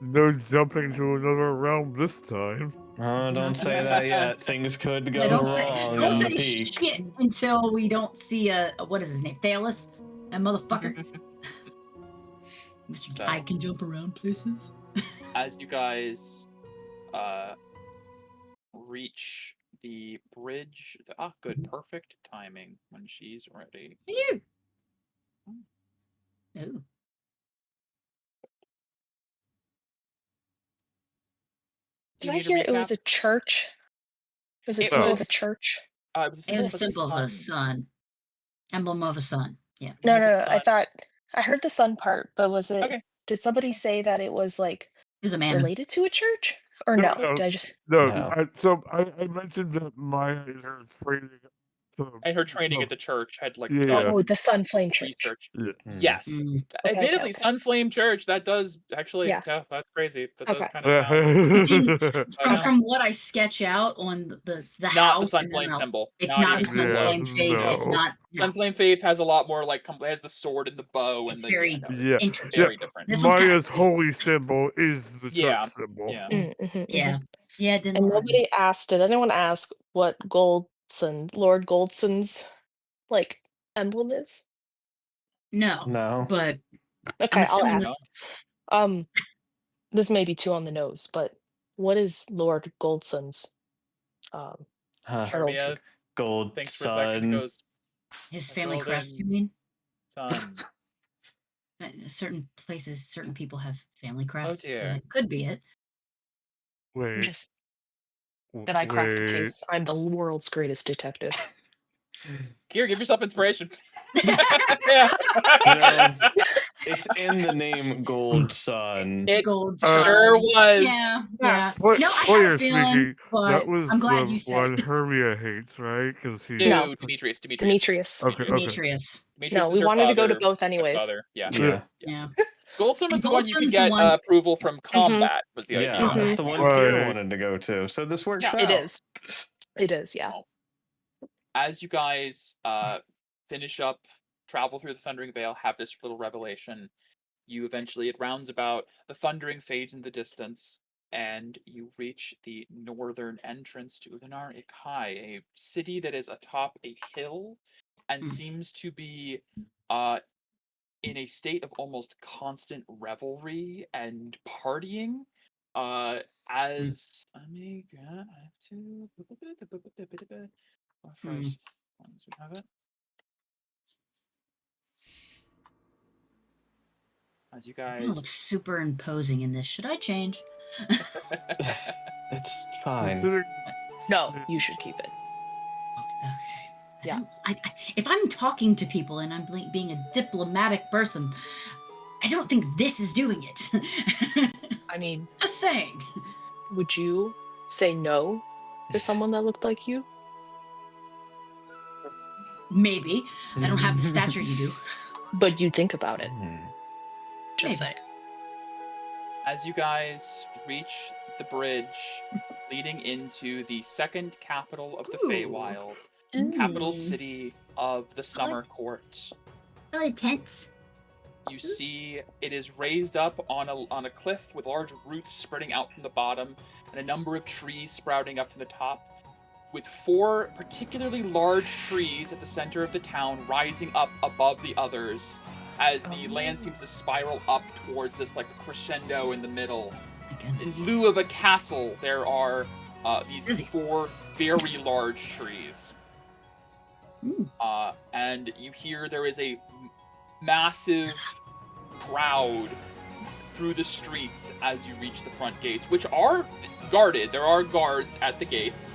No jumping to another realm this time. Oh, don't say that yet. Things could go Yeah, don't wrong in the say peak. shit until we don't see what is his name? Phalus? That motherfucker. Mr. So- I can jump around places. As you guys reach the bridge, good, perfect timing when she's ready. You. Ooh. Do Did you I need hear a it was recap? a church? It was a It symbol of was- a church? It was a symbol, It was of, a symbol of a sun. sun. Emblem of a sun. Yeah. No, Of a no, no. I sun. thought I heard the sun part, but was it? Okay. Did somebody say that it was like It was a man. related to a church, or No, no? no. Did I just? No, No. I mentioned that Maya is her training. And her training at the church had like Yeah. done Oh, the Sunflame Church. research. Yeah. Yes. Mm. Okay, Admittedly, okay. Sunflame Church, that does actually, Yeah. that's crazy. That does Okay. kind of sound... I know. From what I sketch out on the Not house, the and then Sunflame symbol. it's not a even Sunflame close. faith. no. It's not. No, Sunflame Faith has a lot more like has the sword and the bow and it's the very Yeah. intricate. very different. This one's kinda Maya's basic. holy symbol is the Yeah. church symbol. Yeah. Yeah. Yeah. It didn't And look like nobody asked. Did anyone ask what Lord Goldson's like emblem is? no, No. but Okay, I'll assuming ask. This may be too on the nose, but what is Lord Goldson's Huh. heraldry? Hermia Gold thinks for a second, sun. goes, his A family crest. You golden mean? sun. Certain places, certain people have family crests, so dear. that could be it. Wait. Just that I cracked the wait. case. I'm the world's greatest detective. Here, give yourself inspiration. You know, it's in the name Gold Sun. It Gold sure sun. was. Yeah, Yeah. yeah. No, I had Player a feeling, speaking, but that was I'm glad the you said one it. Hermia hates, right? Because he. No, Demetrius. Demetrius. Okay. Demetrius. No, is we her wanted to go to father, both anyways. stepfather. Yeah. Yeah. Yeah. Goldson was And the one you could Goldson's the get one- approval from combat, was the Yeah, idea. that's the one Right. Kira wanted to go to. So this works Yeah. out. It is. It is, yeah. As you guys finish up, travel through the Thundering Vale, have this little revelation, you eventually, it rounds about, the thundering fades in the distance, and you reach the northern entrance to Udanar Ikai, a city that is atop a hill and seems to be in a state of almost constant revelry and partying. As I may get, I have to first. Once we have it. As you I'm gonna look guys, super imposing in this. Should I change? It's fine. Consider- No, you should keep it. Okay. Yeah. If I'm talking to people and I'm being a diplomatic person, I don't think this is doing it. I mean, Just saying. would you say no to someone that looked like you? Maybe. I don't have the stature you do. But you think about it. Just Maybe. say. as you guys reach the bridge leading into the second capital of the Ooh. Feywild, Mm. capital city of the Summer Court. Really tense. You see it is raised up on a cliff with large roots spreading out from the bottom and a number of trees sprouting up from the top, with 4 particularly large trees at the center of the town rising up above the others as the land seems to spiral up towards this like crescendo in the middle. My goodness. In lieu of a castle, there are these Busy. 4 very large trees. Mm. And you hear there is a massive crowd through the streets as you reach the front gates, which are guarded. There are guards at the gates.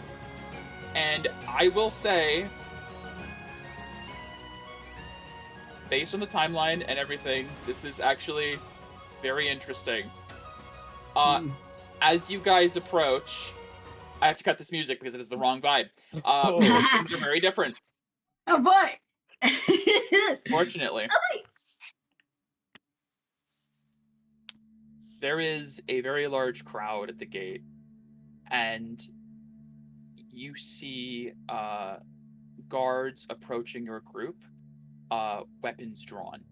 And I will say, based on the timeline and everything, this is actually very interesting. As you guys approach, I have to cut this music because it is the wrong vibe. Things are very different, Oh boy. fortunately. there is a very large crowd at the gate, and you see guards approaching your group, weapons drawn.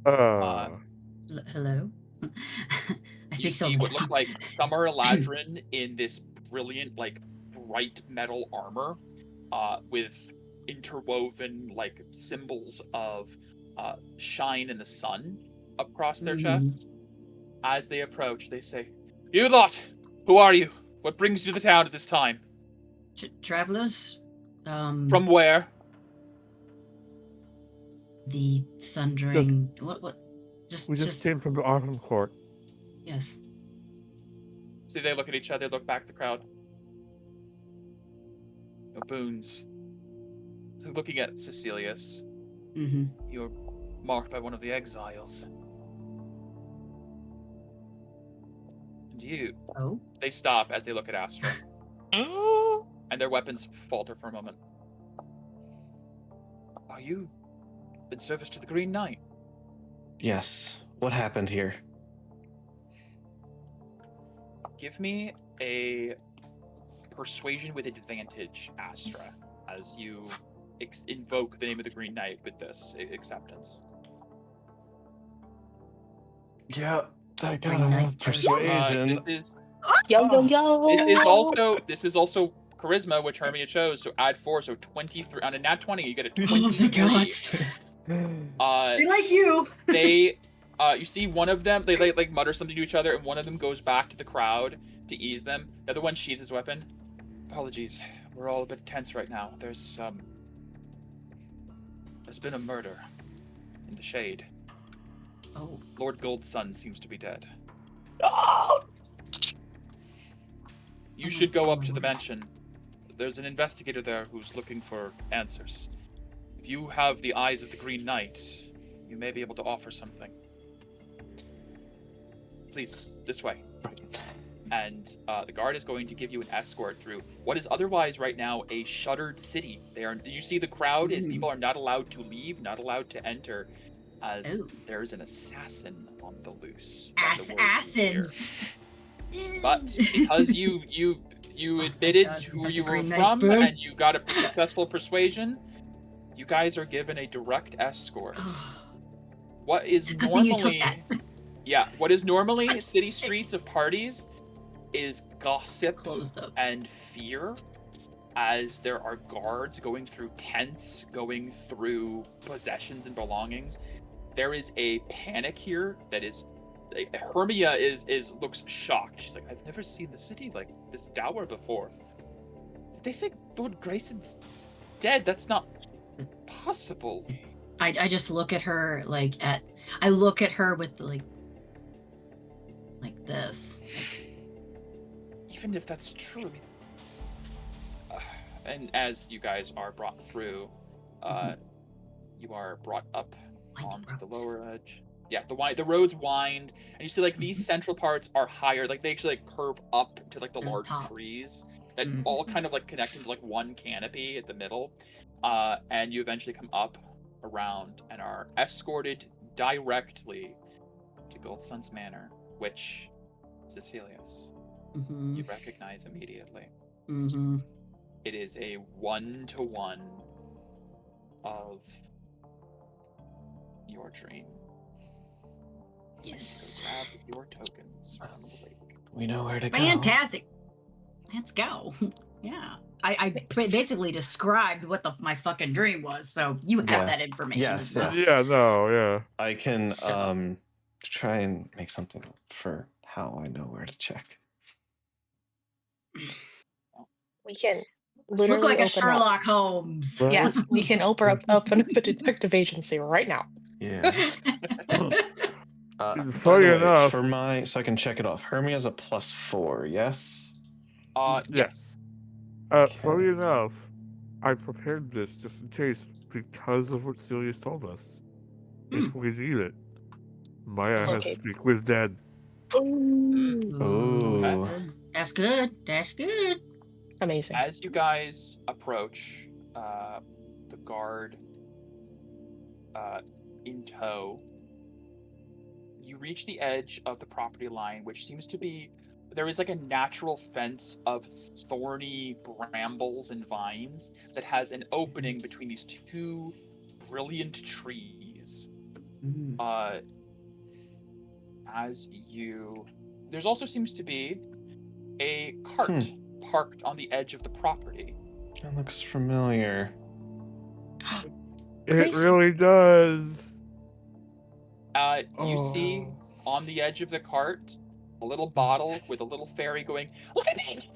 Hello? I You speak so see what loud. look like Summer Eladrin in this brilliant, like, bright metal armor, with interwoven, like, symbols of shine in the sun across their chests. As they approach, they say, "You lot, who are you? What brings you to the town at this time? Travelers? From where?" The thundering... What? We just came from the Autumn Court. Yes. So they look at each other, look back at the crowd. No boons. So looking at Cecilius. You're marked by one of the exiles. And you. Oh? They stop as they look at Astra. And their weapons falter for a moment. Are you in service to the Green Knight? Yes. What happened here? Give me a persuasion with advantage, Astra, as you invoke the name of the Green Knight with this acceptance. Yeah, I Green gotta Knight have persuasion. This Yo. is also charisma, which Hermia chose. So add 4, so 23. On a nat 20, you get a Oh 23. the gods. They like you. They, you see one of them. They like mutter something to each other, and one of them goes back to the crowd to ease them. The other one sheathes his weapon. Apologies, we're all a bit tense right now. There's been a murder in the shade. Oh. Lord Goldsun seems to be dead. You should go up to the mansion. There's an investigator there who's looking for answers. If you have the eyes of the Green Knight, you may be able to offer something. Please, this way. And the guard is going to give you an escort through what is otherwise right now a shuttered city. You see the crowd as people are not allowed to leave, not allowed to enter, as there is an assassin on the loose. Assassin. But because you admitted who you were from and you got a successful persuasion, you guys are given a direct escort. What is normally what is normally city streets of parties is gossip and fear, as there are guards going through tents, going through possessions and belongings. There is a panic here that is Hermia looks shocked. She's like, I've never seen the city like this dour before. They say Lord Grayson's dead. That's not possible. I just look at her I look at her with like this. Even if that's true, and as you guys are brought through, you are brought up onto the lower edge. Yeah, the roads wind, and you see like these central parts are higher, like they actually like curve up to like the large trees that all kind of like connect into like one canopy at the middle, and you eventually come up around and are escorted directly to Goldsun's Manor, which Cecilius you recognize immediately. It is a 1-to-1 of your dream. Yes. Grab your tokens from the lake. We know where to go. Fantastic. Let's go. Yeah. I basically described what my fucking dream was, so you have that information. Yes, as well. yes. Yeah, no, yeah. I can try and make something for how I know where to check. We can literally look like a open Sherlock up. Holmes. Yes, we can open up a detective agency right now. Yeah. Funny enough, for so I can check it off. Hermia has a +4, yes? Yes. Funny enough, I prepared this just in case because of what Celius told us. If we need it. Maya has Speak with Dead. Ooh. That's good. That's good. Amazing. As you guys approach, the guard in tow you reach the edge of the property line, which seems to be there is like a natural fence of thorny brambles and vines that has an opening between these two brilliant trees. There's also seems to be a cart parked on the edge of the property. That looks familiar. It really does. You see on the edge of the cart a little bottle with a little fairy going, "Look at me!"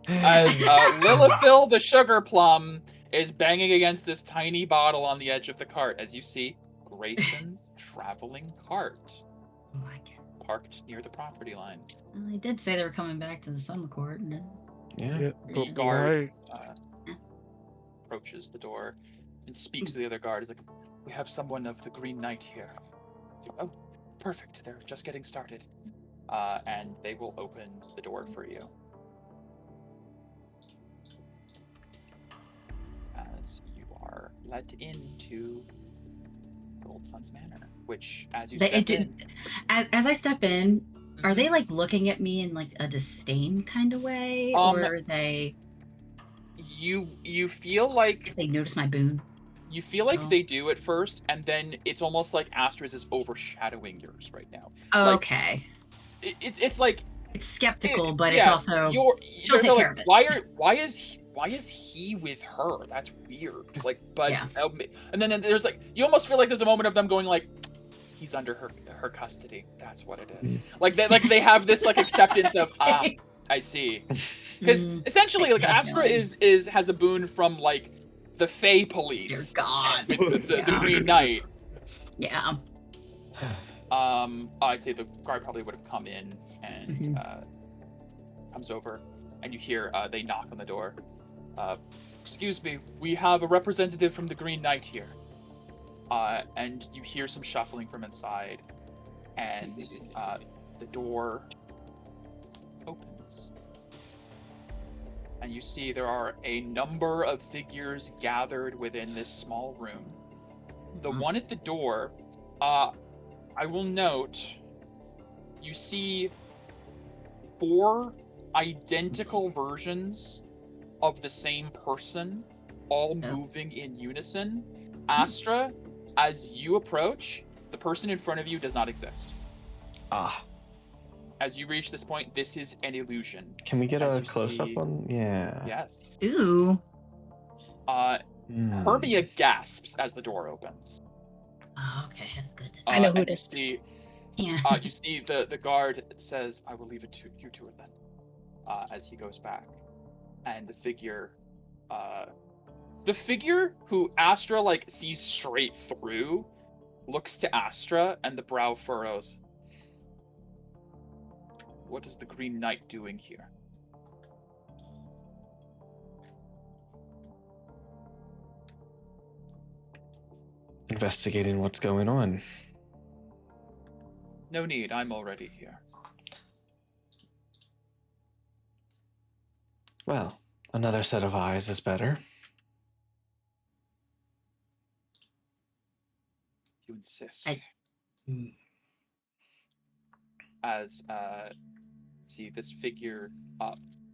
As Lilithil the sugar plum is banging against this tiny bottle on the edge of the cart. As you see, Grayson's traveling cart parked near the property line. Well, they did say they were coming back to the summer court. Yeah. The guard approaches the door and speaks to the other guard. He's like, "We have someone of the Green Knight here." Like, "Oh, perfect. They're just getting started." And they will open the door for you. As you are let into Gold Sun's Manor, which, as you step in... As I step in, are they like looking at me in like a disdain kind of way, or are they? You feel like if they notice my boon. You feel like they do at first, and then it's almost like Astra's is overshadowing yours right now. Okay. Like, it's like it's skeptical, but it's also she'll take care of it. Why is he with her? That's weird. Like, but and then there's like you almost feel like there's a moment of them going like, he's under her custody. That's what it is. Like they have this like acceptance of I see. Because essentially like Astra has a boon from like the Fae police. Dear God. With the Green Knight. Yeah. I'd say the guard probably would have come in and comes over, and you hear they knock on the door. Excuse me, we have a representative from the Green Knight here. And you hear some shuffling from inside, and the door opens. And you see there are a number of figures gathered within this small room. The one at the door, I will note, you see 4 identical versions of the same person, all moving in unison. Astra, as you approach, the person in front of you does not exist. As you reach this point, this is an illusion. Can we get a close-up on? Yeah. Yes. Ooh. Hermia gasps as the door opens. Oh, okay, that's good. I know who it is. You see the guard says, "I will leave it to you to it then." As he goes back, and the figure who Astra like sees straight through, looks to Astra, and the brow furrows. What is the Green Knight doing here? Investigating what's going on. No need, I'm already here. Well, another set of eyes is better. You insist. As see this figure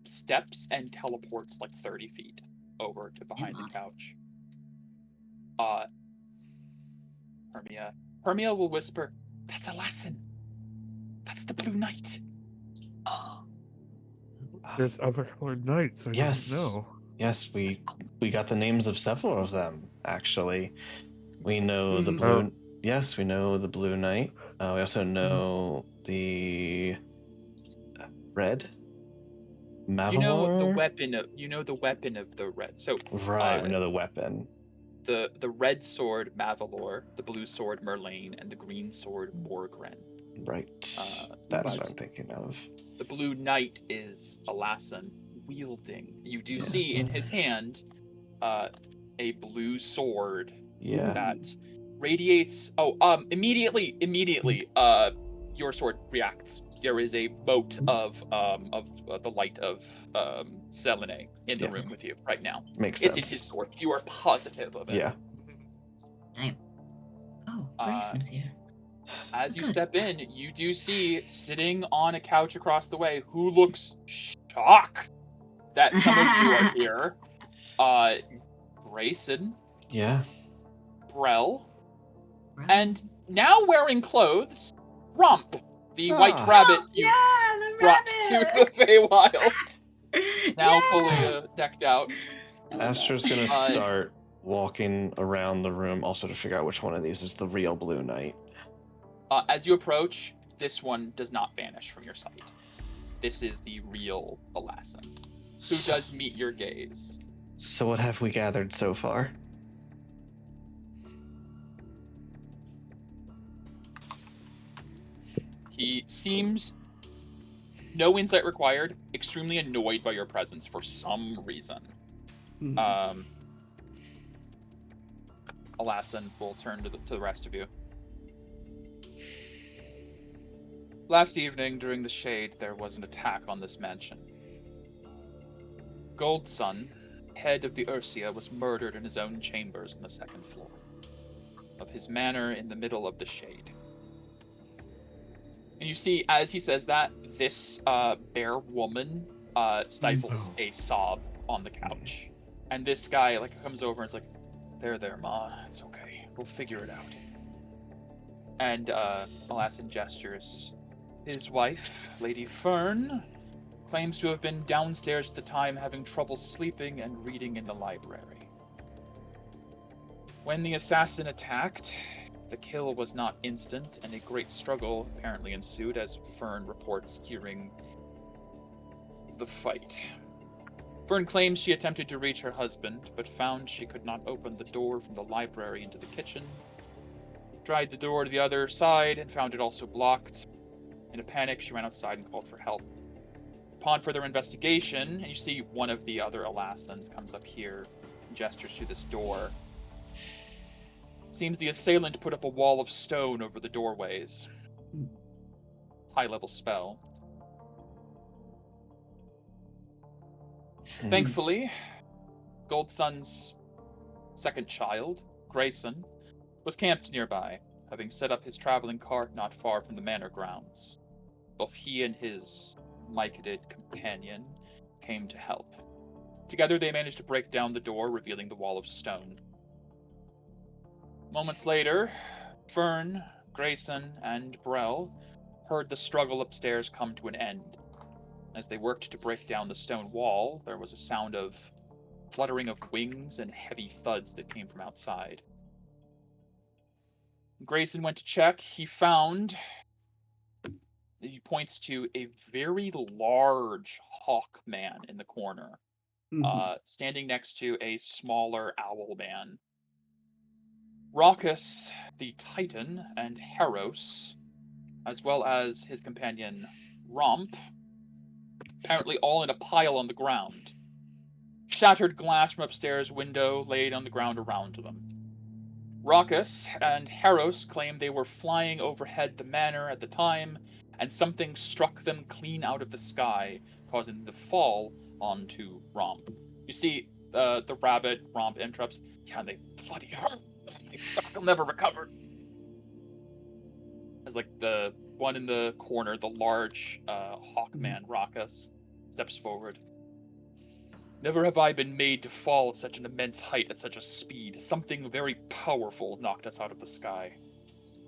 steps and teleports like 30 feet over to behind the couch. Hermia will whisper, "That's a lesson. That's the Blue Knight." There's other colored knights. I yes. Don't know. Yes, we got the names of several of them, actually. We know the blue. Yes, we know the Blue Knight. We also know the red Mavalor. You know the weapon of the red. So right, we know the weapon. The red sword Mavalor, the blue sword Merlane, and the green sword Morgren. Right. That's what I'm thinking of. The Blue Knight is Alasan wielding. You do see in his hand a blue sword that radiates. Immediately, your sword reacts. There is a boat of the light of Selene in the room with you right now. Makes sense. It's in his sword. You are positive of it. Yeah. Damn. Oh, Grayson's here. As you Good. step in, you do see, sitting on a couch across the way, who looks shocked that some of you are here, Grayson, Yeah. Brell, and now wearing clothes, Rump, the white Ah. rabbit you Yeah, the brought to rabbit. the Feywild, now Yeah. fully decked out. Astra's gonna start walking around the room also to figure out which one of these is the real Blue Knight. As you approach, this one does not vanish from your sight. This is the real Alassan, who does meet your gaze. So what have we gathered so far? He seems, no insight required, extremely annoyed by your presence for some reason. Alassan will turn to the rest of you. Last evening, during the shade, there was an attack on this mansion. Goldsun, head of the Ursia, was murdered in his own chambers on the second floor of his manor in the middle of the shade. And you see, as he says that, this bear woman stifles a sob on the couch. And this guy comes over and is like, there, Ma, it's okay. We'll figure it out. And Alassan gestures. His wife, Lady Fern, claims to have been downstairs at the time having trouble sleeping and reading in the library. When the assassin attacked, the kill was not instant, and a great struggle apparently ensued, as Fern reports hearing the fight. Fern claims she attempted to reach her husband, but found she could not open the door from the library into the kitchen. Tried the door to the other side and found it also blocked. In a panic, she ran outside and called for help. Upon further investigation, and you see one of the other Alassans comes up here and gestures to this door. Seems the assailant put up a wall of stone over the doorways. High-level spell. Thankfully, Goldsun's second child, Grayson, was camped nearby, having set up his traveling cart not far from the manor grounds. Both he and his mycadid companion came to help. Together they managed to break down the door, revealing the wall of stone. Moments later, Fern, Grayson, and Brell heard the struggle upstairs come to an end. As they worked to break down the stone wall, there was a sound of fluttering of wings and heavy thuds that came from outside. Grayson went to check. He points to a very large hawk man in the corner, standing next to a smaller owl man. Raucus, the Titan, and Heros, as well as his companion Romp, apparently all in a pile on the ground. Shattered glass from upstairs window laid on the ground around them. Raucus and Heros claim they were flying overhead the manor at the time, and something struck them clean out of the sky, causing them to fall onto Romp. You see, the rabbit Romp interrupts. Yeah, they bloody hurt. I'll never recover. As the one in the corner, the large Hawkman Raucus, steps forward. Never have I been made to fall at such an immense height at such a speed. Something very powerful knocked us out of the sky.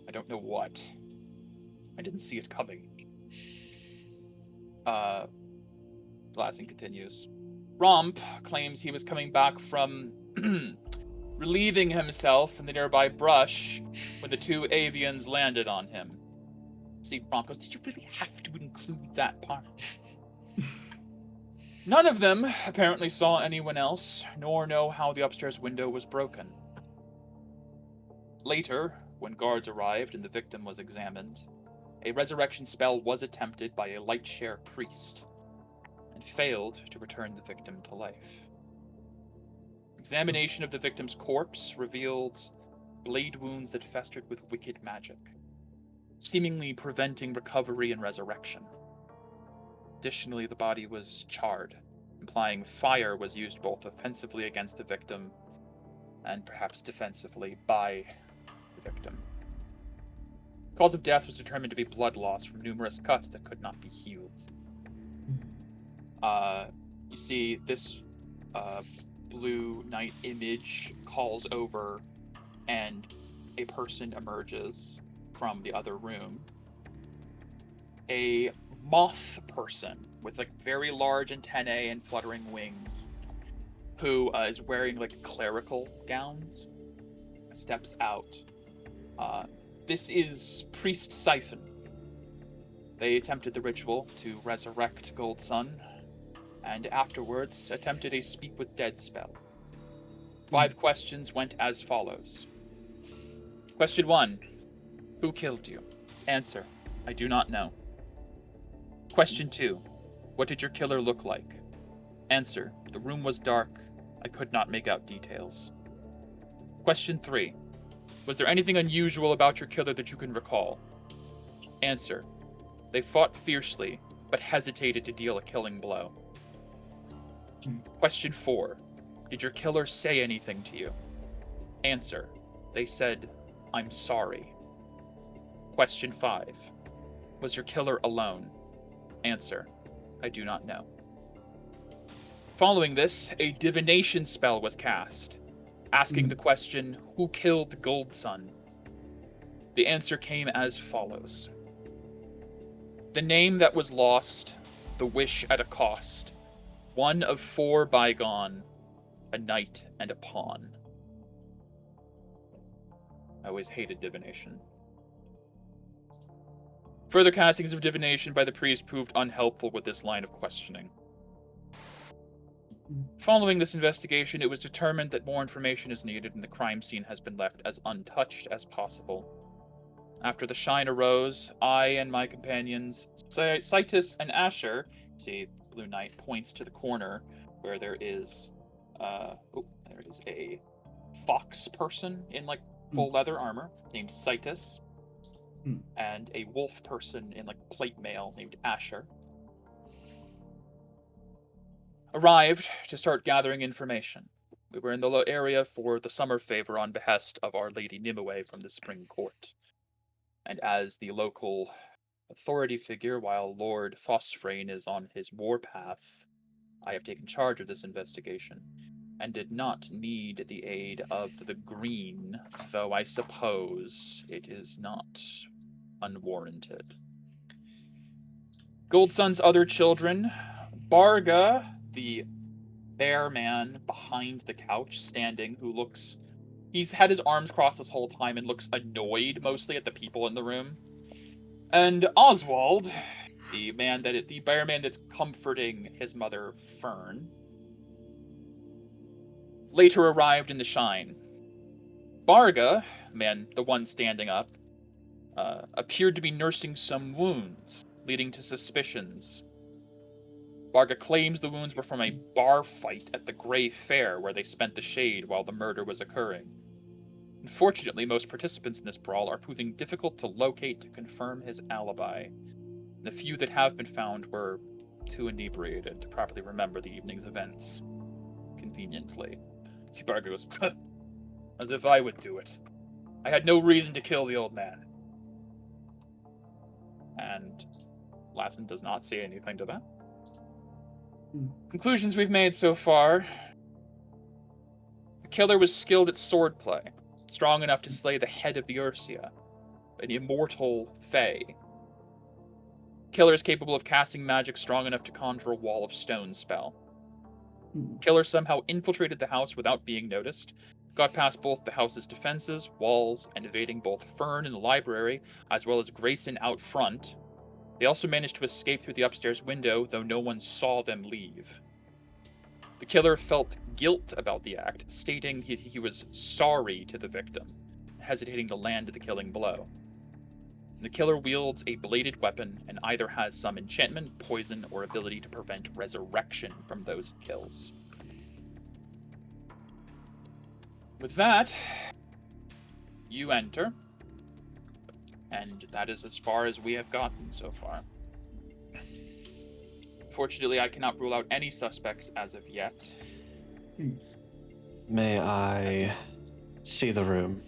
I don't know what. I didn't see it coming. Glassing continues. Romp claims he was coming back from relieving himself in the nearby brush when the two avians landed on him. See, Romp goes, did you really have to include that part? None of them apparently saw anyone else, nor know how the upstairs window was broken. Later, when guards arrived and the victim was examined, a resurrection spell was attempted by a Lightshare priest, and failed to return the victim to life. Examination of the victim's corpse revealed blade wounds that festered with wicked magic, seemingly preventing recovery and resurrection. Additionally, the body was charred, implying fire was used both offensively against the victim and perhaps defensively by the victim. Cause of death was determined to be blood loss from numerous cuts that could not be healed. You see this blue night image calls over, and a person emerges from the other room. A moth person with like very large antennae and fluttering wings, who is wearing like clerical gowns, steps out. This is Priest Siphon. They attempted the ritual to resurrect Gold Sun, and afterwards attempted a speak with dead spell. 5 questions went as follows. Question 1. Who killed you? Answer. I do not know. Question 2. What did your killer look like? Answer. The room was dark. I could not make out details. Question 3. Was there anything unusual about your killer that you can recall? Answer. They fought fiercely, but hesitated to deal a killing blow. Question 4. Did your killer say anything to you? Answer. They said, I'm sorry. Question 5. Was your killer alone? Answer. I do not know. Following this, a divination spell was cast, asking the question, who killed Gold Sun? The answer came as follows. The name that was lost, the wish at a cost, one of 4 bygone, a knight and a pawn. I always hated divination. Further castings of divination by the priest proved unhelpful with this line of questioning. Following this investigation, it was determined that more information is needed and the crime scene has been left as untouched as possible. After the shine arose, I and my companions, Citus and Asher, see, Blue Knight points to the corner where there is a fox person in like full leather armor named Citus, and a wolf person in like plate mail named Asher. Arrived to start gathering information. We were in the area for the summer favor on behest of Our Lady Nimue from the Spring Court. And as the local authority figure, while Lord Phosphorane is on his warpath, I have taken charge of this investigation, and did not need the aid of the Green, though I suppose it is not unwarranted. Gold Sun's other children, Barga, the bear man behind the couch, standing, who looks... He's had his arms crossed this whole time and looks annoyed, mostly, at the people in the room. And Oswald, the bear man that's comforting his mother, Fern, later arrived in the shine. Barga, the one standing up, appeared to be nursing some wounds, leading to suspicions. Barga claims the wounds were from a bar fight at the Grey Fair, where they spent the shade while the murder was occurring. Unfortunately, most participants in this brawl are proving difficult to locate to confirm his alibi. The few that have been found were too inebriated to properly remember the evening's events. Conveniently. See, Barga goes, as if I would do it. I had no reason to kill the old man. And Lassen does not say anything to that. Conclusions we've made so far. The killer was skilled at swordplay, strong enough to slay the head of the Ursia, an immortal fae. Killer is capable of casting magic strong enough to conjure a wall of stone spell. Killer somehow infiltrated the house without being noticed, got past both the house's defenses, walls, and evading both Fern in the library, as well as Grayson out front. They also managed to escape through the upstairs window, though no one saw them leave. The killer felt guilt about the act, stating he was sorry to the victim, hesitating to land the killing blow. The killer wields a bladed weapon and either has some enchantment, poison, or ability to prevent resurrection from those he kills. With that, you enter, and that is as far as we have gotten so far. Fortunately, I cannot rule out any suspects as of yet. May I see the room?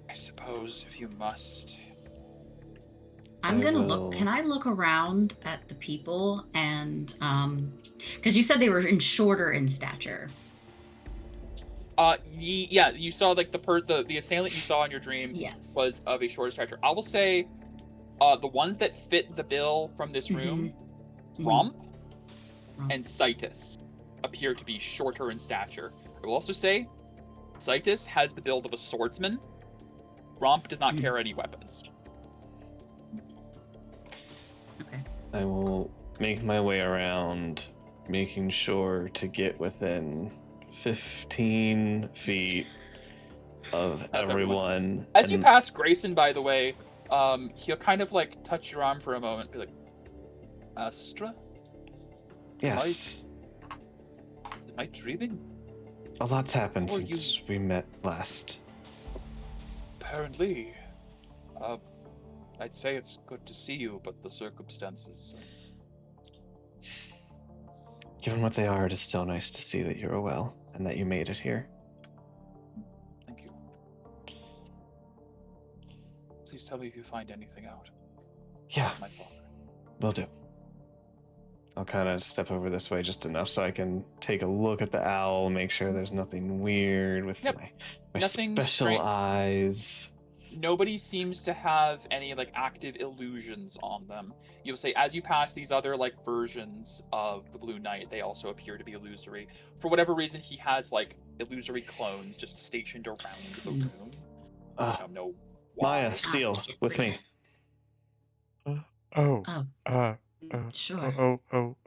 I suppose. suppose, if you must. I'm I gonna will- look. Can I look around at the people and because you said they were shorter in stature. Yeah, you saw like the assailant you saw in your dream Yes. was of a shorter stature. I will say, the ones that fit the bill from this room, Romp and Citus, appear to be shorter in stature. I will also say, Citus has the build of a swordsman. Romp does not carry any weapons. Okay. I will make my way around, making sure to get within 15 feet of everyone. As you pass Grayson, by the way, he'll kind of like touch your arm for a moment, be like, Astra? Yes. Am I dreaming? A lot's happened Or since we met last. Apparently. I'd say it's good to see you, but the circumstances... Given what they are, it is still nice to see that you're well and that you made it here. Thank you. Please tell me if you find anything out. Yeah, My father. will do. I'll kind of step over this way just enough so I can take a look at the owl, make sure there's nothing weird with my Nothing special strange. eyes. Nobody seems to have any like active illusions on them. You'll say as you pass these other like versions of the Blue Knight, they also appear to be illusory. For whatever reason, he has like illusory clones just stationed around the room. I don't know why. Maya, Seal, with me. Sure.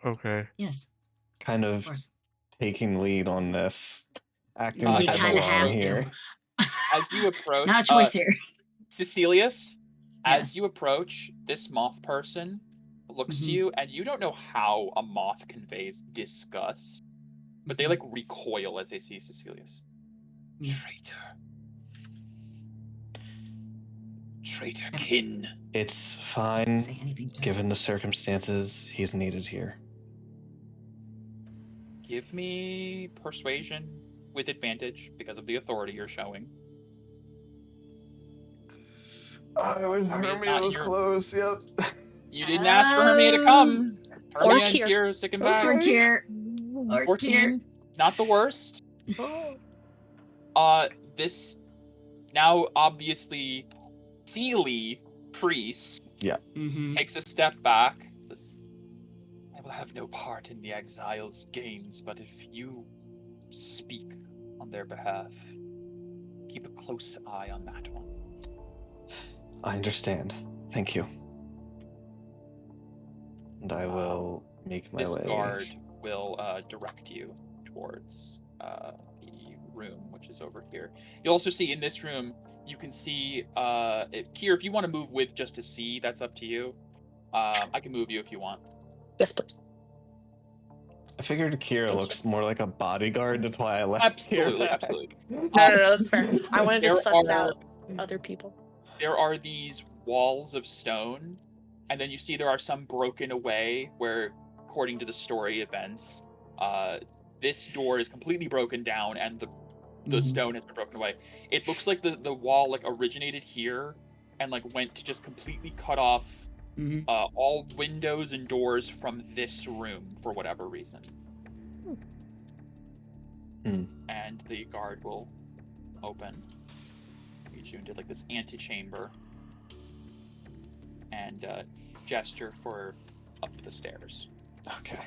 Okay. Yes. Kind Of of course. taking lead on this, acting You like I kinda belong have to. here. As you approach, Not a choice here. Cecilius, as Yes. you approach, this moth person looks to Mhm. you, and you don't know how a moth conveys disgust, but they like recoil as they see Cecilius. Traitor. Traitor kin. It's Say fine. anything to her. Given the circumstances, he's needed here. Give me persuasion with advantage because of the authority you're showing. I wish Hermia was close, yep. You didn't ask for Hermia to come. Or Hermia and Kier. Kier are sticking back. Or Kier. Or 14, not the worst. This now obviously Sealy priest takes a step back. Says, I will have no part in the exiles' games, but if you speak on their behalf, keep a close eye on that one. I understand. Thank you. And I will make my This way. guard will direct you towards the room, which is over here. You'll also see in this room, you can see, Kier, if you want to move with just to see, that's up to you. I can move you if you want. Yes, please. I figured Kira looks more like a bodyguard. That's why I left. Absolutely, Kira. absolutely. No, that's fair. I wanted to suss out other people. There are these walls of stone, and then you see there are some broken away where, according to the story events, this door is completely broken down and the stone has been broken away. It looks like the wall like originated here and like went to just completely cut off all windows and doors from this room for whatever reason. And the guard will open, lead you into like this antechamber, and gesture for up the stairs. Okay.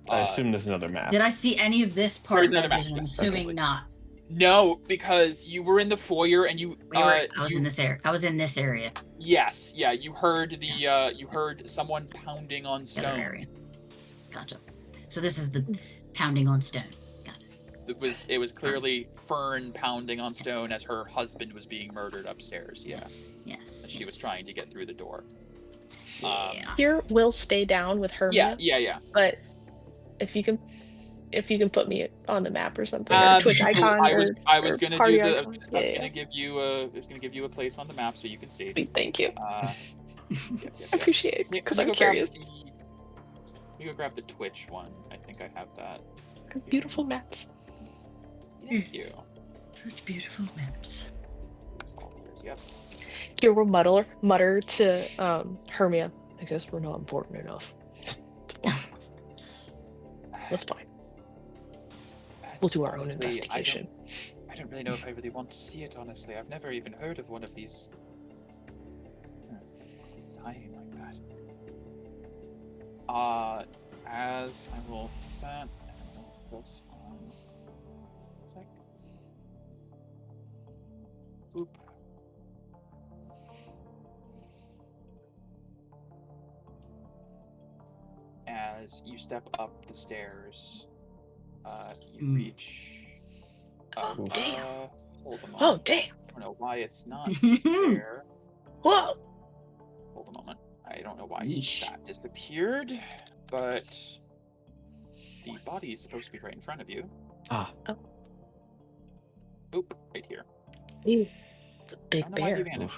I assume there's another map. Did I see any of this part of There's my another map, vision? I'm yes. assuming not. No, because you were in the foyer and you. I was in this area. I was in this area. Yes, yeah. You heard you heard someone pounding on The other stone. area. Gotcha. So this is the pounding on stone. Got it. It was clearly Fern pounding on stone as her husband was being murdered upstairs. Yeah. Yes. She was trying to get through the door. Yeah. Here will stay down with her. Yeah. But if you can put me on the map or something, or a Twitch icon. I was gonna give you a place on the map so you can see. Thank you. I appreciate it because I'm curious. You go grab the Twitch one. I think I have that. Beautiful maps. Thank you. Such beautiful maps. Yep. You will mutter to Hermia. I guess we're not important enough. That's fine. We'll do our own Honestly, investigation. I don't really know if I really want to see it, honestly. I've never even heard of one of these dying like that. As I will that this on sec. Oop. As you step up the stairs, you reach. Oh, damn. Hold a moment. Oh, damn. I don't know why it's not there. Whoa. Hold a moment. I don't know why Yeesh. that disappeared, but the body is supposed to be right in front of you. Ah. Oh. Oop, right here. Ooh, it's a I big don't know why you bear. vanished.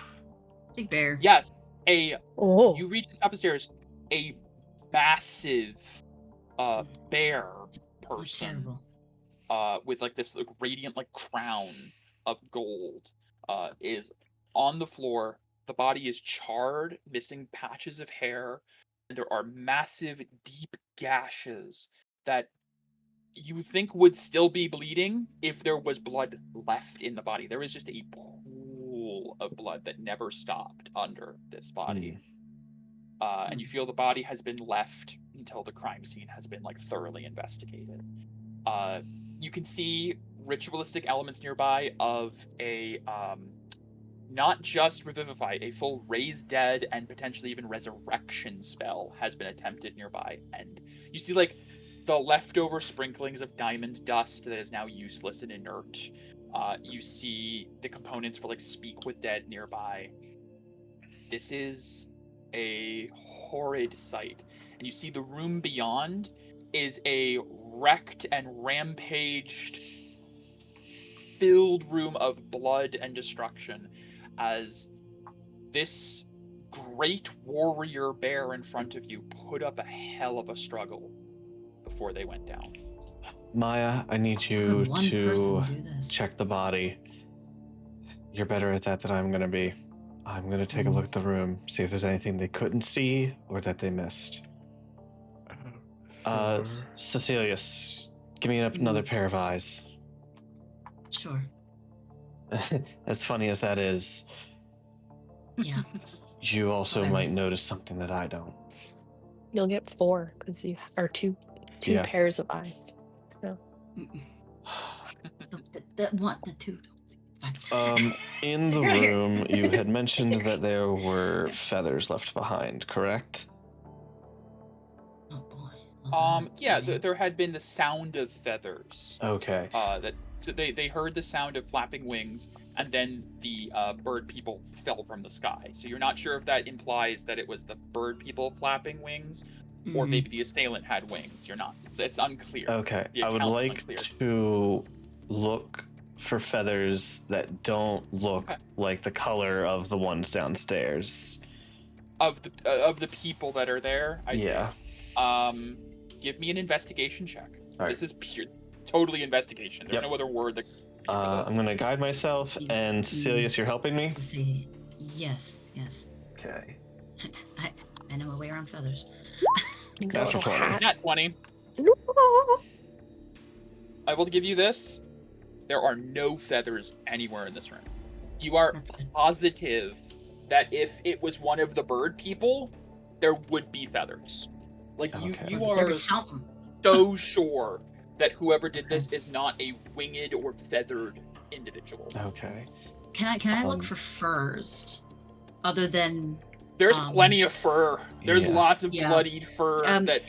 Big bear. Yes, Oh. you reach the top of the stairs. A massive bear Oh, person terrible. with like this like, radiant like crown of gold is on the floor. The body is charred, missing patches of hair, and there are massive deep gashes that you think would still be bleeding if there was blood left in the body. There is just a pool of blood that never stopped under this body. And you feel the body has been left until the crime scene has been like thoroughly investigated. You can see ritualistic elements nearby of a not just revivify, a full raise dead and potentially even resurrection spell has been attempted nearby. And you see like the leftover sprinklings of diamond dust that is now useless and inert. You see the components for like speak with dead nearby. This is a horrid sight. And you see the room beyond is a wrecked and rampaged, filled room of blood and destruction as this great warrior bear in front of you put up a hell of a struggle before they went down. Maya, I need How you could one to person do this? check the body. You're better at that than I'm going to be. I'm going to take a look at the room, see if there's anything they couldn't see or that they missed. Sure. Cecilius, give me another pair of eyes. Sure. As funny as that is, Yeah. you also Whatever might it is. notice something that I don't. You'll get 4 because you are two Yeah. pairs of eyes. Mm-mm. The two. It's fine. In the room, you had mentioned that there were feathers left behind, correct? Oh boy. Yeah, there had been the sound of feathers. Okay. So they heard the sound of flapping wings, and then the bird people fell from the sky. So you're not sure if that implies that it was the bird people flapping wings, or maybe the assailant had wings. You're not. It's unclear. Okay. The I would account is like unclear. to look for feathers that don't look like the color of the ones downstairs. Of the people that are there, I see. Give me an investigation check. All right. This is pure, totally investigation. There's no other word that. I'm gonna guide myself, and Cecilius, you're helping me. To see. Yes. Okay. I know my way around feathers. Natural 20. Nat 20. No. I will give you this. There are no feathers anywhere in this room. You are positive that if it was one of the bird people, there would be feathers. Like you are so sure that whoever did this is not a winged or feathered individual. Okay. Can I look for furs, other than? There's plenty of fur. There's lots of bloodied fur that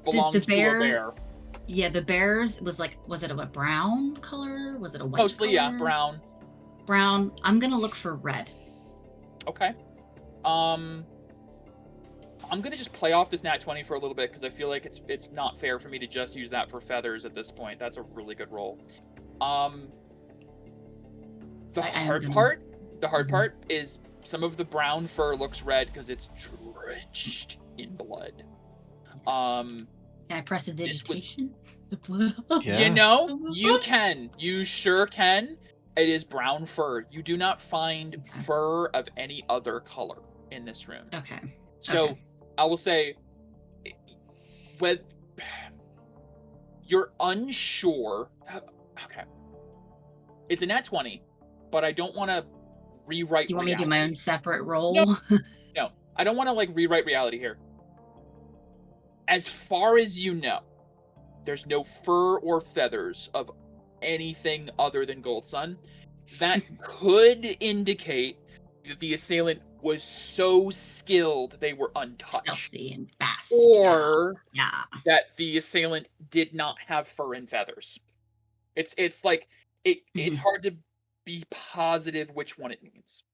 belongs to a bear. Yeah, the bears was it a brown color? Was it a white Mostly, color? yeah, brown. Brown. I'm gonna look for red. Okay. I'm gonna just play off this nat 20 for a little bit because I feel like it's not fair for me to just use that for feathers at this point. That's a really good roll. The hard part is some of the brown fur looks red because it's drenched in blood. Can I press a digitation? You know, you can. You sure can. It is brown fur. You do not find fur of any other color in this room. Okay. So Okay. I will say, when you're unsure, okay, it's a nat 20, but I don't want to rewrite. Do you want reality. me to do my own separate roll? No, I don't want to like rewrite reality here. As far as you know, there's no fur or feathers of anything other than Gold Sun. That could indicate that the assailant was so skilled they were untouched. Stealthy and fast. Or yeah. that the assailant did not have fur and feathers. It's like it's hard to be positive which one it means.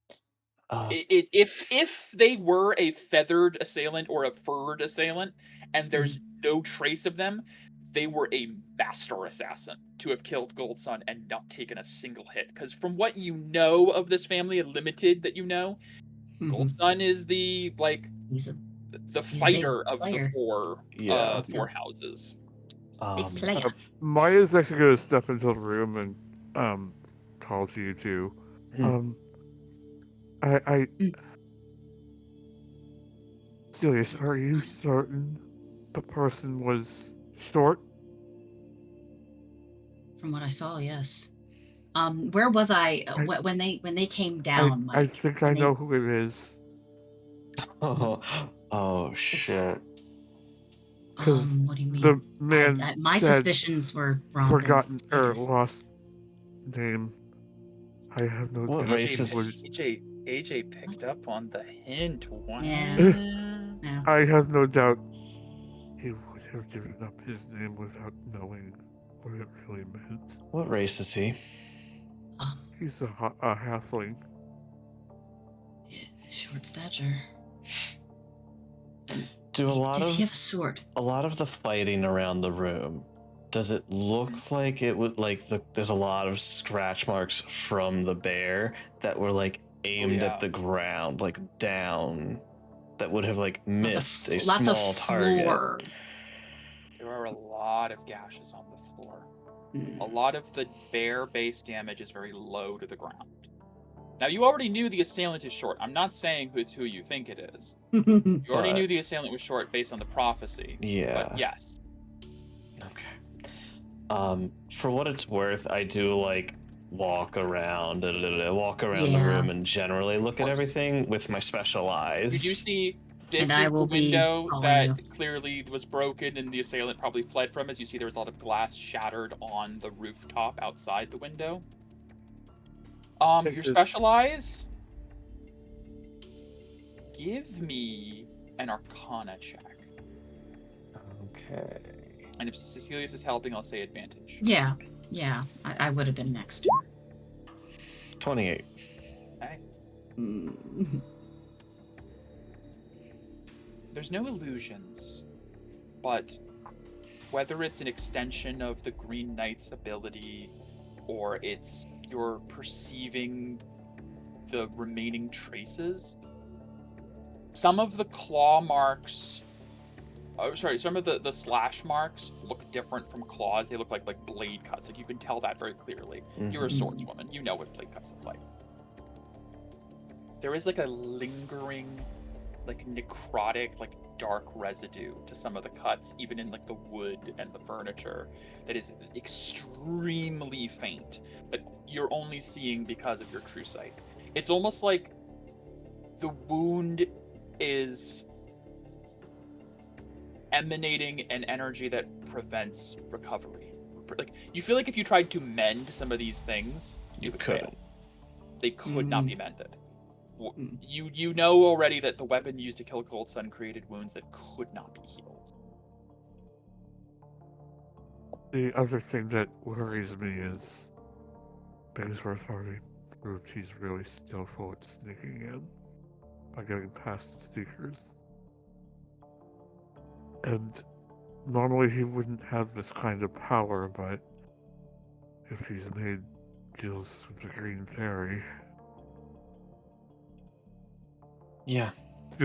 If they were a feathered assailant or a furred assailant, and there's no trace of them, they were a master assassin to have killed Gold Sun and not taken a single hit. Because from what you know of this family, limited that you know, Gold Sun is the the fighter of the four houses. Big player. Maya's actually going to step into the room and call to you two. Serious, are you certain the person was short? From what I saw, yes. Where was I when they came down? I think I know who it is. Oh shit. Because what do you mean? the man my suspicions were wrong. Forgotten or lost name. I have no what doubt. Racist? AJ picked up on the hint. Wow. Yeah. I have no doubt he would have given up his name without knowing what it really meant. What race is he? He's a halfling. Short stature. Did he have a sword? A lot of the fighting around the room, does it look like it would there's a lot of scratch marks from the bear that were like aimed at the ground, like down, that would have like missed a small target. There are a lot of gashes on the floor. A lot of the bear base damage is very low to the ground. Now, you already knew the assailant is short. I'm not saying it's who you think it is. You already knew the assailant was short based on the prophecy. Yeah. But yes. Okay. For what it's worth, I do walk around the room and generally look at everything with my special eyes. Did you see this is the window that clearly was broken and the assailant probably fled from? As you see, there was a lot of glass shattered on the rooftop outside the window. Your special eyes? Give me an Arcana check. Okay. And if Cecilius is helping, I'll say advantage. Yeah. I would have been next. 28. Okay. There's no illusions, but whether it's an extension of the Green Knight's ability or it's you're perceiving the remaining traces, some of the claw marks, some of the slash marks look different from claws. They look like blade cuts. You can tell that very clearly. You're a swordswoman. You know what blade cuts look like. There is a lingering, necrotic, dark residue to some of the cuts, even in the wood and the furniture, that is extremely faint, that you're only seeing because of your true sight. It's almost like the wound is emanating an energy that prevents recovery. You feel like if you tried to mend some of these things, you would fail. They could not be mended. You know already that the weapon used to kill Gold Sun created wounds that could not be healed. The other thing that worries me is Bainsworth already proved he's really skillful at sneaking in by getting past the Seekers. And normally he wouldn't have this kind of power, but if he's made deals with the Green Fairy... Yeah.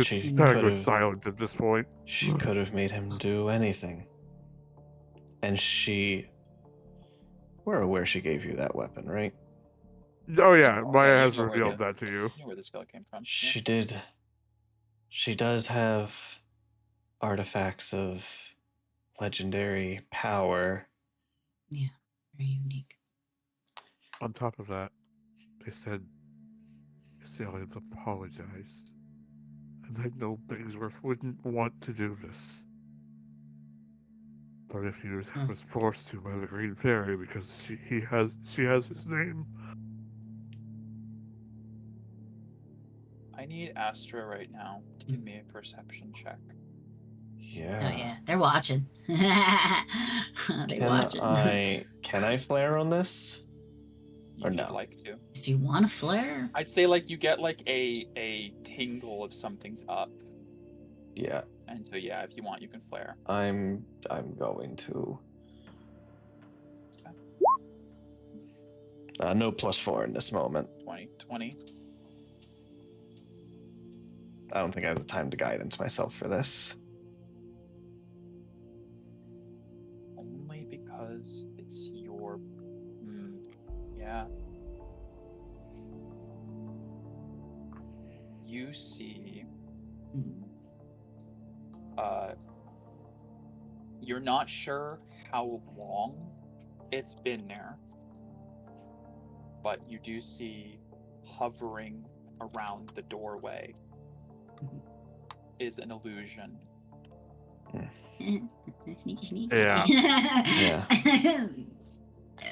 She kind of goes silent at this point. She could have made him do anything. And we're aware she gave you that weapon, right? Oh yeah, Oh, Maya yeah, you has know where revealed that to you. You know where this guy came from. Yeah. She did. She does have artifacts of legendary power. Yeah, very unique. On top of that, they said his aliens apologized. And I know Bigsworth wouldn't want to do this. But if he was forced to by the Green Fairy because she has his name. I need Astra right now to give me a perception check. Yeah. Oh yeah, they're watching. They watching. Can I flare on this? Or If you'd no? like to. If you want to flare, I'd say like you get like a tingle of something's up. Yeah. And so yeah, if you want you can flare. I'm going to. No +4 in this moment. 20. I don't think I have the time to guidance myself for this. Only because it's your yeah. You see you're not sure how long it's been there, but you do see hovering around the doorway is an illusion. sneaky. Yeah. Yeah.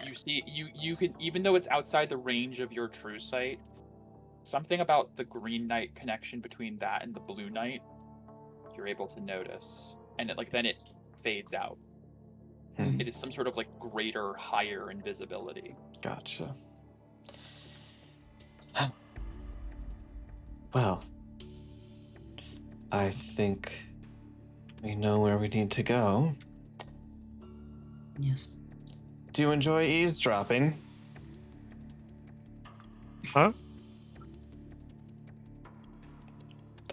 You see, you can, even though it's outside the range of your true sight, something about the green knight connection between that and the blue knight, you're able to notice, and then it fades out. It is some sort of like greater, higher invisibility. Gotcha. Well, I think we know where we need to go. Yes. Do you enjoy eavesdropping? Huh?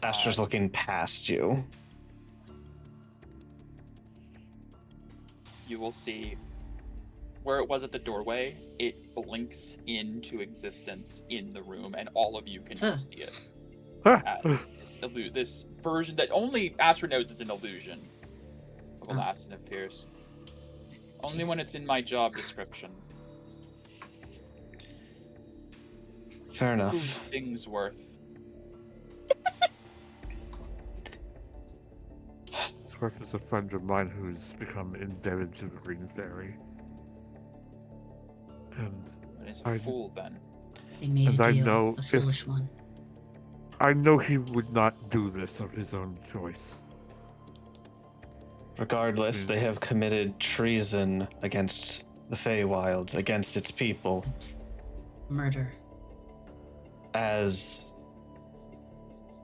Astra's looking past you. You will see where it was at the doorway, it blinks into existence in the room, and all of you can now see it. As this version that only Astra knows is an illusion of Elastin appears. Only when it's in my job description. Fair enough. Who's Bingsworth? Bingsworth is a friend of mine who's become indebted to the Green Fairy. And Is a fool then. They made a deal, a foolish one. I know he would not do this of his own choice. Regardless, they have committed treason against the Feywilds, against its people. Murder. As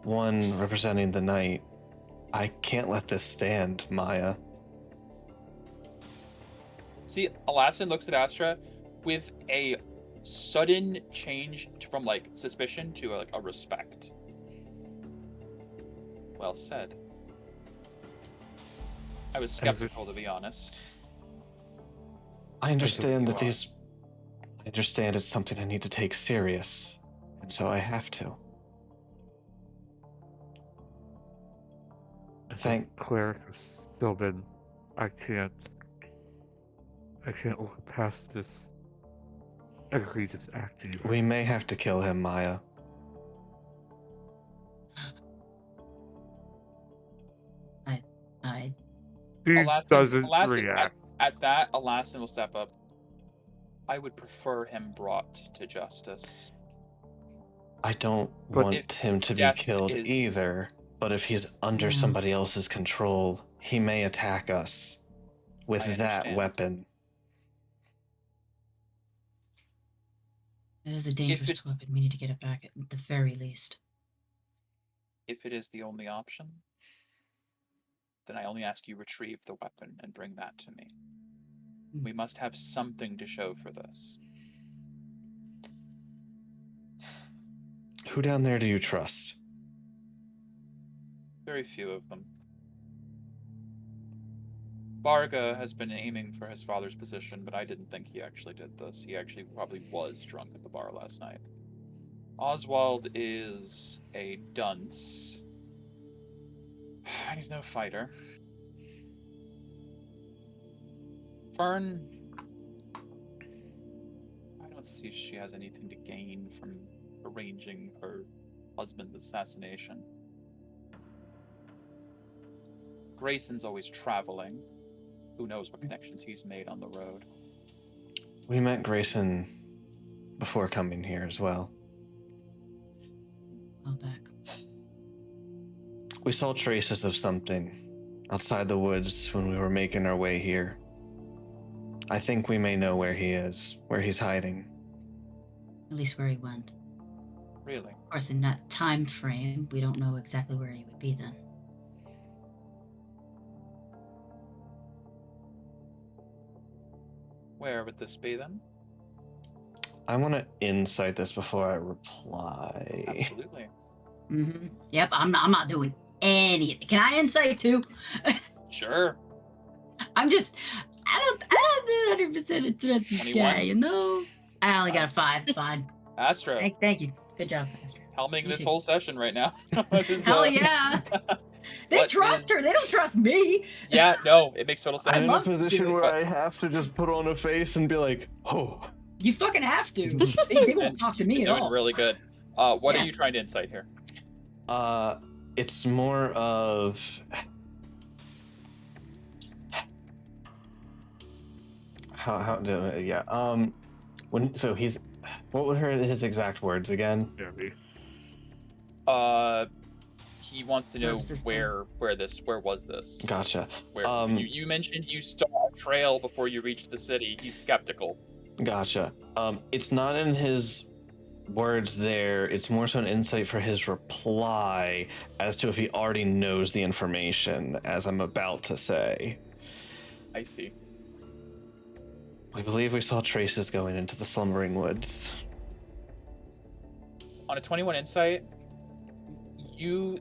one representing the night, I can't let this stand, Maya. See, Elastin looks at Astra with a sudden change from like suspicion to a respect. Well said. I was skeptical, to be honest. I understand that I understand it's something I need to take serious, and so I have to. Thank Cleric has still been. I can't look past this egregious act either. We may have to kill him, Maya. He doesn't react. At that, Elastin will step up. I would prefer him brought to justice. I don't want him to be killed either, but if he's under somebody else's control, he may attack us with that weapon. It is a dangerous weapon. We need to get it back at the very least. If it is the only option, then I only ask you retrieve the weapon and bring that to me. We must have something to show for this. Who down there do you trust? Very few of them. Barga has been aiming for his father's position, but I didn't think he actually did this. He actually probably was drunk at the bar last night. Oswald is a dunce. And he's no fighter. Fern, I don't see she has anything to gain from arranging her husband's assassination. Grayson's always traveling. Who knows what connections he's made on the road. We met Grayson before coming here as well. Well back. We saw traces of something outside the woods when we were making our way here. I think we may know where he is, where he's hiding. At least where he went. Really? Of course, in that time frame, we don't know exactly where he would be then. Where would this be then? I want to insight this before I reply. Absolutely. Mm-hmm. Yep, I'm not doing any. Can I insight too? Sure. I don't 100% trust this 21? guy, you know? I only got a 5. Fine. Astro, Thank you. Good job, Astro. helming You this too. whole session right now. Hell yeah. They What trust is- her. They don't trust me. Yeah, no, it makes total I'm sense. in a love to do position it, where but- I have to just put on a face and be like, oh. You fucking have to. They won't talk to me You're at doing all. really good. What Yeah. are you trying to insight here? It's more of what were his exact words again? Yeah, me. He wants to know was this where was this? Gotcha. Where you mentioned you saw a trail before you reached the city. He's skeptical. Gotcha. It's not in his words there. It's more so an insight for his reply as to if he already knows the information, as I'm about to say. I see. We believe we saw traces going into the slumbering woods. On a 21 insight, you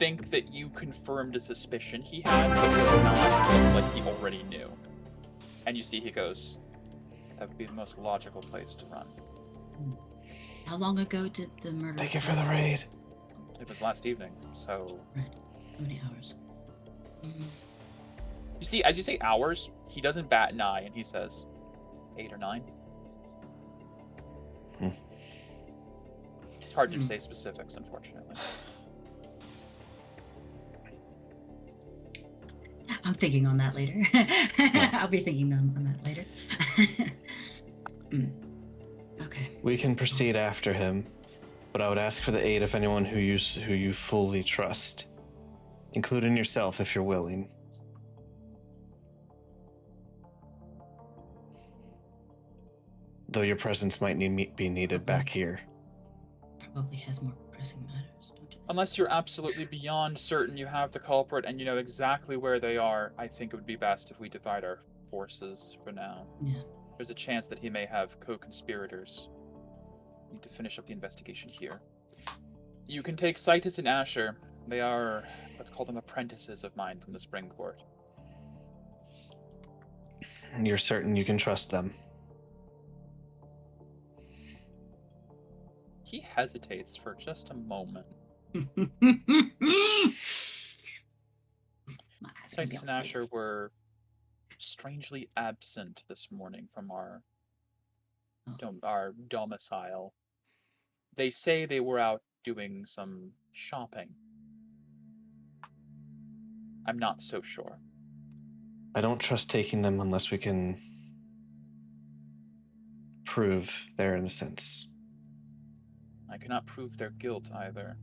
think that you confirmed a suspicion he had, but does not look like he already knew. And you see he goes, that would be the most logical place to run. How long ago did the murder Thank you for the raid. It was last evening, so... Right. How many hours? Mhm. You see, as you say hours, he doesn't bat an eye, and he says 8 or 9. It's hard to say specifics, unfortunately. I'm thinking on that later. I'll be thinking on that later. Okay. We can proceed after him, but I would ask for the aid of anyone who you fully trust, including yourself if you're willing. Though your presence might be needed back here. Probably has more pressing matters, don't you think? Unless you're absolutely beyond certain you have the culprit and you know exactly where they are, I think it would be best if we divide our forces for now. Yeah. There's a chance that he may have co-conspirators. Need to finish up the investigation here. You can take Citus and Asher. They are, let's call them apprentices of mine from the Spring Court. And you're certain you can trust them. He hesitates for just a moment. Citus and Asher were strangely absent this morning from our domicile. They say they were out doing some shopping. I'm not so sure. I don't trust taking them unless we can prove their innocence. I cannot prove their guilt either.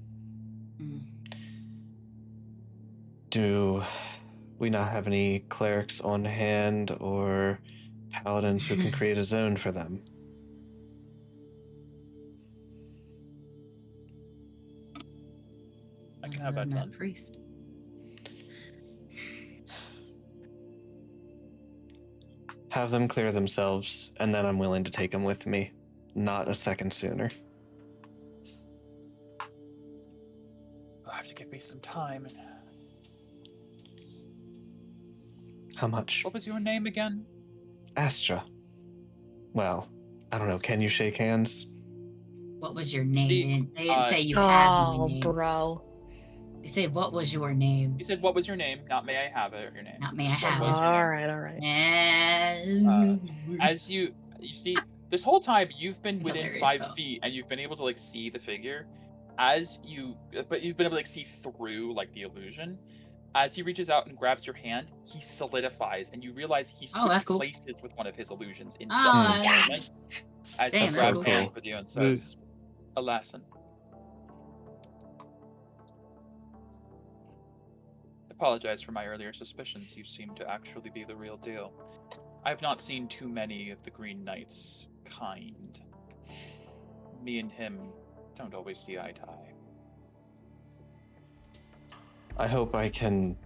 Do we not have any clerics on hand or paladins who can create a zone for them? I can have that done. Priest. Have them clear themselves, and then I'm willing to take them with me. Not a second sooner. You'll have to give me some time. How much? What was your name again? Astra. Well, I don't know. Can you shake hands? What was your name? See, They didn't say you had my Oh, name. bro. They said, what was your name? You said, what was your name? Not may I have it, or your name. Not may I Just what have was it. your name? All right. As you see, this whole time you've been within Hilarious, 5 though. feet, and you've been able to like see the figure. But you've been able to like see through like the illusion. As he reaches out and grabs your hand, he solidifies, and you realize he Oh, that's switched cool. places with one of his illusions in Oh, just this moment. Yes. As Damn, he that's grabs so hands cool. with you and says, "A lesson." Apologize for my earlier suspicions. You seem to actually be the real deal. I've not seen too many of the Green Knight's kind. Me and him don't always see eye to eye. I hope I can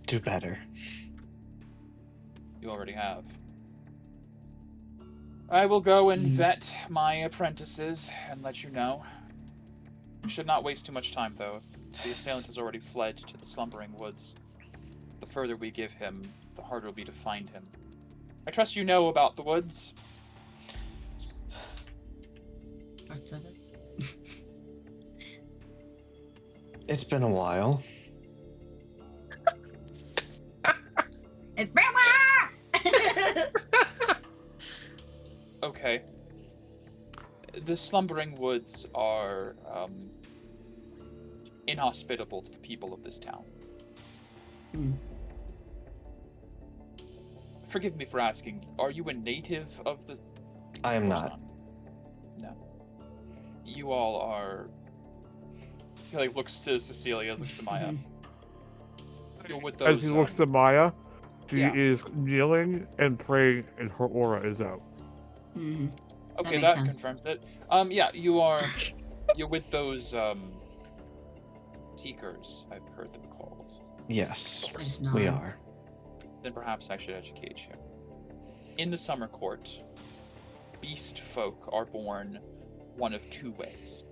do better. You already have. I will go and vet my apprentices and let you know. Should not waste too much time, though. If the assailant has already fled to the slumbering woods, the further we give him, the harder it will be to find him. I trust you know about the woods. Parts of it. It's been a while. It's Grandma! Okay. The slumbering woods are inhospitable to the people of this town. Hmm. Forgive me for asking, are you a native of the... I am Of course not. No. You all are... He like looks to Cecilia, looks to Maya. You're with those, As he looks at Maya, she yeah. is kneeling and praying, and her aura is out. Mm-hmm. Okay, makes that sense. confirms it. Yeah, you are... You're with those, Seekers, I've heard them called. Yes, I just we nod. are. Then perhaps I should educate you. In the Summer Court, beast folk are born one of two ways.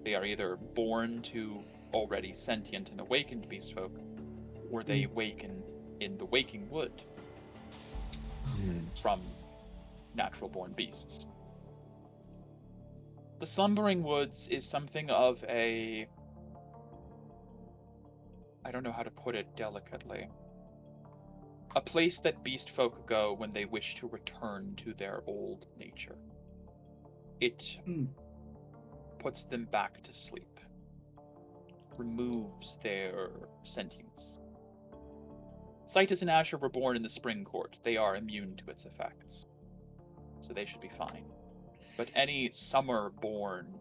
They are either born to already sentient and awakened beast folk, or they awaken in the waking wood from natural born beasts. The slumbering woods is something of a... I don't know how to put it delicately. A place that beast folk go when they wish to return to their old nature. It puts them back to sleep, removes their sentience. Citus and Asher were born in the Spring Court. They are immune to its effects, so they should be fine. But any summer-born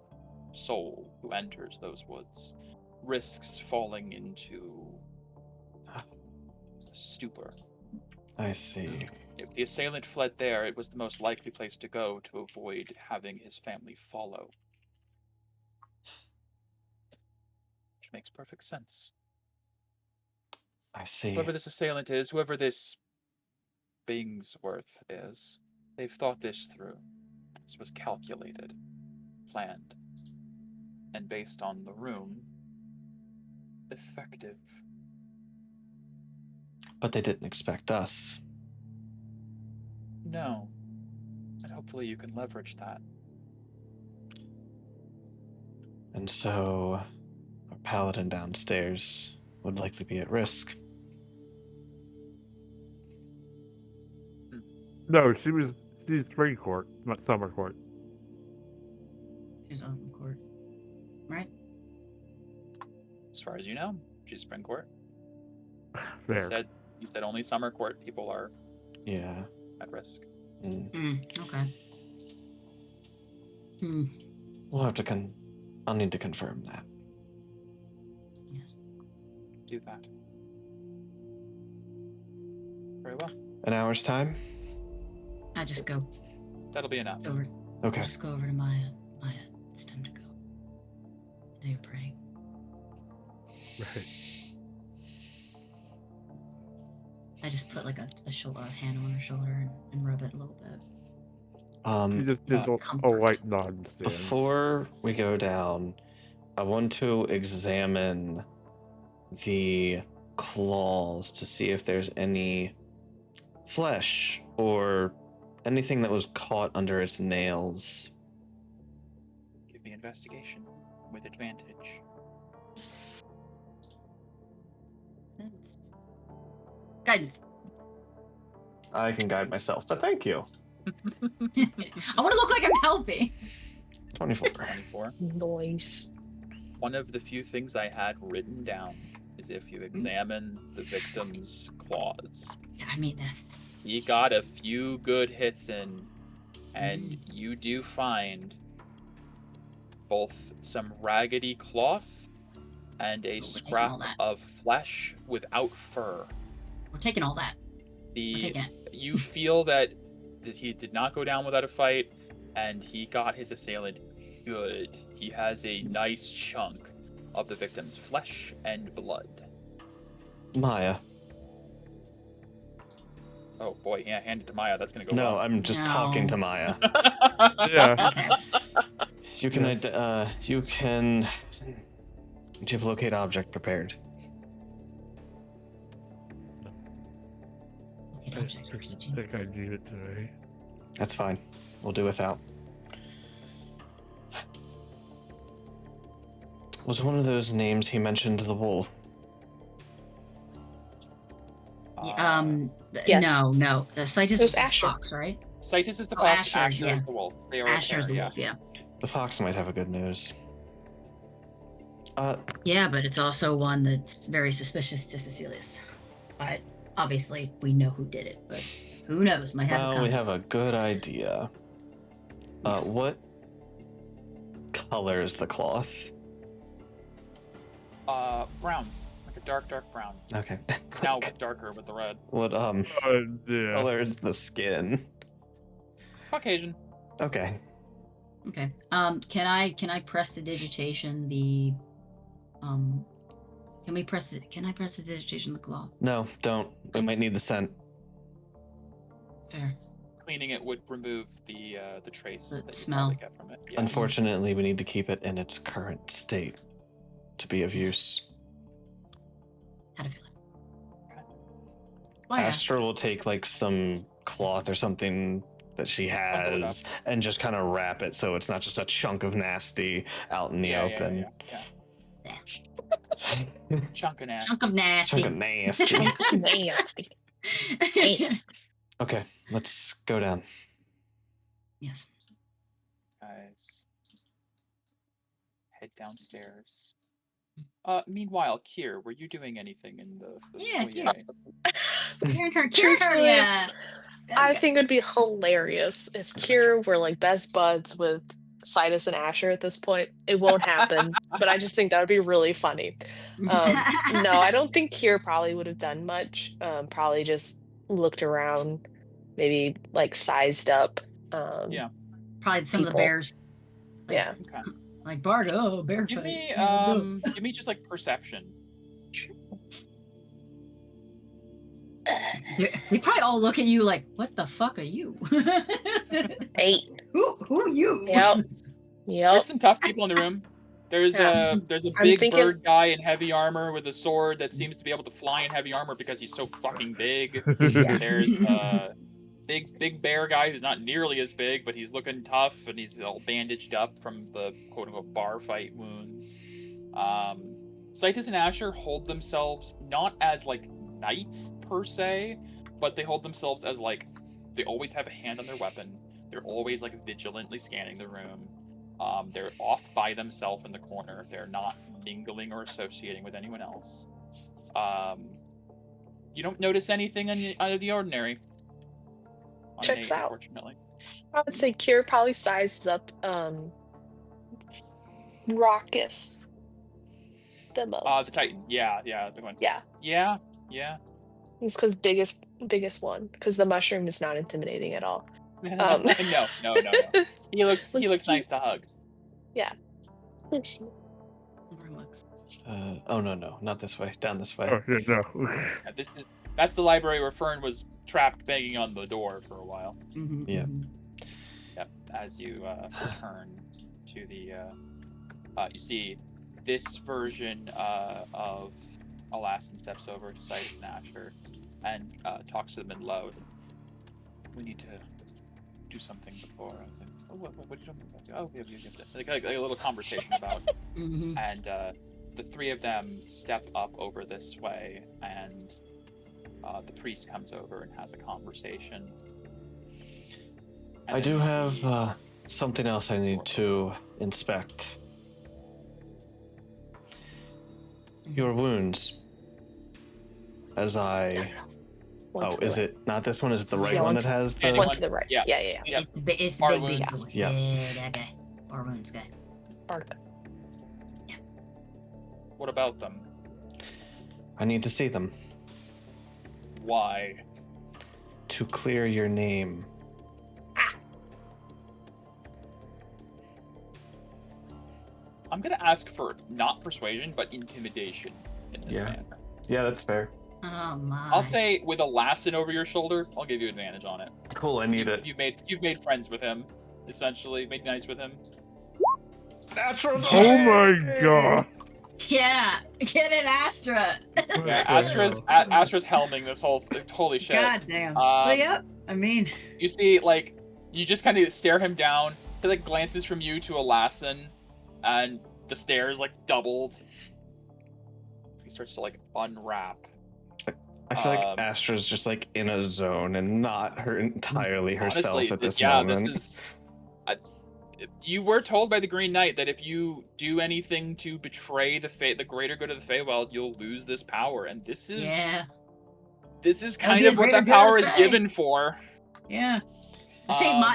soul who enters those woods risks falling into stupor. I see. If the assailant fled there, it was the most likely place to go to avoid having his family follow. Which makes perfect sense. I see. Whoever this assailant is, whoever this Bingsworth is, they've thought this through. This was calculated, planned, and based on the room, effective. But they didn't expect us. No. And hopefully you can leverage that. And so, our paladin downstairs would likely be at risk. No, she's Spring Court, not Summer Court. She's open court. Right? As far as you know, she's Spring Court. There. You said only Summer Court people are Yeah. at risk. Okay. We'll have to I'll need to confirm that. Yes. Do that. Very well. An hour's time? I just go That'll be enough. over. Okay. I just go over to Maya. Maya, it's time to go. I know you're praying. Right. I just put like a hand on her shoulder and rub it a little bit. He just did a comfort. light nod and stands. Before we go down, I want to examine the claws to see if there's any flesh or anything that was caught under its nails. Give me investigation with advantage. Guidance. I can guide myself, but thank you. I want to look like I'm helping. 24. 24. Noise. One of the few things I had written down is if you examine the victim's claws. I mean, that's... He got a few good hits in, and you do find both some raggedy cloth and a scrap of flesh without fur. We're taking all that. We're taking it. You feel that he did not go down without a fight, and he got his assailant good. He has a nice chunk of the victim's flesh and blood. Maya. Oh boy, yeah, hand it to Maya. That's gonna go No, well. I'm just talking to Maya. Yeah. Okay. You can do you have locate object prepared? Okay, I object think perception. I need it today. That's fine. We'll do without. Was one of those names he mentioned the wolf? Yes. No. Citus It was was the Asher. fox, right? Citus is the Oh, fox, Asher, Asher yeah. is the wolf. They are Asher's there, the wolf, yeah. The fox might have a good nose. Yeah, but it's also one that's very suspicious to Cecilius. But obviously, we know who did it, but who knows? Might have Well, a we have a good idea. What color is the cloth? Brown. Like a dark brown. Okay. Now darker with the red. What Yeah. color is the skin? Caucasian. Okay. Okay. Can I prestidigitation the can I prestidigitation the claw? No, don't. We might need the scent. Fair. Cleaning it would remove the trace The that you smell. probably get from it. Yeah. Unfortunately, we need to keep it in its current state to be of use. Had a feeling. Why ask? Astra will take like some cloth or something that she has and just kind of wrap it so it's not just a chunk of nasty out in the open. Yeah. Chunk of nasty. Chunk of nasty. Chunk of nasty. Nasty. Nasty. Okay, let's go down. Yes. Guys, head downstairs. Meanwhile, Kier, were you doing anything in the Yeah, foyer? Truthfully, Yeah. I think it would be hilarious if Kira were like best buds with Citus and Asher at this point. It won't happen, but I just think that would be really funny. No, I don't think Kira probably would have done much. Probably just looked around, maybe like sized up. Yeah. Probably some of the people. bears. Yeah. Okay. Like Bard, bear Give fight. me Yeah, let's go. give me just like perception. They probably all look at you like, what the fuck are you? 8. Who are you? Yep. There's some tough people in the room. There's Yeah. a I'm big thinking- bird guy in heavy armor with a sword that seems to be able to fly in heavy armor because he's so fucking big. Yeah. There's a big bear guy who's not nearly as big, but he's looking tough and he's all bandaged up from the quote unquote bar fight wounds. Citus and Asher hold themselves not as like knights per se, but they hold themselves as like they always have a hand on their weapon. They're always like vigilantly scanning the room. They're off by themselves in the corner. They're not mingling or associating with anyone else. You don't notice anything out of the ordinary. On Checks an 8, out. Unfortunately. I would say Kira probably sizes up Raucous the most. The Titan. Yeah, the one. Yeah. Yeah. It's because biggest one. Because the mushroom is not intimidating at all. No. He looks nice to hug. Yeah. Oh no, not this way. Down this way. Oh, yeah, no. Yeah, that's the library where Fern was trapped banging on the door for a while. Mhm, Yeah. mhm. Yep. As you return to the, you see this version of Alaskan steps over to Sightus and Asher and talks to them in low. We need to do something before. I was like, oh, what are you talking about? Oh, we have like a little conversation about. And the three of them step up over this way, and the priest comes over and has a conversation. And I do have something else I need to inspect. Your wounds. As I... One to the is right. it not this one? Is it the right Yeah, one one that has the... One to the right. Yeah. Yeah. It's the Bar big wounds. one. Yeah. Yeah, that guy. Bar wounds guy. Bark. What about them? I need to see them. Why? To clear your name. I'm gonna ask for not persuasion, but intimidation in this manner. Yeah, that's fair. Oh my. I'll say with a Lassen over your shoulder, I'll give you advantage on it. Cool, I need it. You've made friends with him, essentially. Made nice with him. Natural. Oh my god. Yeah, get it, Astra. Yeah, Astra's helming this whole holy shit. God damn. Well, yep. I mean, you see, like, you just kind of stare him down. He like glances from you to a Lassen, and the stares like doubled. He starts to like unwrap. I feel like Astra's just like in a zone and not entirely herself honestly, at this yeah, moment. This is. You were told by the Green Knight that if you do anything to betray the greater good of the Feywild, you'll lose this power, and this is this is kind of what that power is given for. Yeah.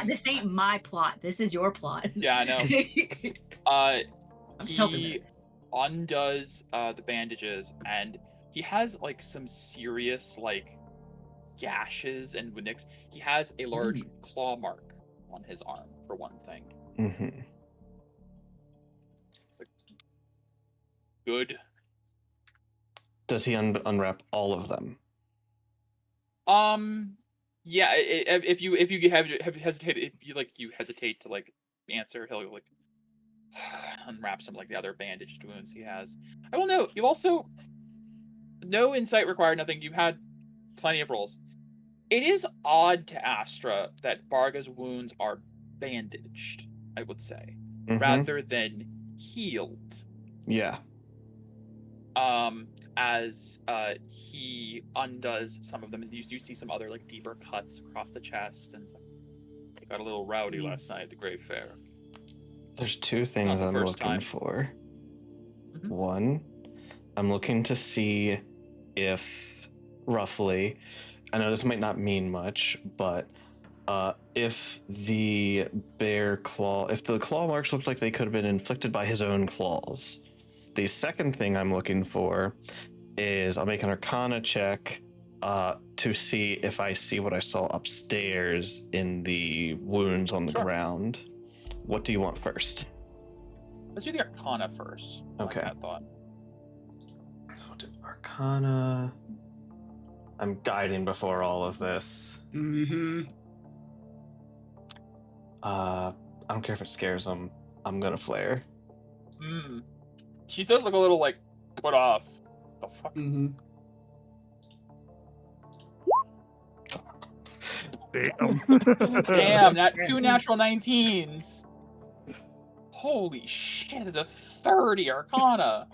This ain't my plot. This is your plot. Yeah, I know. I'm just helping He undoes the bandages, and he has like some serious like gashes and nicks. He has a large claw mark on his arm, for one thing. Mm-hmm. Good. Does he unwrap all of them? Yeah. If you have hesitated, if you hesitate to like answer, he'll like unwrap some like the other bandaged wounds he has. I will note you also no insight required. Nothing. You had plenty of rolls. It is odd to Astra that Barga's wounds are bandaged, I would say, rather than healed. Yeah. As he undoes some of them, and you see some other like deeper cuts across the chest, and it got a little rowdy last night at the Grave Fair. There's two things I'm looking for. One, I'm looking to see if roughly, I know this might not mean much, but if the claw marks looked like they could have been inflicted by his own claws. The second thing I'm looking for is I'll make an Arcana check to see if I see what I saw upstairs in the wounds on the ground. What do you want first? Let's do the Arcana first. Okay. Like I thought. So what did Arcana? I'm guiding before all of this. I don't care if it scares him. I'm gonna flare. She does look a little like put off. The fuck? Damn, that 2 natural 19s. Holy shit, there's a 30 Arcana.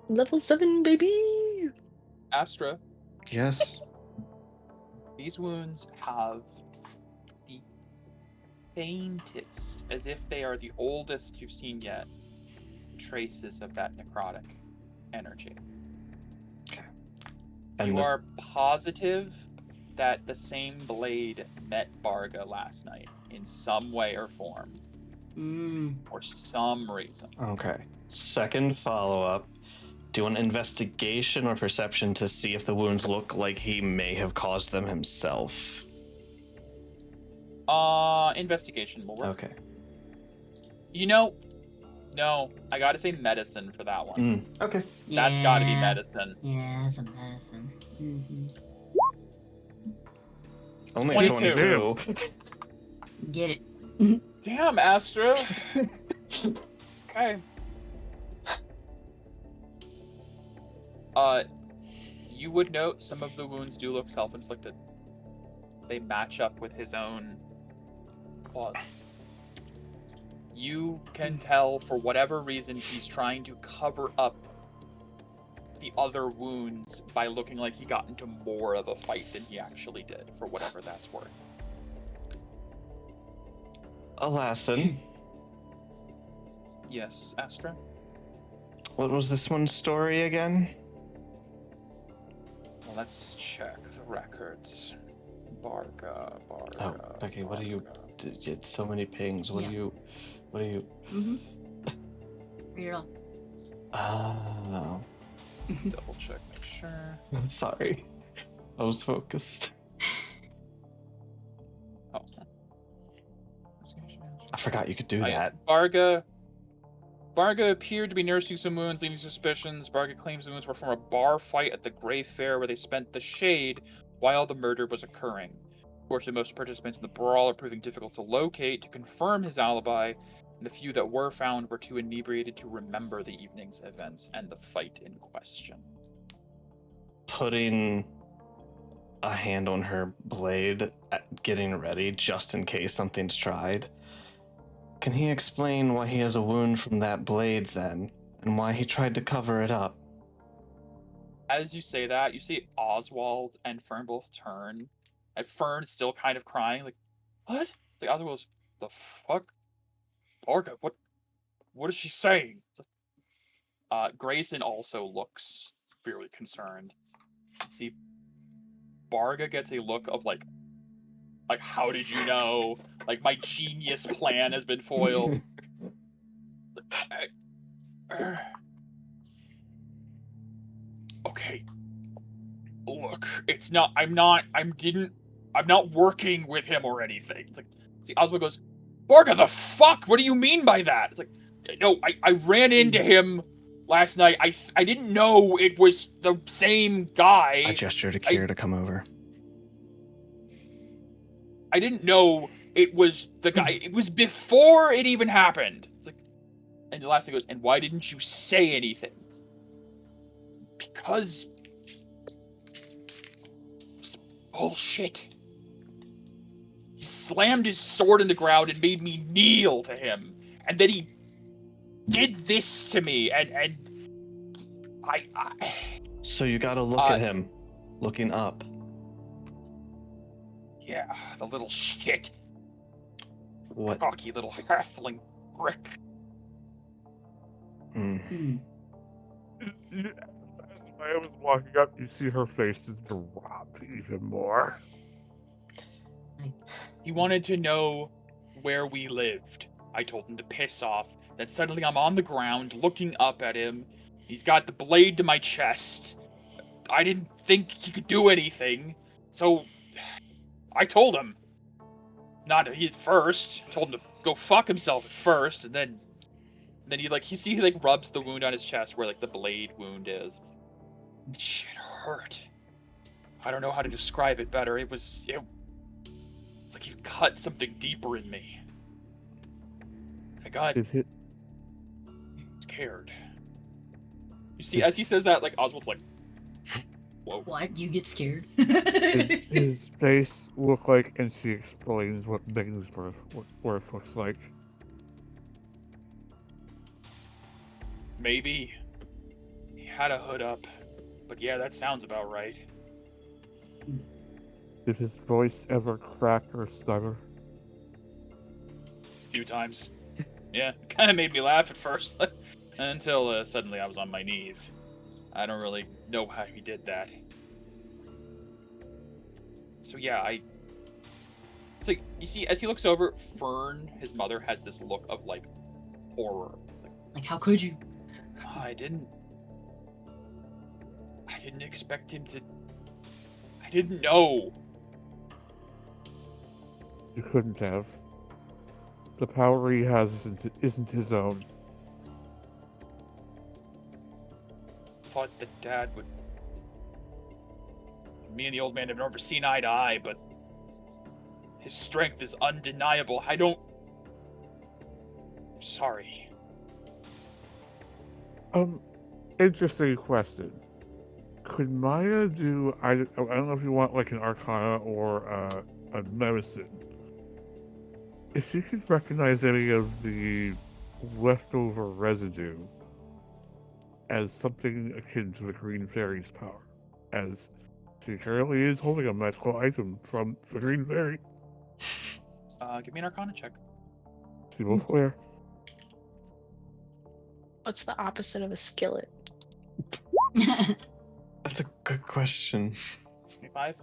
Level 7, baby. Astra. Yes. These wounds have the faintest, as if they are the oldest you've seen yet, traces of that necrotic energy. Okay. And you are positive that the same blade met Barga last night in some way or form. For some reason. Okay. Second follow-up. Do you want investigation or perception to see if the wounds look like he may have caused them himself? Investigation will work. Okay. You know, no, I gotta say medicine for that one. Okay. That's gotta be medicine. Yeah, that's a medicine. Only 22. 22. Get it. Damn, Astra. Okay. You would note some of the wounds do look self-inflicted. They match up with his own claws. You can tell, for whatever reason, he's trying to cover up the other wounds by looking like he got into more of a fight than he actually did, for whatever that's worth. Alassan, Yes, Astra? what was this one's story again? Well, let's check the records. Barga. Oh, Becky, what are you? It's so many pings. What are you? Mm-hmm. Read it all. Oh, Double check, make sure. I'm sorry. I was focused. Oh. I forgot you could do Oh, yes. that. Barga appeared to be nursing some wounds, leaving suspicions. Barga claims the wounds were from a bar fight at the Grey Fair where they spent the shade while the murder was occurring. Fortunately, most participants in the brawl are proving difficult to locate to confirm his alibi, and the few that were found were too inebriated to remember the evening's events and the fight in question. Putting a hand on her blade, getting ready just in case something's tried. Can he explain why he has a wound from that blade then, and why he tried to cover it up? As you say that, you see Oswald and Fern both turn, and Fern's still kind of crying, like, what? Like, Oswald goes, the fuck? Barga, what is she saying? Grayson also looks fairly concerned. See, Barga gets a look of like, how did you know? Like, my genius plan has been foiled. Okay. Look, it's not. I'm not working with him or anything. It's like, see, Oswald goes, Barga, the fuck? What do you mean by that? It's like, no, I ran into him last night. I didn't know it was the same guy. I gesture to Kier to come over. I didn't know it was the guy. It was before it even happened. It's like, and the last thing goes, and why didn't you say anything? Because it's bullshit. He slammed his sword in the ground and made me kneel to him, and then he did this to me, and I So you gotta look at him, looking up. Yeah, the little shit. What? Cocky little halfling prick. Mm. As I was walking up, you see her face drop even more. He wanted to know where we lived. I told him to piss off. Then suddenly I'm on the ground, looking up at him. He's got the blade to my chest. I didn't think he could do anything, so I told him. Not at first. Told him to go fuck himself at first, and then he rubs the wound on his chest where like the blade wound is. Shit hurt. I don't know how to describe it better. It's like he cut something deeper in me. I got scared. You see, as he says that, like Oswald's like, whoa. What? You get scared? His face look like, and she explains what Biggsworth looks like. Maybe. He had a hood up. But yeah, that sounds about right. Did his voice ever crack or stutter? A few times. Yeah, kind of made me laugh at first. Until suddenly I was on my knees. I don't really know how he did that. So yeah, it's like, you see, as he looks over, Fern, his mother, has this look of, like, horror. Like, how could you? I didn't expect him to... I didn't know. You couldn't have. The power he has isn't his own. Thought that Dad would... Me and the old man have never seen eye to eye, but his strength is undeniable. Sorry. Interesting question. Could Maya do? I don't know if you want like an Arcana or a Medicine. If she could recognize any of the leftover residue as something akin to the Green Fairy's power, as she currently is holding a magical item from the Green Fairy. Give me an Arcana check. She will flare. What's the opposite of a skillet? That's a good question. 25.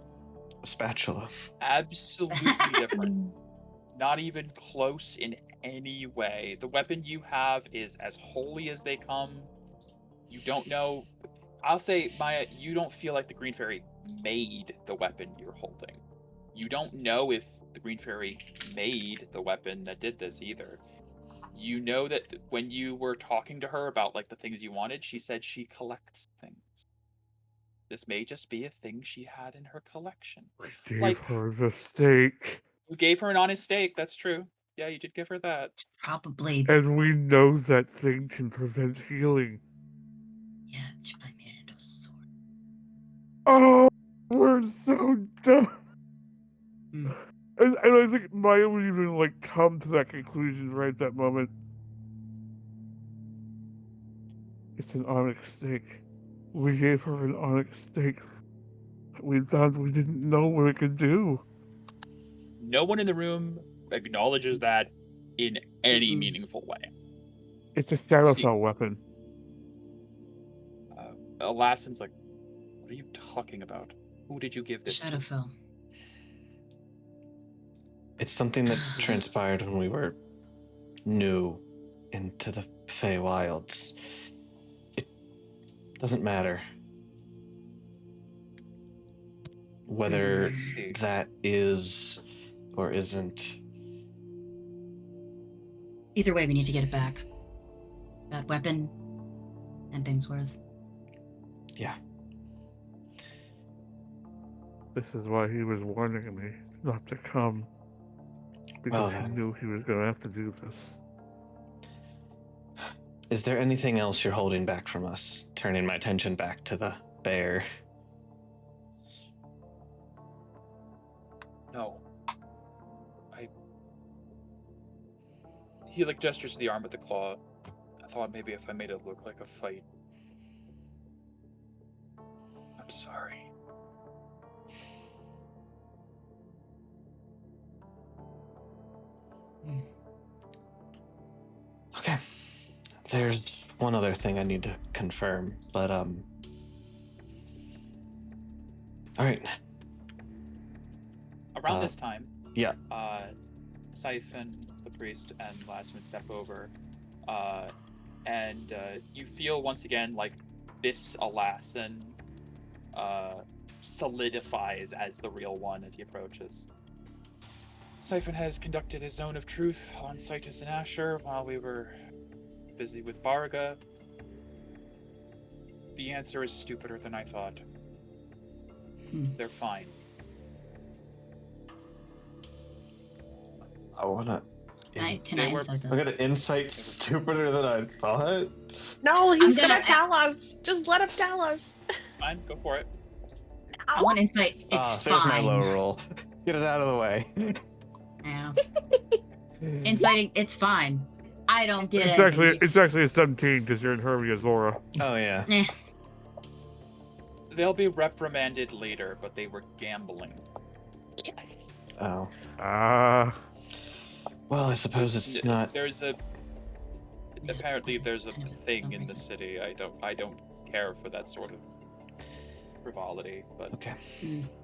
A spatula. Absolutely different. Not even close in any way. The weapon you have is as holy as they come. You don't know. I'll say, Maya, you don't feel like the Green Fairy made the weapon you're holding. You don't know if the Green Fairy made the weapon that did this either. You know that when you were talking to her about like the things you wanted, she said she collects things. This may just be a thing she had in her collection. We gave Like- her the steak, You gave her an honest steak, that's true. Yeah, you did give her that. Probably. and we know that thing can prevent healing. Yeah, she probably made it into a sword. Oh, we're so dumb. Hmm. And I think Maya would even like come to that conclusion right at that moment. It's an onyx steak. We gave her an onyx steak. We thought we didn't know what it could do. No one in the room acknowledges that in any Mm-mm. meaningful way. It's a Shadowfell weapon. Alassan's like, what are you talking about? Who did you give this to? Shadowfell. It's something that transpired when we were new into the Feywilds. It doesn't matter whether I see. that is or isn't. Either way, we need to get it back. That weapon and Bingsworth. Yeah. This is why he was warning me not to come. Because he then. knew he was going to have to do this. Is there anything else you're holding back from us? Turning my attention back to the bear. No. He like gestures to the arm with the claw. I thought maybe if I made it look like a fight. I'm sorry. Okay. There's one other thing I need to confirm, but all right. Around this time, yeah. Siphon, the priest, and Lastman step over, and you feel once again like this Alassan solidifies as the real one as he approaches. Siphon has conducted his zone of truth on Citus and Asher while we were busy with Barga. The answer is stupider than I thought. They're fine. I wanna. Can I insight I'm that? gonna insight stupider than I thought. No, he's I'm gonna gonna- tell us. Just let him tell us. Fine, go for it. I want insight. It's fine. There's my low roll. Get it out of the way. Yeah. Inciting. It's fine. I don't get It's it. actually a 17 because you're in Hermia's aura. Oh yeah. Eh. They'll be reprimanded later, but they were gambling. Yes. Oh. Ah. Well, I suppose it's not. Apparently there's a thing in the city. I don't care for that sort of frivolity, but Okay.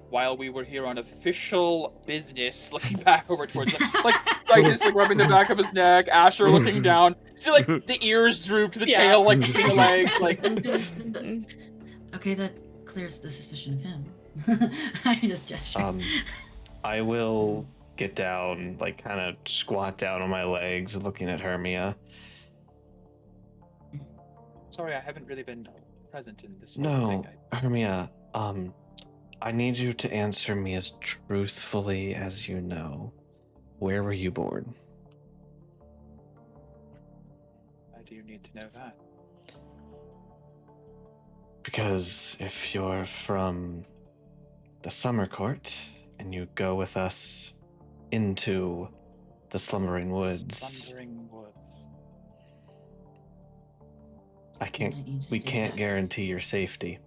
while we were here on official business, looking back over towards like Titus like rubbing the back of his neck, Asher looking down. See like the ears drooped, the Yeah. tail like kicking the legs, like Okay, that clears the suspicion of him. I just gestured. I will get down, like kind of squat down on my legs, looking at Hermia. sorry, I haven't really been present in this whole No, thing. Hermia, I need you to answer me as truthfully as you know. Where were you born? Why do you need to know that? Because if you're from the Summer Court and you go with us into the Slumbering Woods, Slumbering Woods. we can't guarantee your safety.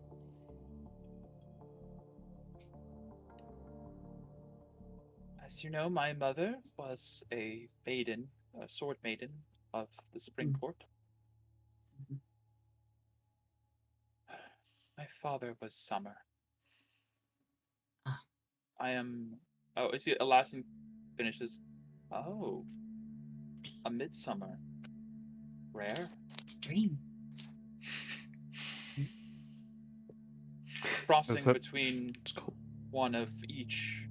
As you know, my mother was a maiden, a sword maiden of the Spring Court. My father was Summer. I am. Oh, is he? Alaskan finishes. Oh, a midsummer. Rare. It's a dream. Crossing between one of each.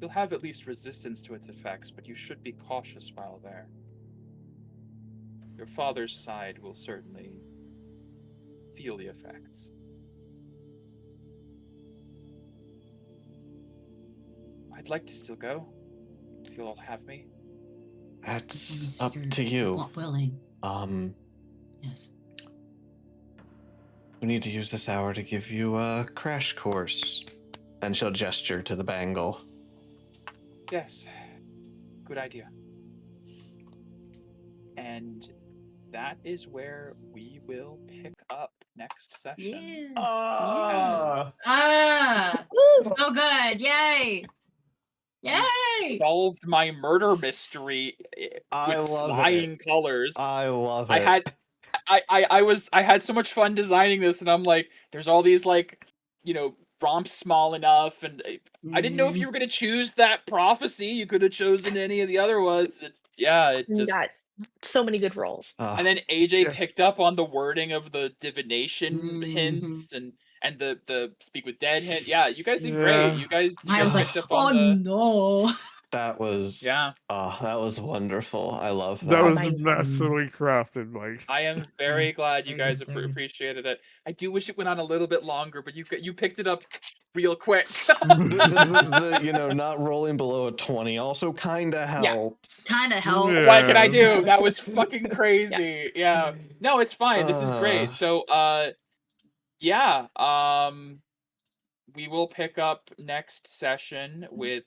You'll have at least resistance to its effects, but you should be cautious while there. Your father's side will certainly feel the effects. I'd like to still go, if you'll all have me. That's up to you. Not willing. Yes. We need to use this hour to give you a crash course. And she'll gesture to the bangle. Yes. Good idea. And that is where we will pick up next session. Yeah. So good. Yay. Yay! Solved my murder mystery with flying colors. I love it. I had so much fun designing this, and I'm like, there's all these romps small enough, and I didn't know if you were gonna choose that prophecy. You could have chosen any of the other ones. It just got so many good rolls. And then AJ picked up on the wording of the divination hints and the speak with dead hint. Yeah, you guys did great. You guys picked up on the. No. That was that was wonderful. I love that. That was masterfully crafted, Mike. I am very glad you guys appreciated it. I do wish it went on a little bit longer, but you picked it up real quick. Not rolling below a 20 also kind of helps. Kind of helps. Yeah. What can I do? That was fucking crazy. Yeah. No, it's fine. This is great. So, we will pick up next session with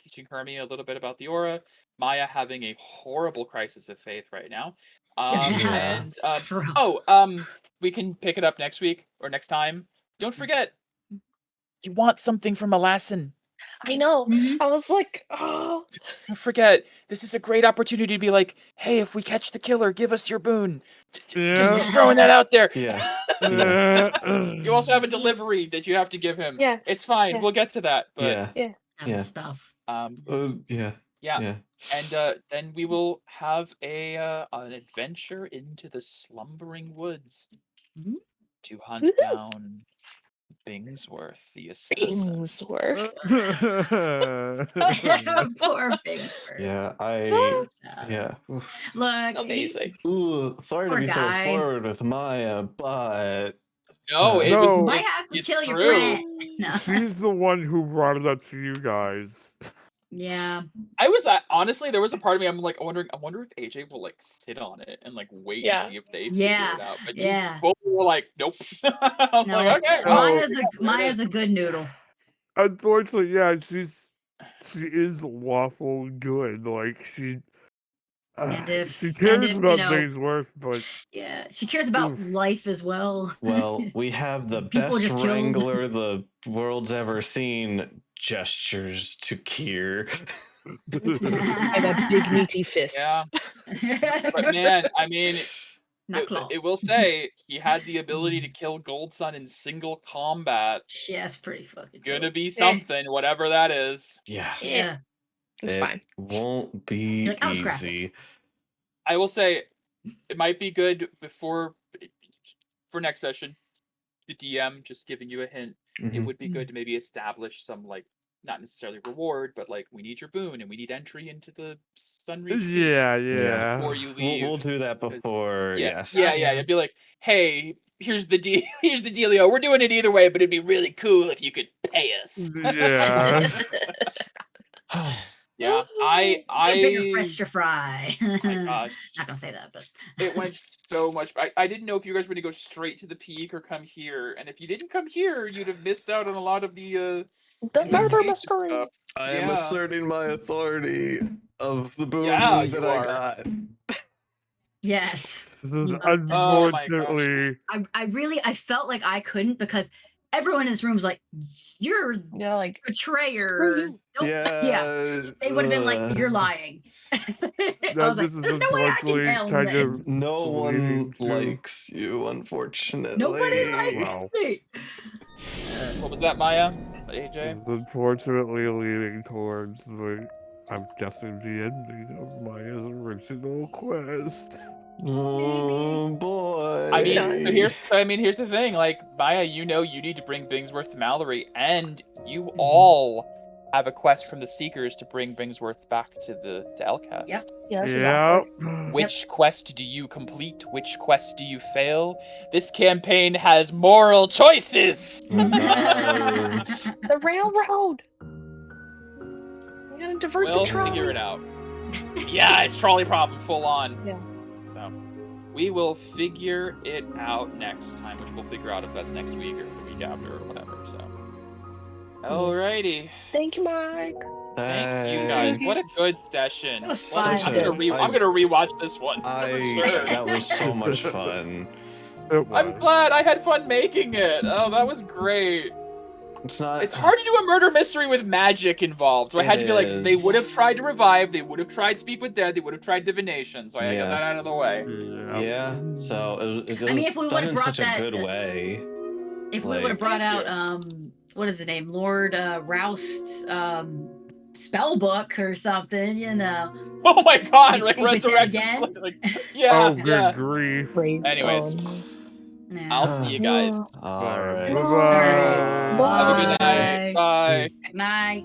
teaching Hermie a little bit about the aura. Maya having a horrible crisis of faith right now. We can pick it up next week or next time. Don't forget, you want something from Alaskan. I know. I was like, oh. Don't forget, this is a great opportunity to be like, hey, if we catch the killer, give us your boon. Just throwing that out there. Yeah. You also have a delivery that you have to give him. Yeah. It's fine. We'll get to that. But Stuff. And then we will have an adventure into the slumbering woods to hunt down Bingsworth, the assassin. Bingsworth. Poor Bingsworth. Look, amazing. Sorry to be so forward with Maya, but no, you might have to kill your friend. No. She's the one who brought it up to you guys. Yeah. I was honestly, there was a part of me I wonder if AJ will sit on it and wait and see if they figure it out. But you both were like, nope. I'm like, okay. Maya's a good noodle. Unfortunately, she is lawful good. She cares about Bingsworth, but she cares about life as well. Well, we have the best wrangler the world's ever seen. Gestures to Kier. I got big meaty fists. Yeah. But man, I mean, it will say he had the ability to kill Gold Sun in single combat. Yeah, it's pretty fucking gonna be something, whatever that is. Yeah. It's fine. Won't be easy. I will say it might be good for next session. The DM just giving you a hint. It would be good to maybe establish some not necessarily reward, but we need your boon and we need entry into the Sunreach. Yeah. Before you leave, we'll do that before. Yes. Yeah. It'd be like, hey, here's the dealio. We're doing it either way, but it'd be really cool if you could pay us. Yeah. Yeah, Get a bigger I fish to fry. my gosh. Not gonna say that, but It went so much. I didn't know if you guys were gonna go straight to the peak or come here. And if you didn't come here, you'd have missed out on a lot of the The murder investigation mystery. stuff. I am Yeah. asserting my authority of the boon Yeah, that you I are. got. yes. This is You- Oh my gosh. unfortunately. I felt like I couldn't because everyone in this room was like, "You're Yeah, like betrayer." screw you. Don't, Yeah. they would have been like, "You're lying." I That was like, this is "There's no way I can unfortunately nail kind this. of No leading one to- likes you, unfortunately. Nobody likes Wow. me." What was that, Maya? This AJ? is unfortunately leading towards the, I'm guessing, the ending of Maya's original quest. Oh boy. I mean, here's the thing. Like, Maya, you know you need to bring Bingsworth to Mallory, and you all have a quest from the Seekers to bring Bingsworth back to Elcast. Yep. Yeah, this is Yeah. awkward. Which quest do you complete? Which quest do you fail? This campaign has moral choices! It does. The railroad. You gotta divert We'll the trolley. figure it out. Yeah, it's trolley problem, full on. Yeah. So, we will figure it out next time, which we'll figure out if that's next week or the week after or whatever, so. Alrighty. Thank you, Mike. Thank you guys. Thanks. What a good session. It was Well, fun. I'm gonna rewatch this one for sure. That was so much fun. It I'm was. glad I had fun making it. Oh, that was great. It's not. It's hard to do a murder mystery with magic involved. So I had to be like, they would have tried to revive, they would have tried speak with dead, they would have tried divination. So I got that out of the way. Yeah. So it I mean, was if we done would've in brought such that, a good way. If we would have Like- brought Thank out what is the name, Lord Roust's spell book or something, you know. Oh my god, You like speak with dead resurrection. again? Like, yeah, Oh, good yeah. grief. Great. Anyways, Yeah. I'll see you guys. All right. Bye-bye. Have a good night. Bye. Good night.